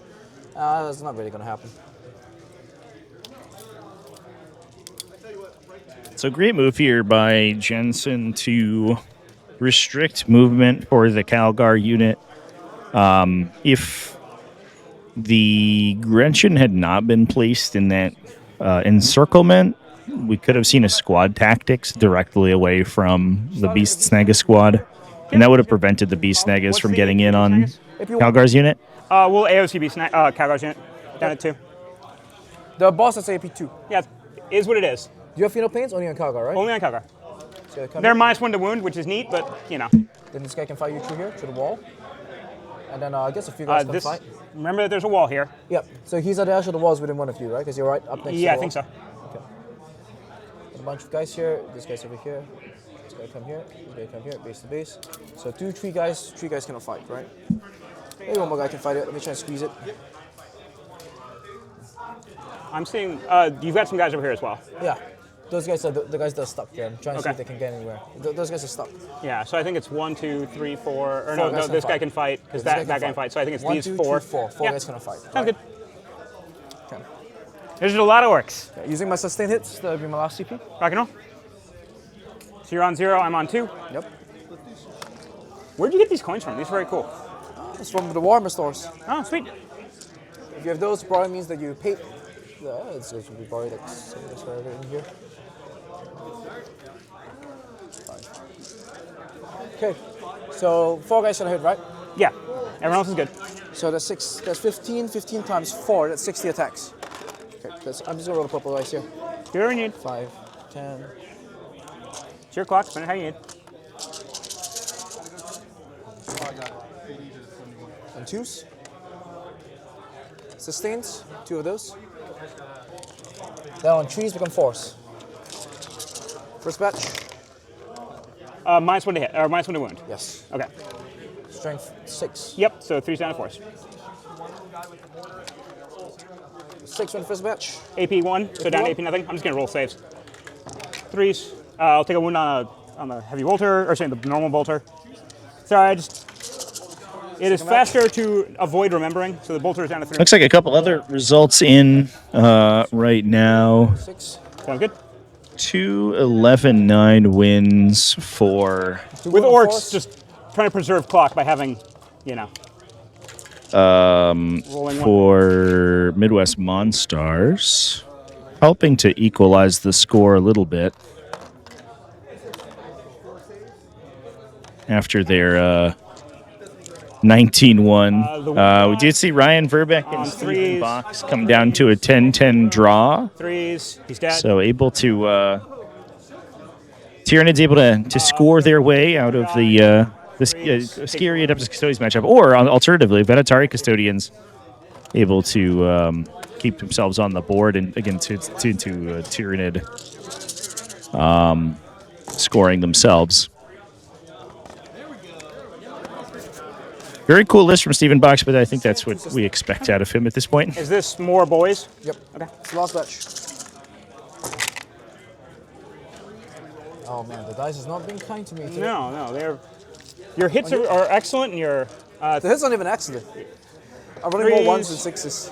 That's not really going to happen. So great move here by Jensen to restrict movement for the Calgar unit. If the Gretchen had not been placed in that encirclement, we could have seen a squad tactics directly away from the Beast Snega squad, and that would have prevented the Beast Snegas from getting in on Calgar's unit. We'll AOC Beast Calgar's unit down at 2. The boss is AP2. Yeah, is what it is. Do you have Pheno Pains? Only on Calgar, right? Only on Calgar. So They're -1 to wound, which is neat, but you know. Then this guy can fight you through here, to the wall. And then I guess a few guys can fight. Remember that there's a wall here. Yep. So he's at the edge of the walls within one of you, right? Because you're right up next to the wall. Yeah, I think so. Okay. A bunch of guys here. This guy's over here. This guy come here. This guy come here. Base to base. So 2, 3 guys. 3 guys cannot fight, right? Maybe one more guy can fight it. Let me try and squeeze it. I'm seeing you've got some guys over here as well. Yeah. Those guys are the guys that are stuck there. I'm trying to see if they can get anywhere. Those guys are stuck. Yeah, so I think it's 1, 2, 3, 4. Or Four no, this guy can fight because that guy can fight. So I think it's these 4. 4 yeah. guys gonna fight. Sounds good. Okay. There's a lot of orcs. Okay. Using my sustain hits, that'll be my last CP. Rock and roll. So you're on 0, I'm on 2. Yep. Where'd you get these coins from? These are very cool. It's from the Warhammer stores. Oh, sweet. If you have those, probably means that you paid. It's going to be probably like in here. Fine. Okay, so 4 guys gonna hit, right? Yeah. Everyone else is good. So that's 6. That's 15. 15 times 4. That's 60 attacks. Okay, I'm just gonna roll the purple dice here. You're in need. 5, 10. It's your clock. Spend it how you need. And 2s. Sustains. 2 of those. Then on 3s become 4s. First batch. -1 to hit, or -1 to wound. Yes. Okay. Strength 6. Yep, so 3's down to 4s. 6 on first batch. AP 1, so down to AP nothing. I'm just gonna roll saves. 3s. I'll take a wound on the heavy bolter, or sorry, the normal bolter. Sorry, it is faster to avoid remembering, so the bolter is down to 3. Looks like a couple other results in right now. 6. Sounds good. 2, 11, 9 wins for With orcs, just trying to preserve clock by having, you know. For Midwest Monstars, helping to equalize the score a little bit after their 19-1. We did see Ryan Verbeck and Stephen Box come down to a 10-10 draw. 3s, he's dead. So able to Tyranids able to score their way out of the scary Adeptus Custodians matchup, or alternatively, Venatari Custodians able to keep themselves on the board and again to Tyranid scoring themselves. Very cool list from Stephen Box, but I think that's what we expect out of him at this point. Is this more boys? Yep. Okay. It's the last batch. Oh man, the dice has not been kind to me today. No, your hits are excellent, and your the hits aren't even excellent. I'm running more 1s than 6s.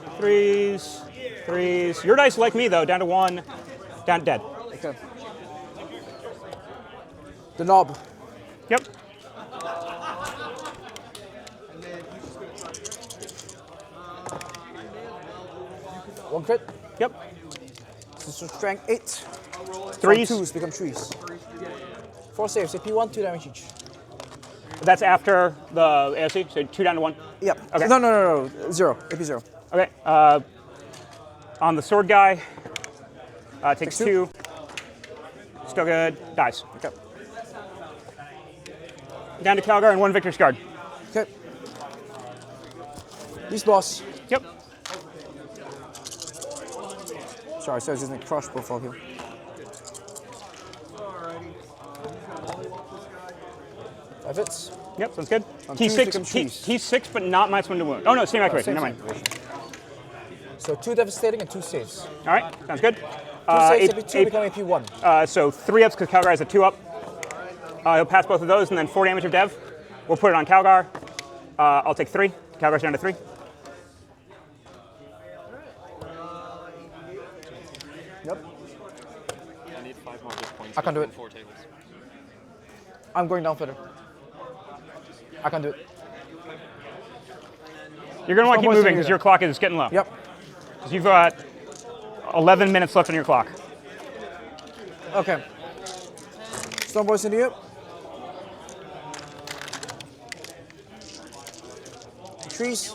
3s. Your dice like me though, down to 1, down dead. Okay. The knob. Yep. One crit. Yep. So strength 8. 3s. 2s become 3s. 4 saves. AP 1, 2 damage each. That's after the AOC, so 2 down to 1. Yep. Okay. No. 0. AP 0. Okay. On the sword guy, takes 2. Still good. Dies. Okay. Down to Calgar and 1 Victor's Guard. Okay. Beast boss. Yep. Sorry, I was using a crush profile here. Five hits. Yep, sounds good. On He's 2s 6. become 3s. He's 6, but not -1 to wound. Oh no, same activation. Never mind. So 2 devastating and 2 saves. All right, sounds good. 2 saves, AP2 become AP 1. So 3 ups because Calgar has a 2 up. He'll pass both of those, and then 4 damage of Dev. We'll put it on Calgar. I'll take 3. Calgar's down to 3. Yep. I need 5 more hit points. I can't do it. 4 tables. I'm going down further. I can't do it. You're going to want to keep Stormboy's moving gonna because do your that. clock is getting low. Yep. Because you've got 11 minutes left on your clock. Okay. Stormboy's into you. Trees.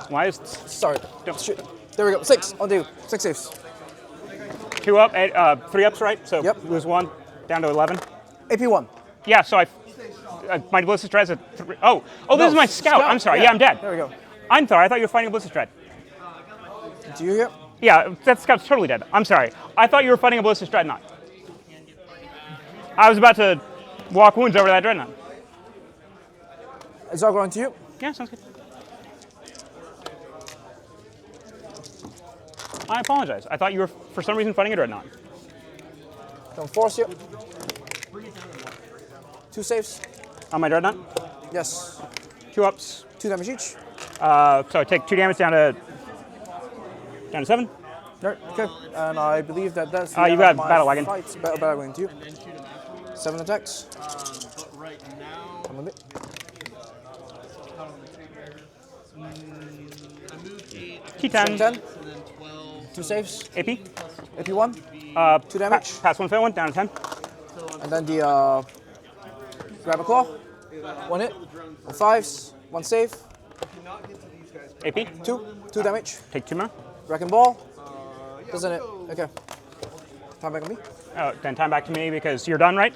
Why is Sorry. Shoot. There we go. 6. I'll do 6 saves. 2 up, 3 ups, right? So Yep. lose 1, down to 11. AP1. Yeah, so my Ballistic Dread's at 3. Oh, this is my scout. I'm sorry. Yeah, I'm dead. There we go. I'm sorry. I thought you were fighting a Ballistic Dread. Do you hear? Yeah, that scout's totally dead. I'm sorry. I thought you were fighting a Ballistic Dreadnought. I was about to walk wounds over that Dreadnought. Is all going to you? Yeah, sounds good. I apologize. I thought you were, for some reason, fighting a Dreadnought. Don't force you. 2 saves. On my Dreadnought? Yes. 2 ups. 2 damage each. So I take 2 damage down to 7. Right, okay. And I believe that's the You end got of my Battle Wagon. fights. Battle wagon to you. 7 attacks. Come with me. T10. 10. 2 saves. AP. AP1. 2 damage. Pass 1, fail 1, down to 10. And then the grab a claw. 1 hit. 1 5s. 1 save. AP. 2 damage. Take 2 more. Wrecking ball. Doesn't it? Okay. Time back on me. Oh, then time back to me because you're done, right?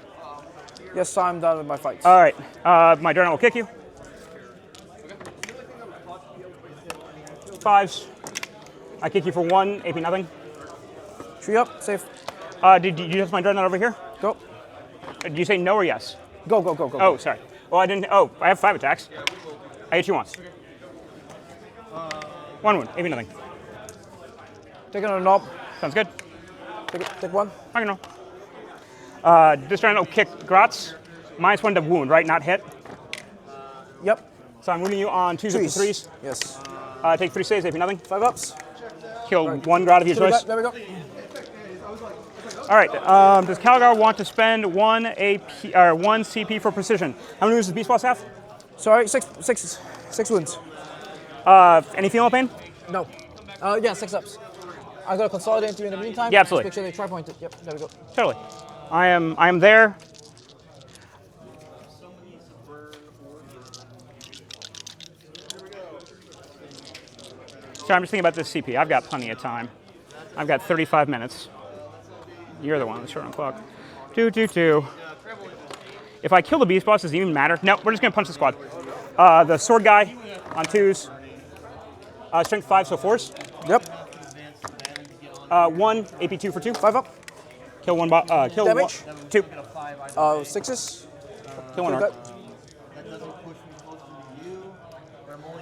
Yes, I'm done with my fights. All right. My Dreadnought will kick you. 5s. I kick you for 1. AP nothing. 3 up. Save. Did you use my Dreadnought over here? Go. Did you say no or yes? Go, go, go, go. Oh, sorry. Well, I didn't. Oh, I have 5 attacks. I hit you once. 1 wound. AP nothing. Take another knob. Sounds good. Take 1. I know. This Dreadnought will kick Grotz. -1 to wound, right? Not hit. Yep. So I'm wounding you on 2s up to 3s. Yes. Take 3 saves, AP nothing. 5 ups. Kill 1 Grot of your choice. There we go. All right. Does Calgar want to spend 1 AP or 1 CP for precision? How many wounds does Beast Boss have? Sorry, 6 wounds. Any female pain? No. Yeah, 6 ups. I'm gonna consolidate into you in the meantime. Yeah, absolutely. Just make sure they tri-pointed. Yep, there we go. Totally. I am there. So I'm just thinking about this CP. I've got plenty of time. I've got 35 minutes. You're the one that's short on clock. 2. If I kill the Beast Boss, does it even matter? No, we're just gonna punch the squad. The sword guy on 2s. Strength 5, so 4s. Yep. 1 AP 2 for 2. 5 up. Kill 1. Kill Damage? 1. 2. 6s. Kill 1 Okay.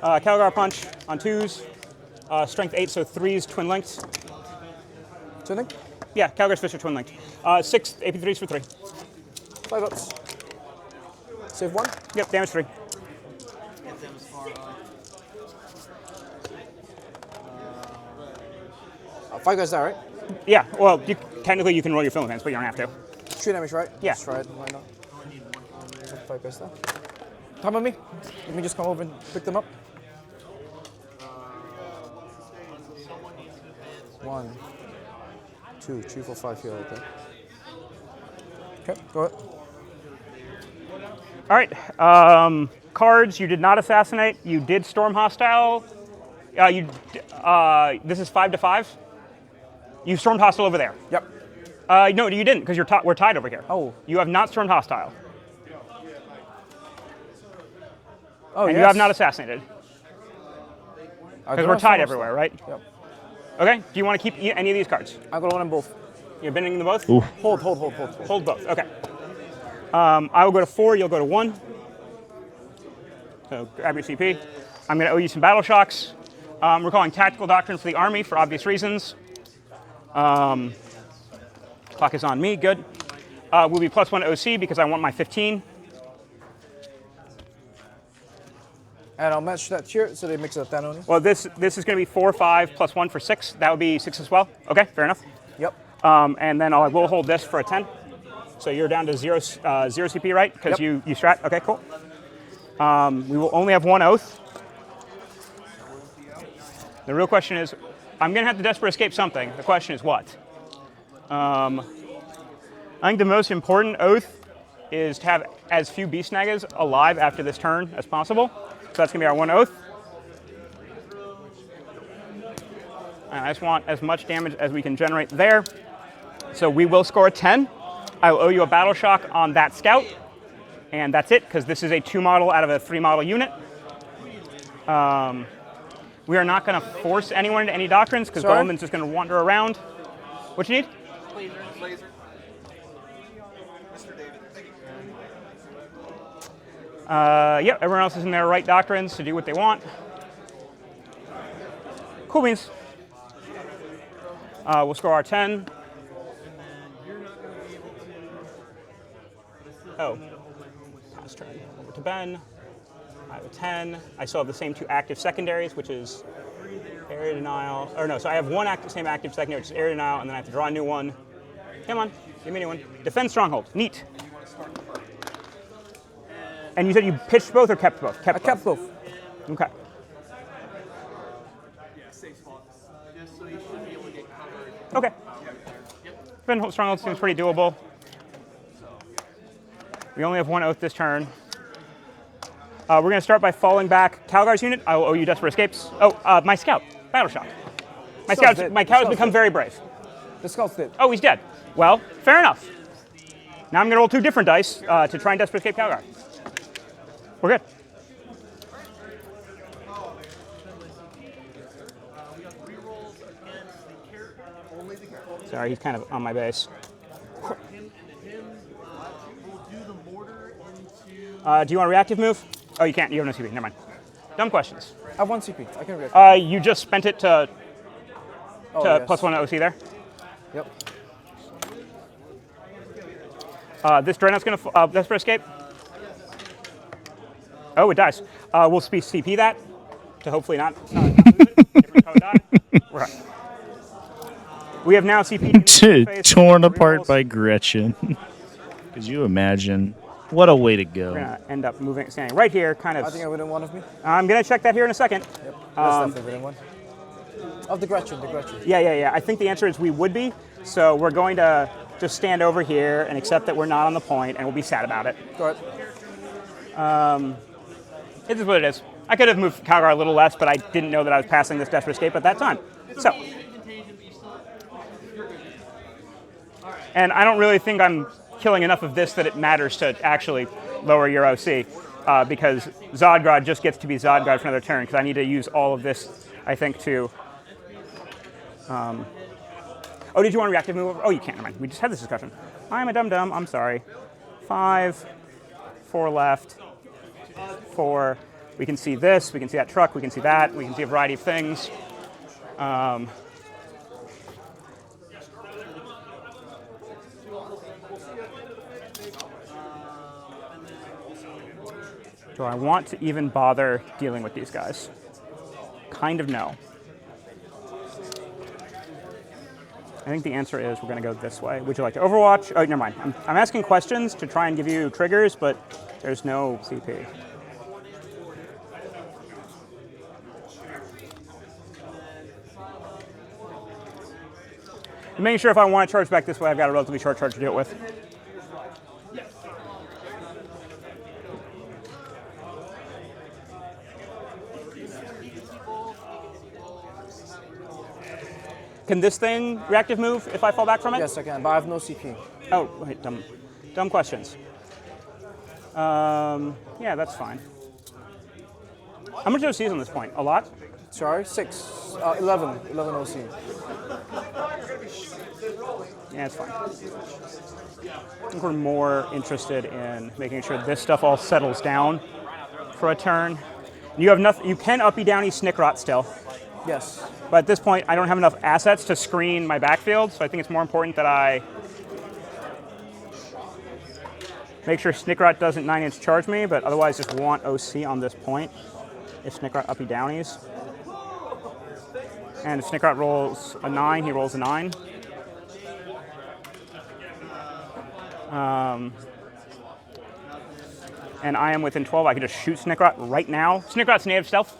orc. Calgar punch on 2s. Strength 8, so 3s, twin linked. Tuning. Yeah, Calgar's fish are twin linked. 6 AP 3s for 3. 5 ups. Save 1. Yep, damage 3. 5 guys there, right? Yeah, well, technically you can roll your film events, but you don't have to. 3 damage, right? Yeah. Let's try it. Why not? 5 guys there. Come on me. Let me just come over and pick them up. 1, 2, 3, 4, 5 here, okay. Okay, go ahead. All right. Cards, you did not assassinate. You did storm hostile. This is 5 to 5. You stormed hostile over there. Yep. No, you didn't, because we're tied over here. Oh. You have not stormed hostile. Oh, And yes. you have not assassinated. Because we're tied everywhere, right? Yep. Okay. Do you want to keep any of these cards? I'm gonna want them both. You're bending them both? Hold. Hold both. Okay. I will go to 4. You'll go to 1. So grab your CP. I'm going to owe you some battle shocks. We're calling tactical doctrine for the army for obvious reasons. Clock is on me. Good. will be +1 OC because I want my 15. And I'll match that here, so they mix it 10 only. Well, this is going to be 4, 5, +1 for 6. That would be 6 as well. Okay, fair enough. Yep. And then I will hold this for a 10. So you're down to 0 CP, right? Because Yep. you strat. Okay, cool. We will only have 1 oath. The real question is, I'm going to have to desperate escape something. The question is what? I think the most important oath is to have as few beast snaggers alive after this turn as possible. So that's going to be our 1 oath. And I just want as much damage as we can generate there. So we will score a 10. I will owe you a battle shock on that scout. And that's it, because this is a 2 model out of a 3 model unit. We are not going to force anyone into any doctrines, because Goldman's just going to wander around. What you need? Laser. Yep, everyone else is in their right doctrines to do what they want. Cool beans. We'll score our 10. Oh, pass turn. Over to Ben. I have a 10. I still have the same 2 active secondaries, which is area denial. Or no, so I have 1 same active secondary, which is area denial, and then I have to draw a new one. Come on, give me a new one. Defend stronghold. Neat. And you said you pitched both or kept both? I kept both. Okay. Okay. Defend stronghold seems pretty doable. We only have 1 oath this turn. We're going to start by falling back Calgar's unit. I will owe you desperate escapes. Oh, my scout. Battle shock. My scout has become very brave. The scout's dead. Oh, he's dead. Well, fair enough. Now I'm going to roll 2 different dice to try and desperate escape Calgar. We're good. Sorry, he's kind of on my base. Do you want a reactive move? Oh, you can't. You have no CP. Never mind. Dumb questions. I have 1 CP. I can react. You just spent it to yes. +1 OC there. Yep. This Dreadnought's going to desperate escape. Oh, it dies. We'll CP that to hopefully not lose it. Different code die. Right. We have now CP torn apart by Gretchen. Could you imagine? What a way to go. We're going to end up standing right here, kind of. I think I within 1 of me. I'm going to check that here in a second. Yep. That's definitely within 1. Of the Gretchen. Yeah. I think the answer is we would be. So we're going to just stand over here and accept that we're not on the point, and we'll be sad about it. Go ahead. It is what it is. I could have moved Calgar a little less, but I didn't know that I was passing this desperate escape at that time. So. And I don't really think I'm killing enough of this that it matters to actually lower your OC, because Zodgrod just gets to be Zodgrod for another turn, because I need to use all of this, I think, to... Oh, did you want a reactive move over? Oh, you can't. Never mind. We just had this discussion. I'm a dum-dum. I'm sorry. 5, 4 left, 4. We can see this. We can see that truck. We can see that. We can see a variety of things. Do I want to even bother dealing with these guys? Kind of no. I think the answer is we're going to go this way. Would you like to Overwatch? Oh, never mind. I'm asking questions to try and give you triggers, but there's no CP. I'm making sure if I want to charge back this way, I've got a relatively short charge to do it with. Can this thing reactive move if I fall back from it? Yes, I can, but I have no CP. Oh, wait, dumb questions. Yeah, that's fine. How much OC is on this point? A lot? Sorry, 6, 11 OC. Yeah, it's fine. I think we're more interested in making sure this stuff all settles down for a turn. You have nothing. You can uppy downy Snickrot still. Yes. But at this point, I don't have enough assets to screen my backfield, so I think it's more important that I Make sure Snickrot doesn't 9-inch charge me, but otherwise just want OC on this point. If Snickrot uppy downies. And if Snickrot rolls a 9, he rolls a 9. And I am within 12. I can just shoot Snickrot right now. Snickrot's native stealth.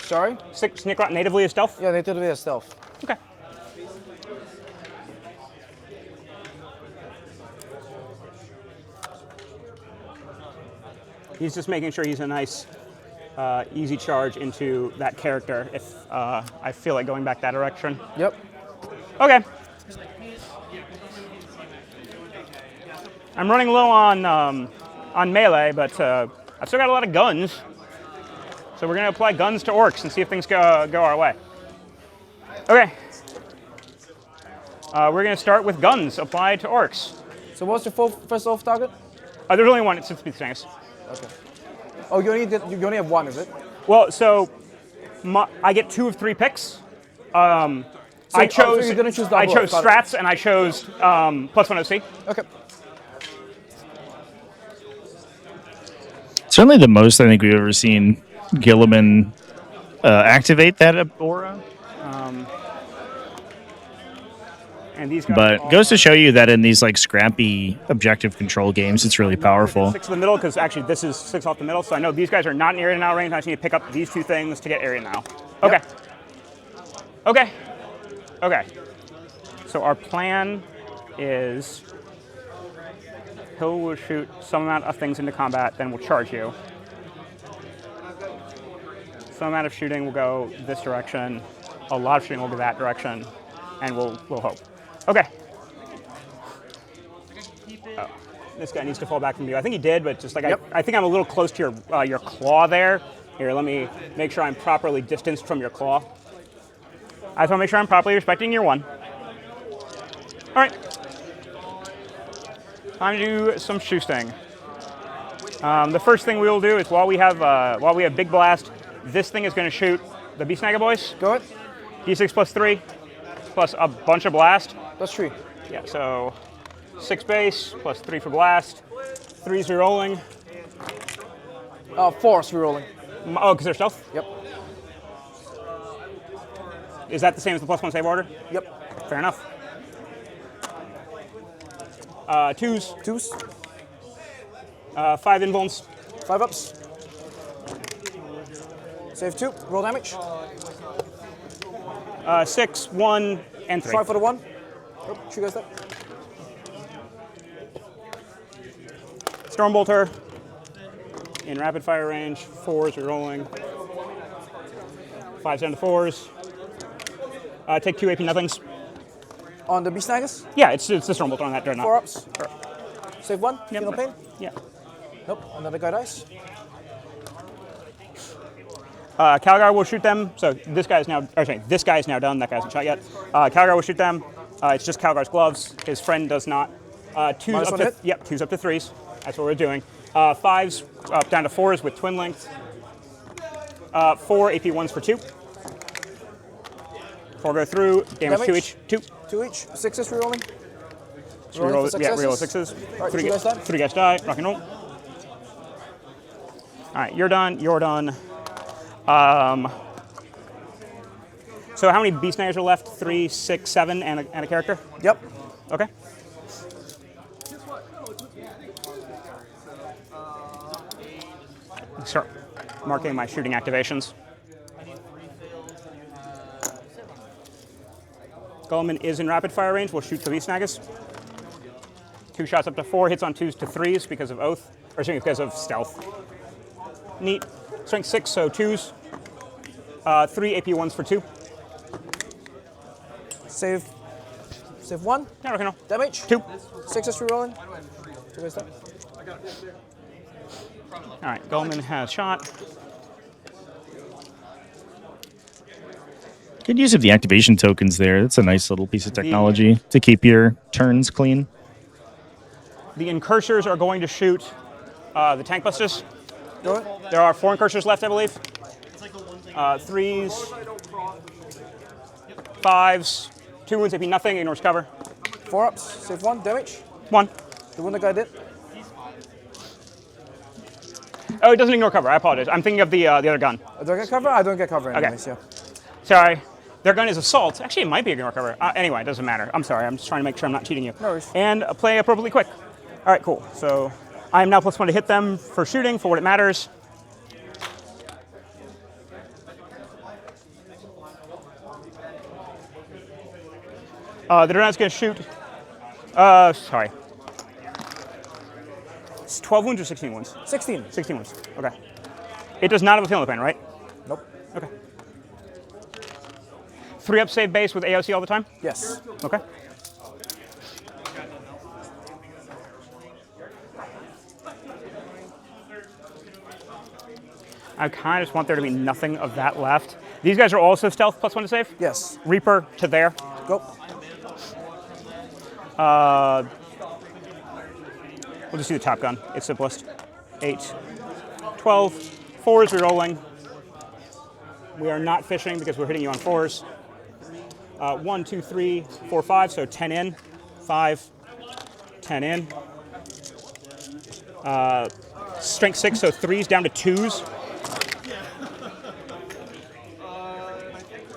Sorry? Snickrot natively is stealth? Yeah, natively is stealth. Okay. He's just making sure he's a nice, easy charge into that character if I feel like going back that direction. Yep. Okay. I'm running low on melee, but I've still got a lot of guns. So we're going to apply guns to orcs and see if things go our way. Okay. We're going to start with guns applied to orcs. So what's your first off target? There's only one. It's Speed Snakes. Okay. Oh, you only have one, is it? Well, so I get 2 of 3 picks. I chose so choose strats and I chose +1 OC. Okay. Certainly the most I think we've ever seen Gilliman activate that aura. And these guys But goes to show you that in these like scrappy objective control games, it's really powerful. 6 in the middle, because actually this is 6 off the middle, so I know these guys are not in area now range. I just need to pick up these 2 things to get area now. Okay. Yep. Okay. Okay. So our plan is Hill will shoot some amount of things into combat, then we'll charge you. Some amount of shooting will go this direction. A lot of shooting will go that direction, and we'll hope. Okay. Oh, this guy needs to fall back from you. I think he did, but just like I think I'm a little close to your claw there. Here, let me make sure I'm properly distanced from your claw. I just want to make sure I'm properly respecting your 1. All right. Time to do some shooting. The first thing we will do is while we have Big Blast, this thing is going to shoot the Beast Snagga boys. Go ahead. D6 +3 plus a bunch of blast. That's 3. Yeah, so 6 base plus 3 for blast. 3s re-rolling. 4s re-rolling. Oh, because they're stealth? Yep. Is that the same as the +1 save order? Yep. Fair enough. 2s. 2s. 5 invulns. 5 ups. Save 2. Roll damage. 6, 1, and 3. 5 for the 1. Oh, she goes that. Stormbolter. In rapid fire range. 4s re-rolling. 5s down to 4s. Take 2 AP nothings. On the Beast Snaggas? Yeah, it's the Stormbolter on that dreadnought. 4 ups. Sure. Save 1. Yep. Feel no pain. Yeah. Nope. Another guy dies. Calgar will shoot them. So this guy's now now done. That guy hasn't shot yet. Calgar will shoot them. It's just Calgar's gloves. His friend does not. 2s up to hit? Yep. 2s up to 3s. That's what we're doing. 5s up down to 4s with twin length. 4 AP 1s for 2. 4 go through. Damage 2 each. 2. 2 each. 6s re-rolling. So reroll 6s. All right, 2 guys die. 3 guys die. Rock and roll. All right, you're done. You're done. So how many Beast Snaggers are left? 3, 6, 7, and a character? Yep. Okay. Start marking my shooting activations. Gullman is in rapid fire range. We'll shoot the Beast Snaggas. 2 shots up to 4, hits on 2s to 3s because of oath, or excuse me, because of stealth. Neat. Strength 6, so 2s. 3 AP 1s for 2. Save 1. Yeah, rock and roll. Damage. 2. 6s re-rolling. 2 guys die. All right, Gullman has shot. Good use of the activation tokens there. That's a nice little piece of technology to keep your turns clean. The incursors are going to shoot the tank busters. Go ahead. There are 4 incursors left, I believe. 3s, 5s, 2 wounds, AP nothing, ignores cover. 4 ups. Save 1. Damage. 1. The one the guy did. Oh, it doesn't ignore cover. I apologize. I'm thinking of the other gun. Do I get cover? I don't get cover Okay. anyways, yeah. Sorry. Their gun is assault. Actually, it might be ignore cover. Anyway, it doesn't matter. I'm sorry. I'm just trying to make sure I'm not cheating you. No worries. And play appropriately quick. All right, cool. So I am now +1 to hit them for shooting, for what it matters. The Dreamhack's going to shoot. Sorry. It's 12 wounds or 16 wounds? 16. 16 wounds. Okay. It does not have a feeling pain, right? Nope. Okay. 3-up save base with AOC all the time? Yes. Okay. I kind of just want there to be nothing of that left. These guys are also stealth +1 to save? Yes. Reaper to there. Go. We'll just do the top gun. It's simplest. 8, 12, 4s rerolling. We are not fishing because we're hitting you on 4s. 1, 2, 3, 4, 5, so 10 in. 5, 10 in. Strength 6, so 3s down to 2s.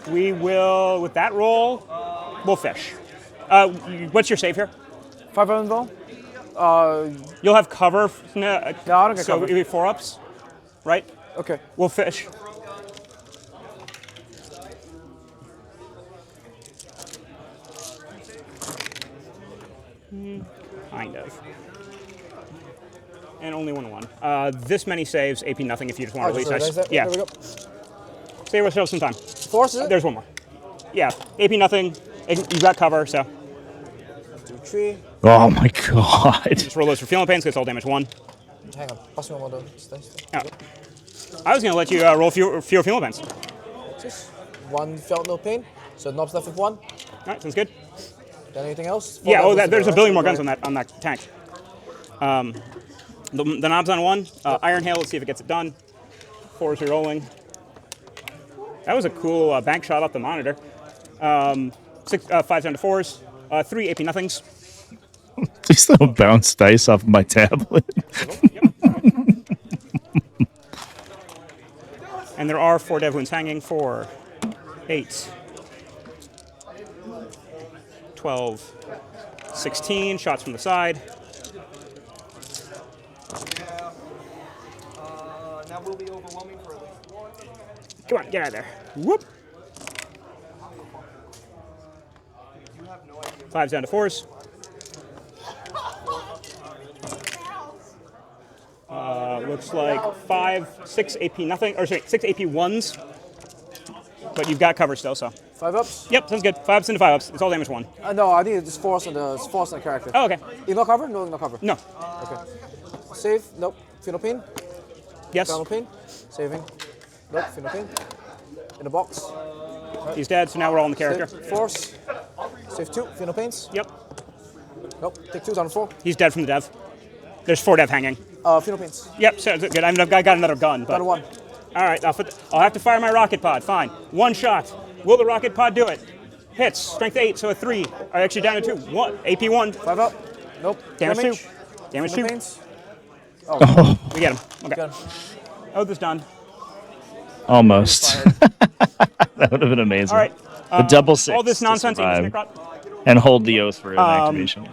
We will, with that roll, we'll fish. What's your save here? 5 round roll. You'll have cover. No, I don't get so cover. it'll be 4-ups, right? Okay. We'll fish. Kind of. And only 1-1. This many saves, AP nothing if you just want to release. Yeah. There we go. Save ourselves some time. Force is it? There's one more. Yeah. AP nothing. You've got cover, so. 2, 3. Oh my god. Just roll those for feeling pains because it's all damage 1. Hang on. Pass me one more. Stay. Oh. I was going to let you roll fewer feeling pains. Just 1 felt no pain. So knobs left with 1. All right, sounds good. Then anything else? Yeah, there's a billion more right? guns on that tank. The knob's on 1. Iron Hail, let's see if it gets it done. 4s rerolling. That was a cool bank shot off the monitor. 5 down to 4s. 3 AP nothings. These little bounce dice off my tablet. And there are 4 dev wounds hanging. 4, 8, 12, 16. Shots from the side. Now we'll be overwhelming for at least 1. Come on, get out of there. Whoop. 5s down to 4s. Looks like 6 AP nothing, or sorry, 6 AP 1s. But you've got cover still, so. 5 ups? Yep, sounds good. 5 ups into 5 ups. It's all damage 1. No, I think it's just force on the character. Oh, okay. You no cover? No cover. No. Okay. Save? Nope. Feel no pain? Yes. Feel no pain? Saving? Nope. Feel no pain? In the box. He's dead, so now we're all in the character. Save. Force. Save 2. Feel no pains? Yep. Nope. Take 2 down to 4. He's dead from the dev. There's 4 dev hanging. Feel no pains. Yep, so good. I mean, I've got another gun. But... Down to 1. All right, I'll have to fire my rocket pod. Fine. 1 shot. Will the rocket pod do it? Hits. Strength 8, so a 3. Or actually down to 2. 1. AP 1. 5 up. Nope. Damage 2. Damage Feel no 2. pains. Oh. We get him. Okay. Got him. Oh, this done. Almost. That would have been amazing. All right. The double 6. All this to nonsense. survive and hold the oath for an activation.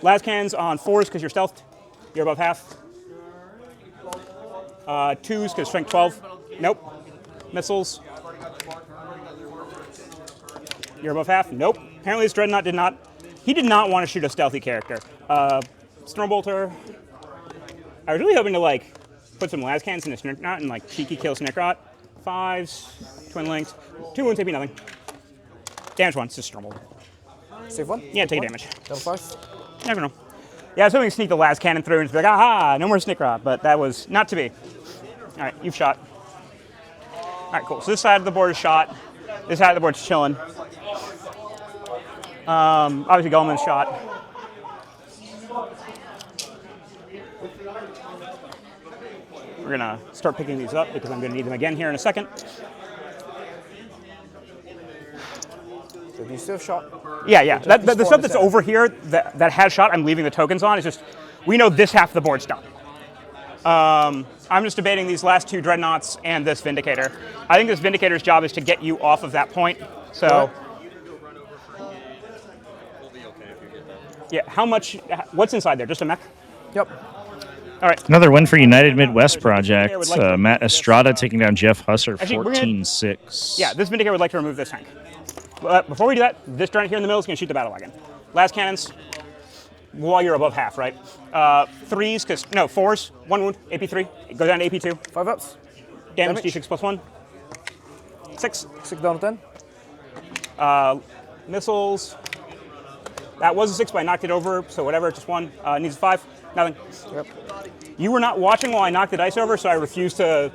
Last cannons on 4s because you're stealthed. You're above half. 2s because strength 12. Nope. Missiles. You're above half. Nope. Apparently this Dreadnought did not. He did not want to shoot a stealthy character. Stormbolter. I was really hoping to put some las cannons in a Snickrot and cheeky kill Snickrot. 5s. Twin linked. 2 wounds, AP nothing. Damage 1. It's just Stormbolter. Save 1? Yeah, take a damage. Down 5? Never know. Yeah, I was hoping to sneak the last cannon through and just be like, aha, no more Snickrot, but that was not to be. All right, you've shot. All right, cool. So this side of the board is shot. This side of the board's chilling. Obviously, Gullman's shot. We're gonna start picking these up because I'm gonna need them again here in a second. So do you still have shot? Yeah. The stuff that's over here that has shot, I'm leaving the tokens on. It's just, we know this half of the board's done. I'm just debating these last two Dreadnoughts and this Vindicator. I think this Vindicator's job is to get you off of that point. So, yeah, how much, what's inside there? Just a mech? Yep. All right. Another win for United Midwest Project. I would like to- Matt Estrada taking down Jeff Husser, Actually, we're gonna- 14-6. Yeah, this Vindicator would like to remove this tank. But before we do that, this Dreadnought here in the middle is going to shoot the battle wagon. Last cannons, while you're above half, right? Threes, no, fours, 1 wound, AP3, go down to AP2. 5 ups. Damage, D6 plus 1. 6. 6 down to 10. Missiles. That was a 6, but I knocked it over, so whatever, just 1. Needs a 5. Nothing. Yep. You were not watching while I knocked the dice over, so I refused to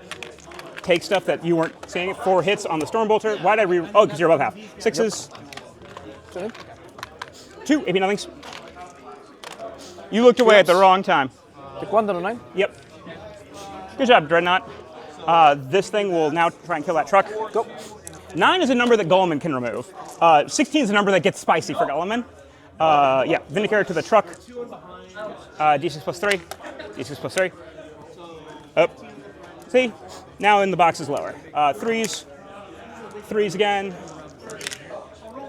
take stuff that you weren't seeing. 4 hits on the Stormbolter. Why did I oh, because you're above half. 6s. Yep. 2 AP nothings. You looked away at the wrong time. Pick 1 down to 9. Yep. Good job, Dreadnought. This thing will now try and kill that truck. Go. 9 is a number that Guilliman can remove. 16 is a number that gets spicy for Guilliman. Yeah, Vindicator to the truck. D6 plus 3. D6 plus 3. Up. See? Now in the box is lower. 3s. 3s again.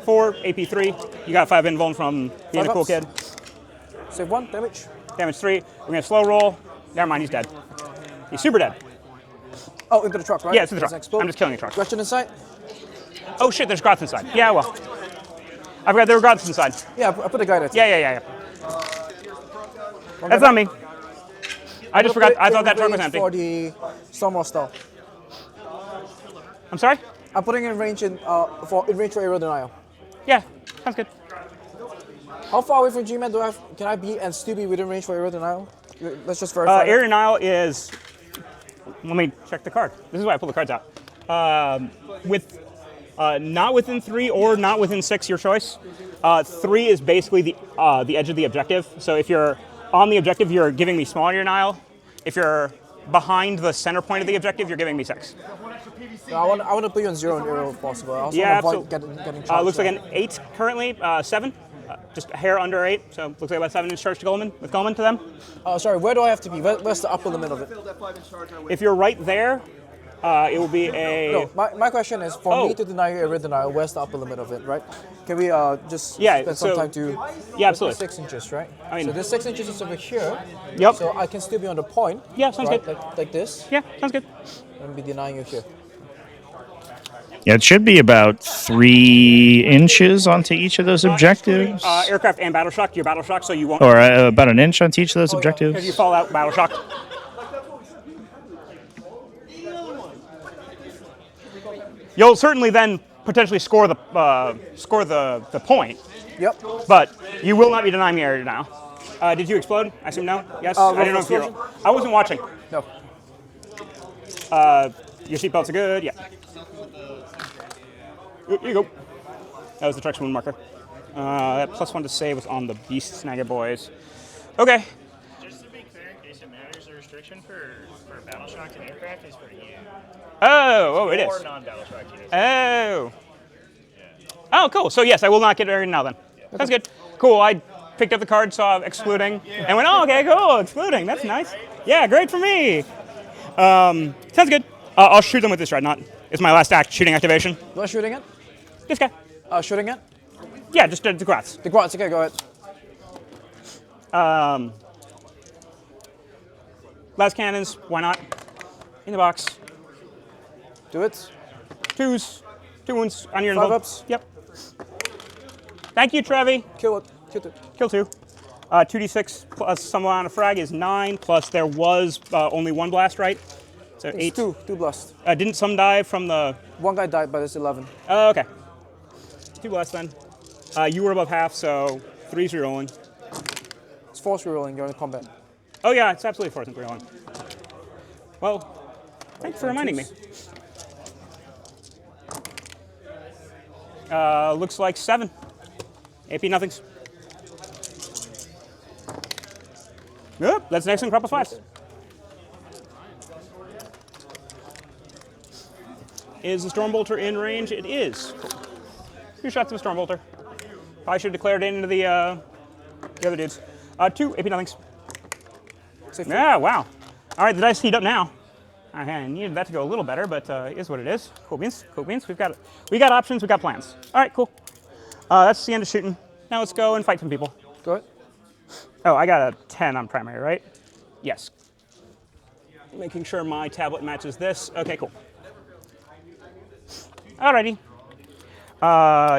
4, AP3. You got 5 invuln from being a cool kid. Save 1, damage. Damage 3. We're going to slow roll. Never mind, he's dead. He's super dead. Oh, into the truck, right? Yeah, it's in the Doesn't truck. explode. I'm just killing the truck. Question inside? Oh shit, there's grots inside. Yeah, well. I forgot there were grots inside. Yeah, I put a guy there. Yeah. That's not me. I just forgot. I thought that truck was empty. For the Stormwall style. I'm sorry? I'm putting in range in range for aerial denial. Yeah, sounds good. How far away from G-Man can I be and still be within range for aerial denial? Let's just verify. Air denial is. Let me check the card. This is why I pull the cards out. Not within 3 or not within 6, your choice. 3 is basically the edge of the objective. So if you're on the objective, you're giving me small air denial. If you're behind the center point of the objective, you're giving me 6. No, I want to put you on 0 and aerial if possible. I also Yeah, want to avoid getting charged. looks like an 8 currently. 7. Just a hair under 8, so looks like about 7 inch charge to Guilliman, with Guilliman to them. Sorry, where do I have to be? Where's the upper limit of it? If you're right there, it will be a... No, my question is, for me to deny you aerial denial, where's the upper limit of it, right? Can we just spend some time to... Yeah, absolutely. 6 inches, right? I mean, so this 6 inches is over here. Yep. So I can still be on the point. Yeah, sounds right? good. Like this. Yeah, sounds good. And be denying you here. Yeah, it should be about 3 inches onto each of those objectives. Aircraft and battle shock. You're battle shock, so you won't... Or about an inch onto each of those objectives. If you fall out, battle shock. You'll certainly then potentially score the point. Yep. But you will not be denying me area now. Did you explode? I assume no. Yes. I don't know if you. I wasn't watching. No. Your seatbelts are good. Yeah. Here you go. That was the truck's wound marker. That +1 to save was on the beast snagger boys. Okay. Just to be clear, in case it matters, the restriction for battle shock and aircraft is for you. Oh, it is. Or non-battle shock units. Oh. Oh, cool. So yes, I will not get area now then. Sounds good. Cool. I picked up the card, saw excluding, and went, oh, okay, cool, excluding. That's nice. Yeah, great for me. Sounds good. I'll shoot them with this Dreadnought. It's my last shooting activation. Do I shooting it? This guy. Shooting it? Yeah, just the Grats. The Grats, okay, go ahead. Last cannons, why not? In the box. Do it. 2s. 2 wounds on your 5 ups. Yep. Thank you, Trevi. Kill it. Kill it. Kill 2. 2d6 plus some amount of frag is 9, plus there was only 1 blast, right? So It's 8. 2 blast. Didn't some die from the... 1 guy died, but it's 11. Oh, okay. 2 blast then. You were above half, so 3's rerolling. It's force rerolling during combat. Oh yeah, it's absolutely force rerolling. Well, thanks for reminding me. Looks like 7. AP nothings. Yep, that's an excellent crop of 5s. Is the Stormbolter in range? It is. 2 shots of a Stormbolter. Probably should have declared it into the other dudes. 2 AP nothings. Yeah, wow. All right, the dice heat up now. I needed that to go a little better, but it is what it is. Cool beans, cool beans. We got options, we got plans. All right, cool. That's the end of shooting. Now let's go and fight some people. Go ahead. Oh, I got a 10 on primary, right? Yes. Making sure my tablet matches this. Okay, cool. Alrighty.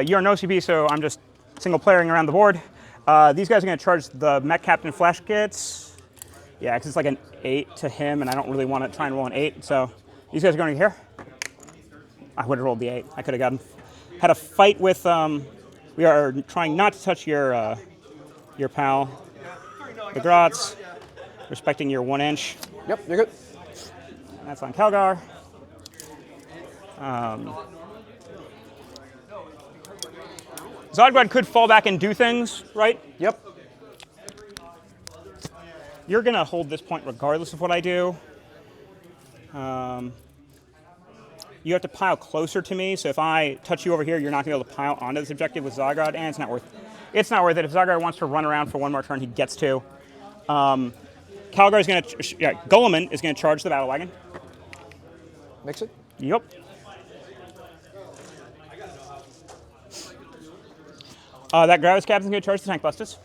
You're no CP, so I'm just single playering around the board. These guys are going to charge the Mech Captain Flash kits. Yeah, because it's like an 8 to him, and I don't really want to try and roll an 8. So these guys are going here. I would have rolled the 8. I could have had a fight with. We are trying not to touch your pal, the Grots, respecting your 1 inch. Yep, you're good. That's on Calgar. Zodguard could fall back and do things, right? Yep. You're going to hold this point regardless of what I do. You have to pile closer to me, so if I touch you over here, you're not going to be able to pile onto this objective with Zodguard, and it's not worth it. It's not worth it. If Zodguard wants to run around for one more turn, he gets to. Calgar is going to, Gulliman is going to charge the battle wagon. Mix it. Yep. That Gravis Captain's going to charge the Tank Busters.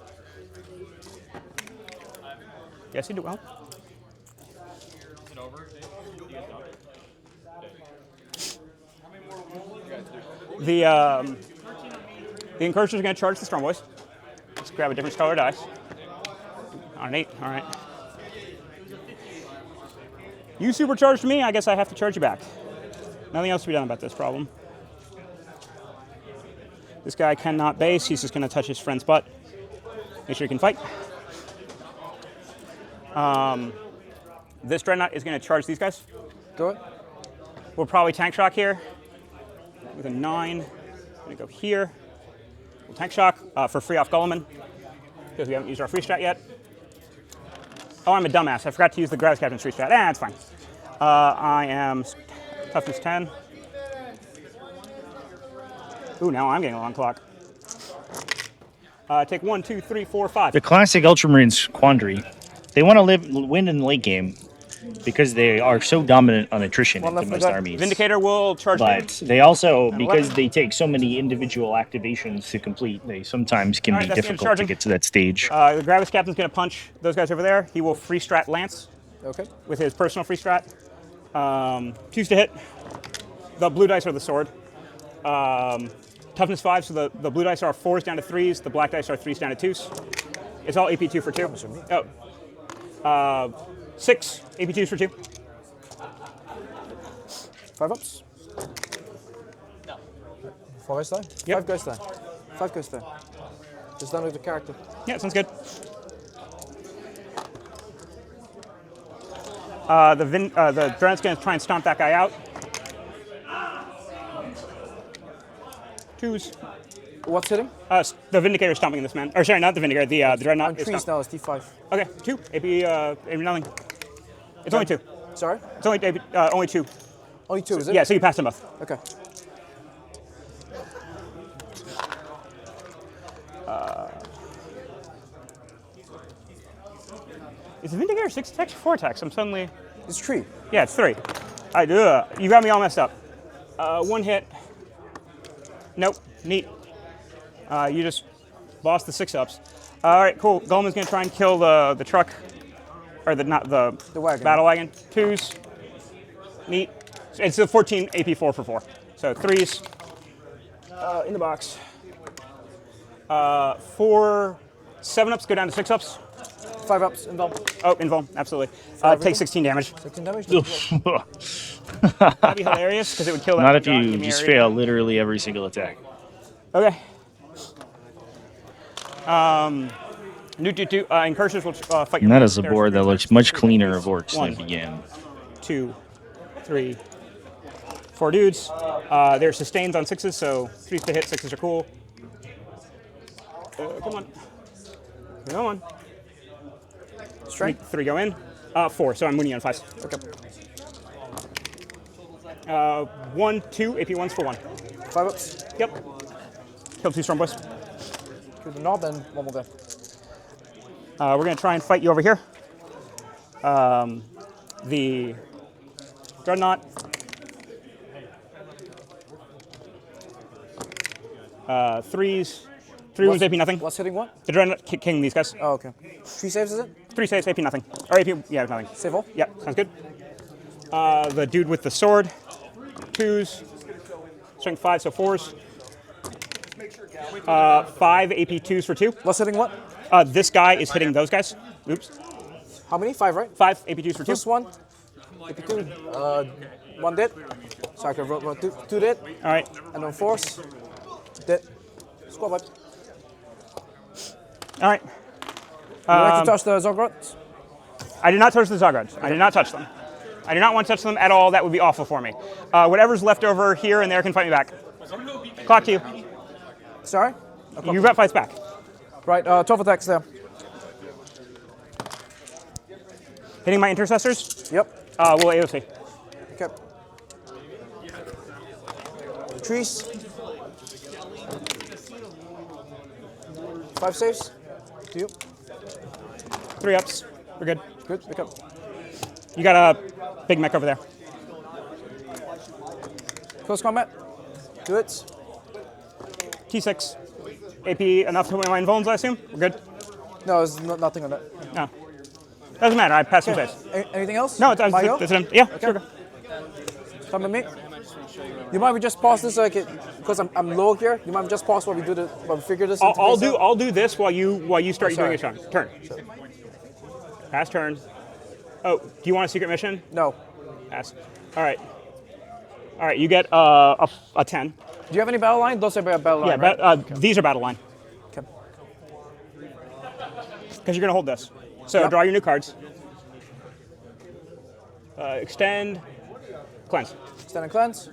Yes, you do well. Is it over? You guys done? The Encourager's going to charge the Storm Boys. Let's grab a different color dice. On an 8, all right. You supercharged me, I guess I have to charge you back. Nothing else to be done about this problem. This guy cannot base, he's just going to touch his friend's butt. Make sure he can fight. This Dreadnought is going to charge these guys. Go ahead. We'll probably tank shock here with a 9. I'm going to go here. We'll tank shock for free off Gulliman because we haven't used our free strat yet. Oh, I'm a dumbass. I forgot to use the Gravis Captain's free strat. It's fine. I am toughness 10. Ooh, now I'm getting a long clock. Take 1, 2, 3, 4, 5. The classic Ultramarines quandary. They want to win in the late game because they are so dominant on attrition One in left most gun. armies. Vindicator will charge But they also, because they take so many individual activations to complete, they sometimes can All right, be that's the end of difficult to charging. get to that stage. The Gravis Captain's going to punch those guys over there. He will free strat Lance Okay. with his personal free strat. 2s to hit. The blue dice are the sword. Toughness 5, so the blue dice are 4s down to 3s. The black dice are 3s down to 2s. It's all AP 2 for 2. Oh. 6 AP 2s for 2. 5 ups. 4 guys die? Yep. 5 guys die. 5 guys die. Just done with the character. Yeah, sounds good. The Dreadnought's going to try and stomp that guy out. 2s. What's hitting? The Vindicator is stomping this man. Or sorry, not the Vindicator. The Dreadnought On is trees stomping. now, it's D5. Okay, 2 AP nothing. It's only 2. Sorry? It's only only 2. Only 2, is it? Yeah, so you passed them both. Okay. Is the Vindicator 6 attacks or 4 attacks? I'm suddenly. It's tree. Yeah, it's 3. You got me all messed up. 1 hit. Nope. Neat. You just bossed the 6-ups. All right, cool. Gulliman's gonna try and kill the truck, or the wagon. battle wagon. 2s. Neat. It's a 14 AP 4 for 4. So 3s. In the box. 4 7-ups go down to 6-ups. 5 ups, invuln. Oh, invuln, absolutely. Take 16 damage. 16 damage? That'd be hilarious because it would kill that. Not if John, you give me just area. fail literally every single attack. Okay. Incursors will fight your And that is a There's board that looks much cleaner of orcs than 1, it began. 2, 3, 4 dudes. They're sustains on 6s, so 3s to hit, 6s are cool. Come on. Come on. Strength? 3 go in. 4, so I'm winning on 5s. Okay. 1, 2, AP 1s for 1. 5 ups. Yep. Kill 2 Storm Boys. Kill the knob and one more guy. We're going to try and fight you over here. the Dreadnought. Threes. 3 wounds, AP nothing. What's hitting what? The Dreadnought king these guys. Oh, okay. 3 saves, is it? 3 saves, AP nothing. Or AP, yeah, nothing. Save all? Yeah, sounds good. The dude with the sword. 2s. Strength 5, so 4s. 5 AP 2s for 2. What's hitting what? This guy is hitting those guys. Oops. How many? 5, right? 5 AP 2s for 2. First one. AP 2. 1 dead. So I can roll 2 dead. All right. And then 4s. Dead. Squad wipe. All right. You like to touch the Zoggrots? I did not touch the Zoggrots. I did not touch them. I do not want to touch them at all. That would be awful for me. Whatever's left over here and there can fight me back. Clock to you. Sorry? You've got fights back. Right, 12 attacks there. Hitting my intercessors? Yep. We'll AOC. Okay. The trees. 5 saves. To you. 3 ups. We're good. Good, pick up. You got a big mech over there. Close combat. Do it. T6. AP enough to win my invulns, I assume? We're good? No, there's nothing on that. No. Doesn't matter. I passed some saves. Anything else? No, it's yeah, Okay. sure. Come with me. You might just pause this so I can, because I'm low here. You might just pause while we figure this. I'll do this while you start doing your turn. Sure. Pass turn. Oh, do you want a secret mission? No. Pass. All right. All right. You get a 10. Do you have any battle line? Those are battle line. Yeah, right? These are battle line. Okay. Because you're gonna hold this. So draw your new cards. Extend. Cleanse. Extend and cleanse.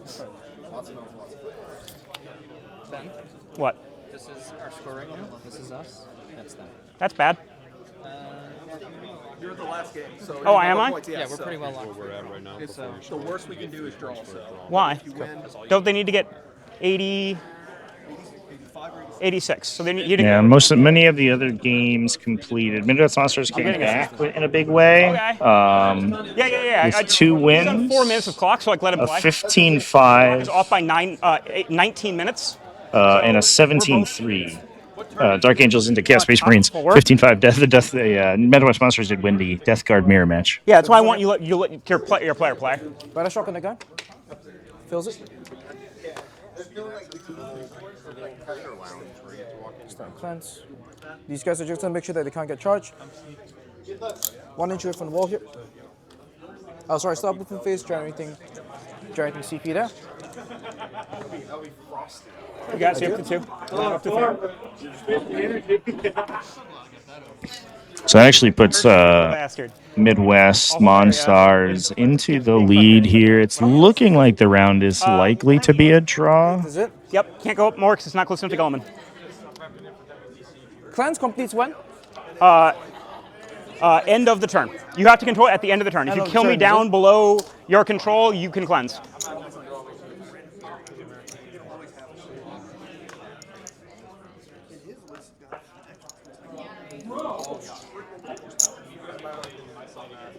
What? This is our score right now. This is us. That's them. That's bad. You're at the last game. So Oh, am I? points, Yeah, we're pretty well locked. It's, the worst we can do is draw. So Why? you win. Don't they need to get 80, 86? So they need you to Yeah, many of the other games completed. Midwest Monsters came back in a big way. Okay. Yeah. With 2 He's on wins, 4 minutes of clock, so I let him a play. 15-5, He's off by 19 minutes. and a 17-3. Dark Angels into Chaos Space Marines. 15-5. The Midwest Monsters did win the Death Guard mirror match. Yeah, that's why I want you let your player play. Right, a shock on the guy. Feels it. Start cleanse. These guys are just gonna make sure that they can't get charged. 1 inch away from the wall here. Oh, sorry, stop moving phase, generating CP there. You guys here up to 2. Up to 3. So that actually puts Bastard. Midwest Monstars into the lead here. It's looking like the round is likely to be a draw. This is it. Yep, can't go up more because it's not close enough to Gulliman. Cleanse completes when? End of the turn. You have to control it at the end of the turn. If End you of the kill me turn, down is it? below your control, you can cleanse.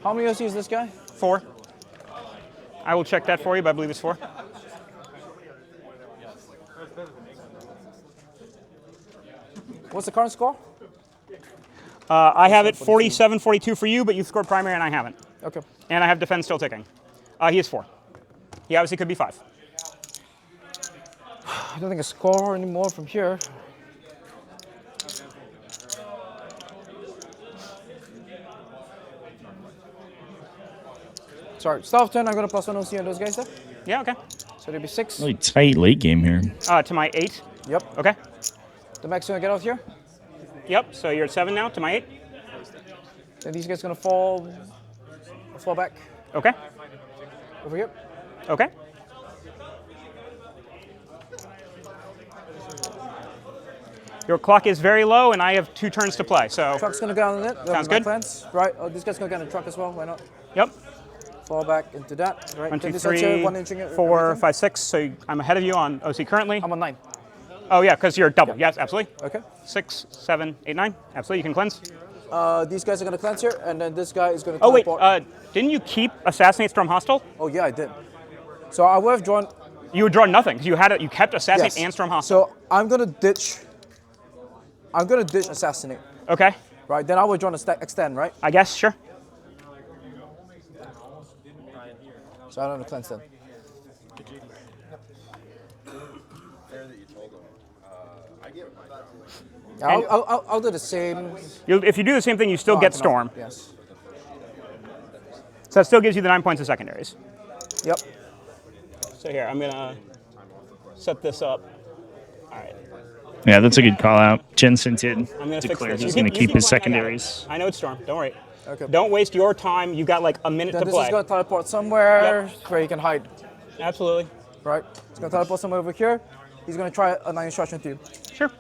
How many OC is this guy? 4. I will check that for you, but I believe it's 4. What's the current score? I have it 47-42 for you, but you scored primary and I haven't. Okay. And I have defense still ticking. He is 4. He obviously could be 5. I don't think I score anymore from here. Sorry, start of turn, I'm going to +1 OC on those guys there. Yeah, okay. So there'll be 6. Really tight late game here. To my 8. Yep. Okay. The max going to get out here. Yep, so you're at 7 now to my 8. Then these guys going to fall back Okay. over here. Okay. Your clock is very low, and I have 2 turns to play, so... Truck's going to go on it. Sounds good. Plans. Right, this guy's going to get in the truck as well, why not? Yep. Fall back into that. Right. 1, 2, Then this guy's here, 3, 1 inching 4, everything. 5, 6. So I'm ahead of you on OC currently. I'm on 9. Oh, yeah, because you're double. Yes, absolutely. Okay. 6, 7, 8, 9. Absolutely, you can cleanse. These guys are gonna cleanse here, and then this guy is gonna Oh wait, teleport. didn't you keep Assassinate Storm Hostile? Oh yeah, I did. So I would have drawn. You would draw nothing because you kept Assassinate Yes. and Storm Hostile. So I'm gonna ditch. I'm gonna ditch Assassinate. Okay, Right. Then I would draw a stack extend. Right. I guess sure. So I don't cleanse then. Yeah, I'll do the same. If you do the same thing, you still No, I get cannot. Storm. Yes. So that still gives you the 9 points of secondaries. Yep. So here, I'm gonna set this up. All right. Yeah, that's a good call out. Jensen did I'm gonna fix declare this. he's You going keep- to you keep keep his going, I got it. secondaries. I know it's Storm. Don't worry. Okay. Don't waste your time. You got like a minute Then to this play. is gonna teleport somewhere where he can hide. Absolutely. Right. It's gonna teleport somewhere over here. He's gonna try a 9 instruction to you. Sure.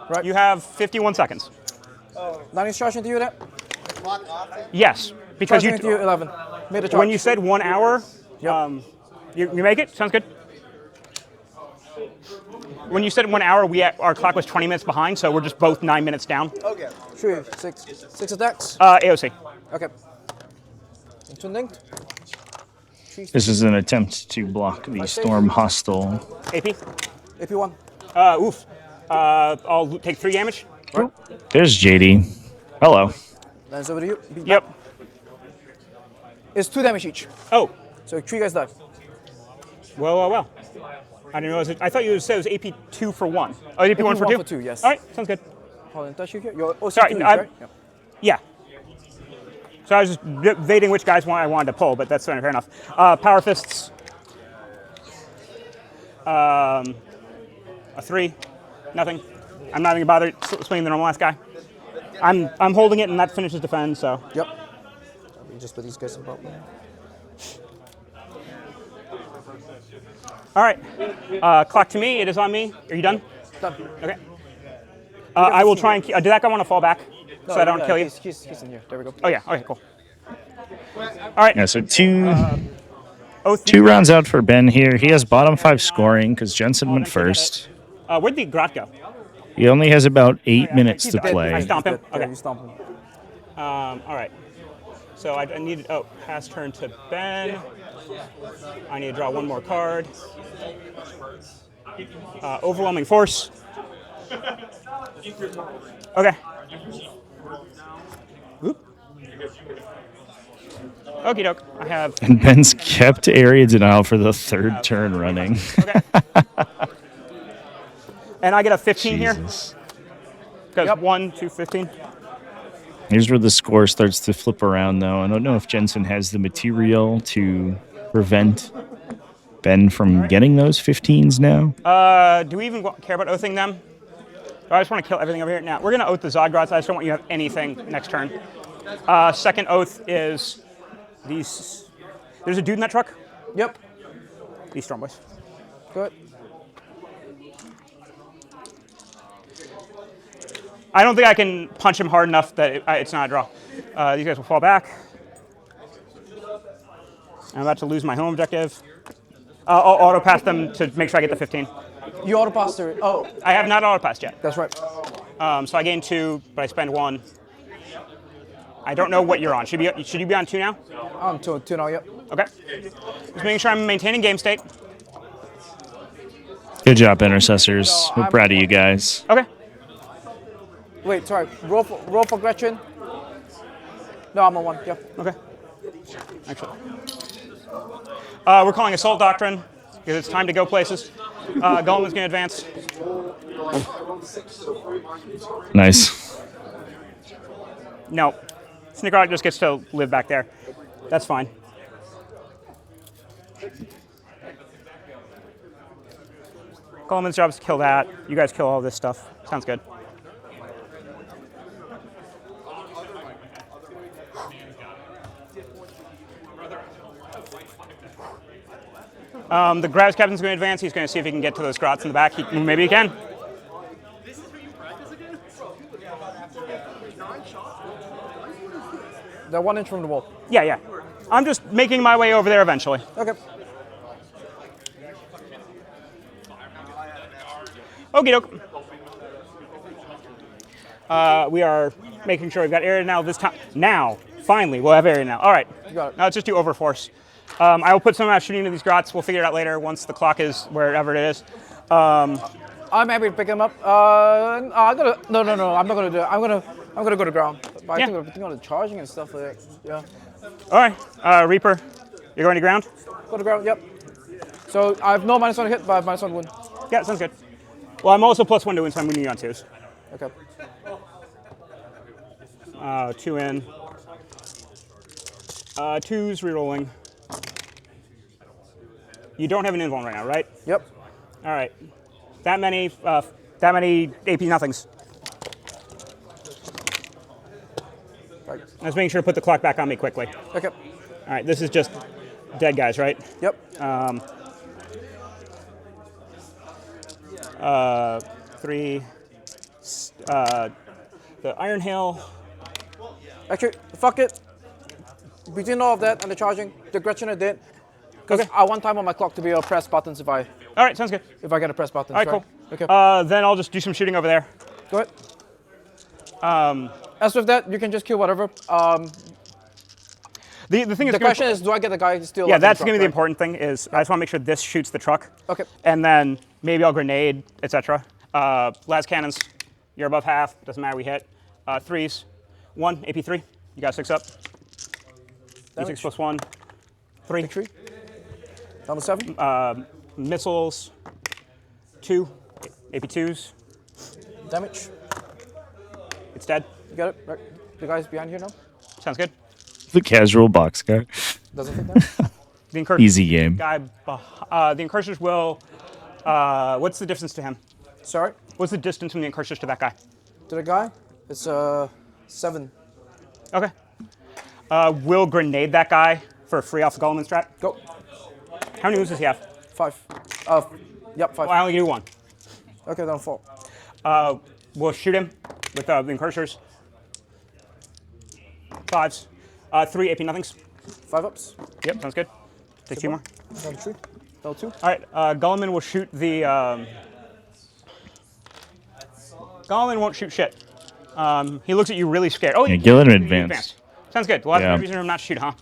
Right. You have 51 seconds. 9 instruction to you then. Yes, because Charging to you 11. Made a charge. when you said 1 hour, Yep. you make it. Sounds good. When you said 1 hour, our clock was 20 minutes behind, so we're just both 9 minutes down. Okay. 3, 6 attacks. AOC. Okay. Intending. This is an attempt to block the Storm Hostile. AP. AP1. Oof. I'll take 3 damage. There's JD. Hello. Lands over to you. Beat Yep. back. It's 2 damage each. Oh. So 3 guys die. Well. I didn't realize it. I thought you said it was AP 2 for 1. Oh, AP 1 for 2? for 2, yes. All right, sounds good. Hold on, touch you here. Your OC2 Sorry, is, I'm- right? Yep. Yeah. So I was just debating which guys I wanted to pull, but that's fair enough. Power Fists. A 3. Nothing. I'm not even gonna bother swinging the normal last guy. I'm holding it, and that finishes defend. So. Yep. We just put these guys in problem. All right. Clock to me. It is on me. Are you done? Done. Okay. I will try and. Did that guy want to fall back so I don't kill you? He's in here. There we go. Oh yeah. Okay. Cool. All right. Yeah, so two O3. rounds out for Ben here. He has bottom 5 scoring because Jensen went first. Where'd the Grot go? He only has about 8 minutes to I play. stomp him. Yeah, Okay. you stomp him. All right. So I need. Oh, pass turn to Ben. I need to draw 1 more card. Overwhelming force. Okay. Oop. Okie doke. I have. And Ben's kept area denial for the 3rd turn running. And I get a 15 here. Jesus. Because 1, 2, 15. Here's where the score starts to flip around, though. I don't know if Jensen has the material to prevent Ben from getting those 15s now. Do we even care about oathing them? I just want to kill everything over here. Now, we're going to oath the Zodgrots. I just don't want you to have anything next turn. Second oath is these. There's a dude in that truck? Yep. These Storm Boys. Good. I don't think I can punch him hard enough that it's not a draw. These guys will fall back. I'm about to lose my home objective. I'll auto pass them to make sure I get the 15. You auto passed her. Oh, I have not auto passed yet. that's right. So I gain 2, but I spend 1. I don't know what you're on. Should you be on 2 now? I'm 2 now, yep. Okay. Just making sure I'm maintaining game state. Good job, intercessors. We're proud of you guys. Okay. Wait, sorry. Roll for Gretchen. No, I'm on 1. Yep. Okay. Actually. We're calling Assault Doctrine because it's time to go places. Goleman's going to advance. Nice. No. Snickarok just gets to live back there. That's fine. Goleman's job is to kill that. You guys kill all this stuff. Sounds good. The Graves Captain's going to advance. He's going to see if he can get to those grots in the back. Maybe he can. They're 1 inch from the wall. Yeah. I'm just making my way over there eventually. Okay. Okie doke. We are making sure we've got area now this time. Now, finally, we'll have area now. All right. You got it. Now let's just do overforce. I will put some of my shooting into these grots. We'll figure it out later once the clock is wherever it is. I'm happy to pick him up. I'm gonna. No. I'm not gonna do it. I'm gonna go to ground. But I think on the charging and stuff like that. Yeah. All right. Reaper, you're going to ground? Go to ground. Yep. So I have no minus on hit, but I have minus on wound. Yeah, sounds good. Well, I'm also +1 to wound, so I'm wounding you on 2s. Okay. 2 in. 2s rerolling. You don't have an invuln right now, right? Yep. All right. That many AP nothings. Right. Let's make sure to put the clock back on me quickly. Okay. All right. This is just dead guys, right? Yep. 3. The Iron Hail. Actually, fuck it. Between all of that and the charging, the Gretchen I did. Because Okay. I want time on my clock to be able to press buttons if I All right. Sounds good. get to press buttons. All right. Cool. Okay. Then I'll just do some shooting over there. Go ahead. As with that, you can just kill whatever. The thing is, The question is, do I get the guy still? yeah, that's going to be the important thing. Is I just want to make sure this shoots the truck. Okay. And then maybe I'll grenade, etc. Las cannons, you're above half. Doesn't matter. We hit. 3s, 1 AP3. You got 6 up. D6 +1. 3. Victory. Number 7. Missiles. 2. AP2s. Damage. It's dead. You got it. Right. The guy's behind here now. Sounds good. The casual boxcar. Doesn't think that. The Incursors Easy game. guy. The Incursors will. What's the distance to him? Sorry. What's the distance from the Incursors to that guy? To the guy, it's 7. Okay. We'll grenade that guy for free off the Golem strat. Go. How many moves does he have? 5. Yep, 5. Well, I only do 1. Okay, then 4. We'll shoot him with the Incursors. 5s. 3 AP nothings. 5 ups. Yep, sounds good. Take 2 more. Level 3. Level 2. All right, Gulliman will shoot the. Gulliman won't shoot shit. He looks at you really scared. Oh, Yeah, Gillen advanced. Sounds good. Well, that's Yeah. no reason for him not to shoot, huh?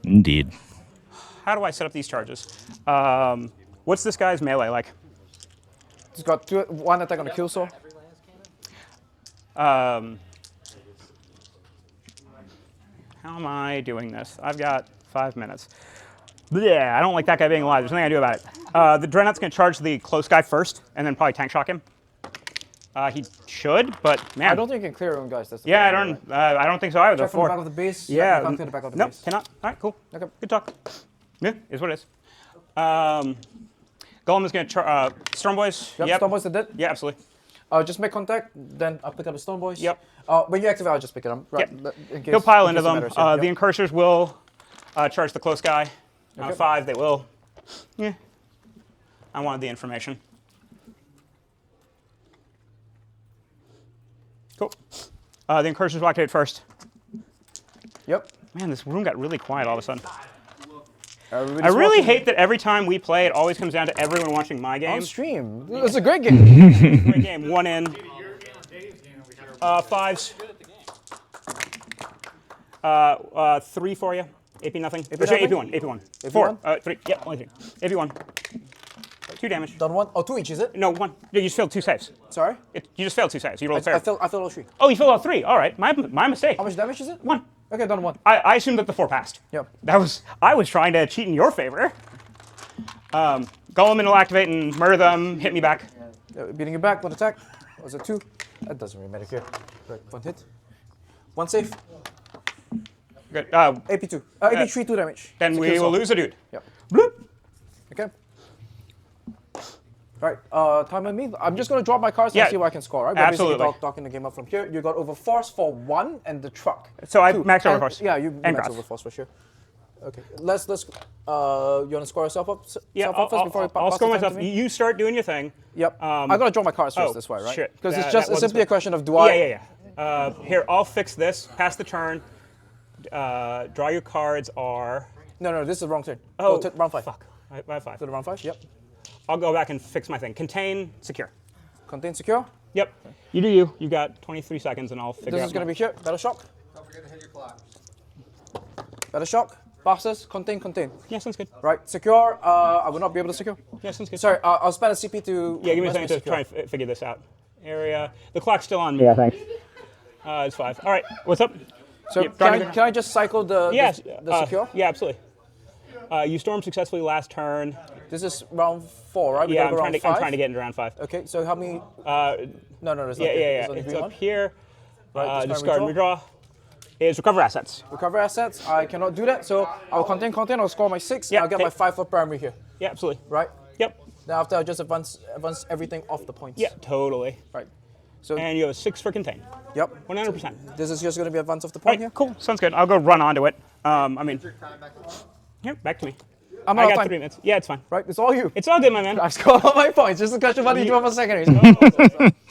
Indeed. How do I set up these charges? What's this guy's melee like? He's got 1 attack on the kill saw. How am I doing this? I've got 5 minutes. Yeah, I don't like that guy being alive. There's nothing I can do about it. The Dreadnought's going to charge the close guy first, and then probably tank shock him. He should, but man. I don't think you can clear your own guys. That's the Yeah, problem, I don't think so either. Check from the back of the base. Yeah. You can't clear the back of the Nope, base. cannot. All right, cool. Okay. Good talk. Yeah, is what it is. Golem is going to Storm Boys. Yep, Storm Boys are dead. Yeah, absolutely. Just make contact, then I'll pick up the Stone Boys. Yep. When you activate, I'll just pick it up. Right. Yep. In case, He'll pile in into case it them. matters, yeah. The Yep. Incursors will charge the close guy. Okay. 5, they will. Yeah. I wanted the information. Cool. The Incursors will activate first. Yep. Man, this room got really quiet all of a sudden. Everybody's I really watching. hate that every time we play, it always comes down to everyone watching my game. On stream. It's a great game. Great game. 1 in. 5s. 3 for you. AP nothing. AP Or sorry, nothing? AP1. AP1. AP1? 4. 3. Yep, only 3. AP1. 2 damage. Done 1. Oh, 2 each, is it? No, 1. No, you just failed 2 saves. Sorry? You just failed 2 saves. You rolled I fair. failed all 3. Oh, you failed all 3. All right. My mistake. How much damage is it? 1. Okay, done 1. I assumed that the 4 passed. Yep. I was trying to cheat in your favor. Gulliman will activate and murder them. Hit me back. Beating you back, 1 attack. Was it 2? That doesn't really matter here. Right, 1 hit. 1 save. Good. AP2. AP3, 2 damage. Then It's a we kill will saw. lose a dude. Yep. Bloop. Okay. Right, time on me. I'm just going to drop my cards Yeah, and see what I can score, right? absolutely. We're basically talking the game up from here. You got overforce for 1 and the truck. So I 2. maxed And- overforce. Yeah, you And max grass. overforce for sure. Okay, let's you want to score yourself up? Yeah, Self up first before we I'll pass score the time myself. to me? You start doing your thing. Yep. I got to draw my cards first this way, right? Shit. Because That it's wasn't simply a smart. question of do I... Yeah. Here, I'll fix this. Pass the turn. Draw your cards are... No, this is the wrong turn. Oh, round 5. Fuck. I have 5. To the round 5, yep. I'll go back and fix my thing. Contain, secure. Contain secure. Yep. You do you. You got 23 seconds, and I'll figure This out. is going to be here. Battle shock. Don't forget to hit your clock. Battle shock. Passes. Contain. Yeah, sounds good. Right. Secure. I will not be able to secure. Yeah, sounds good. Sorry. I'll spend a CP to. Yeah, give me a second to try and figure this out. Area. The clock's still on me, I think. It's 5. All right. What's up? So Yep, can I just cycle the secure? Yeah, absolutely. You stormed successfully last turn. This is round 4, right? We Yeah, gotta go I'm round trying 5? to get into round 5. Okay, so how many? No, it's not Yeah. there. It's on the It's green up one. here. Right, Discard and redraw. Is recover assets. Recover assets. I cannot do that, so I'll contain. I'll score my 6. Yeah, and I'll get my 5 for primary here. Yeah, absolutely. Right. Yep. Then after I'll just advance everything off the points. Yeah, totally. Right. So. And you have a 6 for contain. Yep. 100%. This is just going to be advance off the All point right, here. cool. Sounds good. I'll go run onto it. Yeah, back to me. I'm I out of got time. 3 minutes. Yeah, it's fine. Right, it's all you. It's all good, my man. I've scored all my points. Just a question of what you do for secondaries.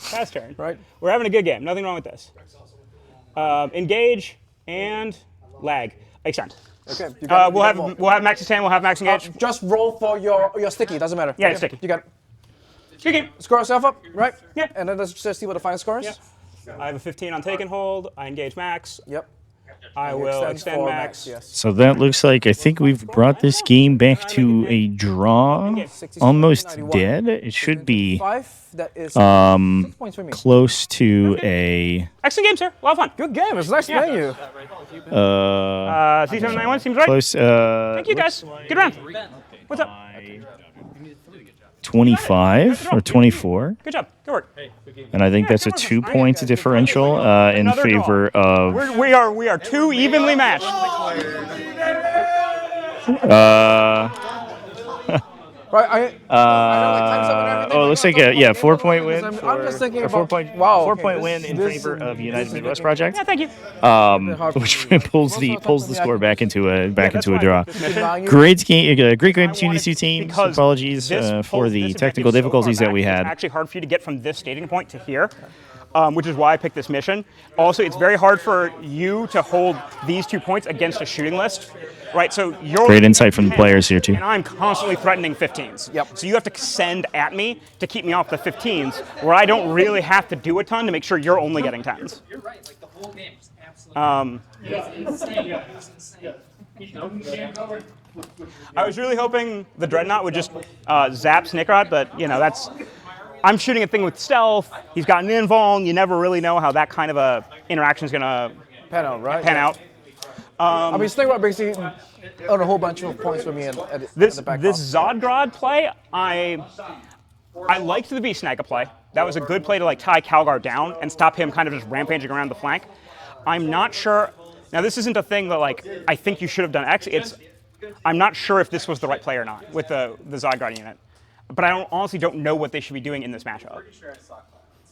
Pass turn. Right. We're having a good game. Nothing wrong with this. Engage and lag. Extend. Okay. We'll have max extend. We'll have max engage. Just roll for your sticky. Doesn't matter. Yeah, Okay, sticky. You got it. Sticky. Score yourself up, right? Yeah. And then let's just see what the final score is. Yeah. I have a 15 on take and hold. I engage max. Yep. I will extend for max. Yes. So that looks like I think we've brought this game back to a draw. 67, Almost 91. dead. It should be 5. That is 6 points for me. close to a Excellent game, sir. A lot of fun. Good game. It's nice playing you. 3791 seems right. close. Thank you, guys. Good round. What's up? 25 or 24, Good job. Good work. and I think that's a 2-point differential in Another draw. favor of. We are 2 evenly matched. Right. I know, like, time's up and everything. Oh, it looks like a 4-point win. I'm just thinking a about 4-point win in this favor of United is Midwest looking- Project. Yeah, thank you. Which pulls the score back into a draw. Value. Great game between these two teams. Because Apologies this for pulls the this technical advantage so difficulties far that we back. had. It's actually hard for you to get from this staging point to here, which is why I picked this mission. Also, it's very hard for you to hold these 2 points against a shooting list, right? So you're Great insight from the players here too. and I'm constantly threatening 15s. Yep. So you have to send at me to keep me off the 15s, where I don't really have to do a ton to make sure you're only getting 10s. You're right. Like the whole game is absolutely. I was really hoping the Dreadnought would just zap Snickrod, but that's. I'm shooting a thing with stealth. He's got an invuln. You never really know how that kind of a interaction is gonna Pan out, right? pan out. I mean, Snake basically earned a whole bunch of points for me at This the back this half. Zodgrod play, I liked the Beast Snagga play. That was a good play to like tie Calgar down and stop him kind of just rampaging around the flank. I'm not sure. Now this isn't a thing that like I think you should have done X. I'm not sure if this was the right play or not with the Zodgrod unit. But I honestly don't know what they should be doing in this matchup.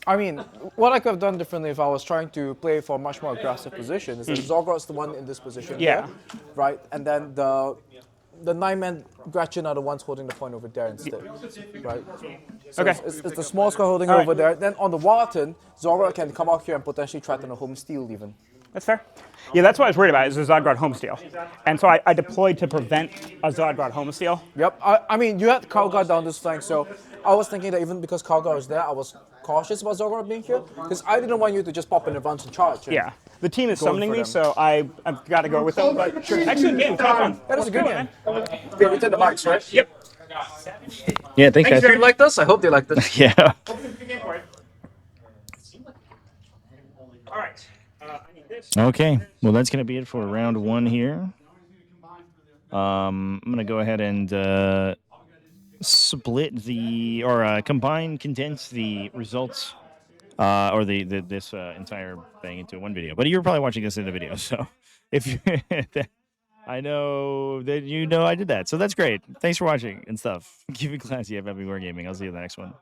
I mean, what I could have done differently if I was trying to play for a much more aggressive position is that Zogrod's the one in this position Yeah. here, right? And then the 9-man Gretchen are the ones holding the point over there instead, right? So Okay. it's the small squad holding All over right. there. Then on the Warton, Zogrod can come out here and potentially threaten a home steal even. That's fair. Yeah, that's what I was worried about, is a Zodgrod homesteal. And so I deployed to prevent a Zodgrod homesteal. Yep. I mean, you had Calgar down this flank, so I was thinking that even because Calgar was there, I was cautious about Zogrod being here because I didn't want you to just pop in advance and charge. Yeah. The team is Going summoning for me, them. so I've got to go with them. But sure, excellent game. Fun. That was a good man. game. We did the mics, right? Yep. Yeah, thanks guys. They liked us. I hope they liked us. Yeah. All right. I need this. Okay. Well, that's going to be it for round 1 here. I'm going to go ahead and split combine, condense the results or this entire thing into one video. But you're probably watching this in a video, so if you, I know that I did that, so that's great. Thanks for watching and stuff. Keep it classy. Have happy wargaming. I'll see you in the next one.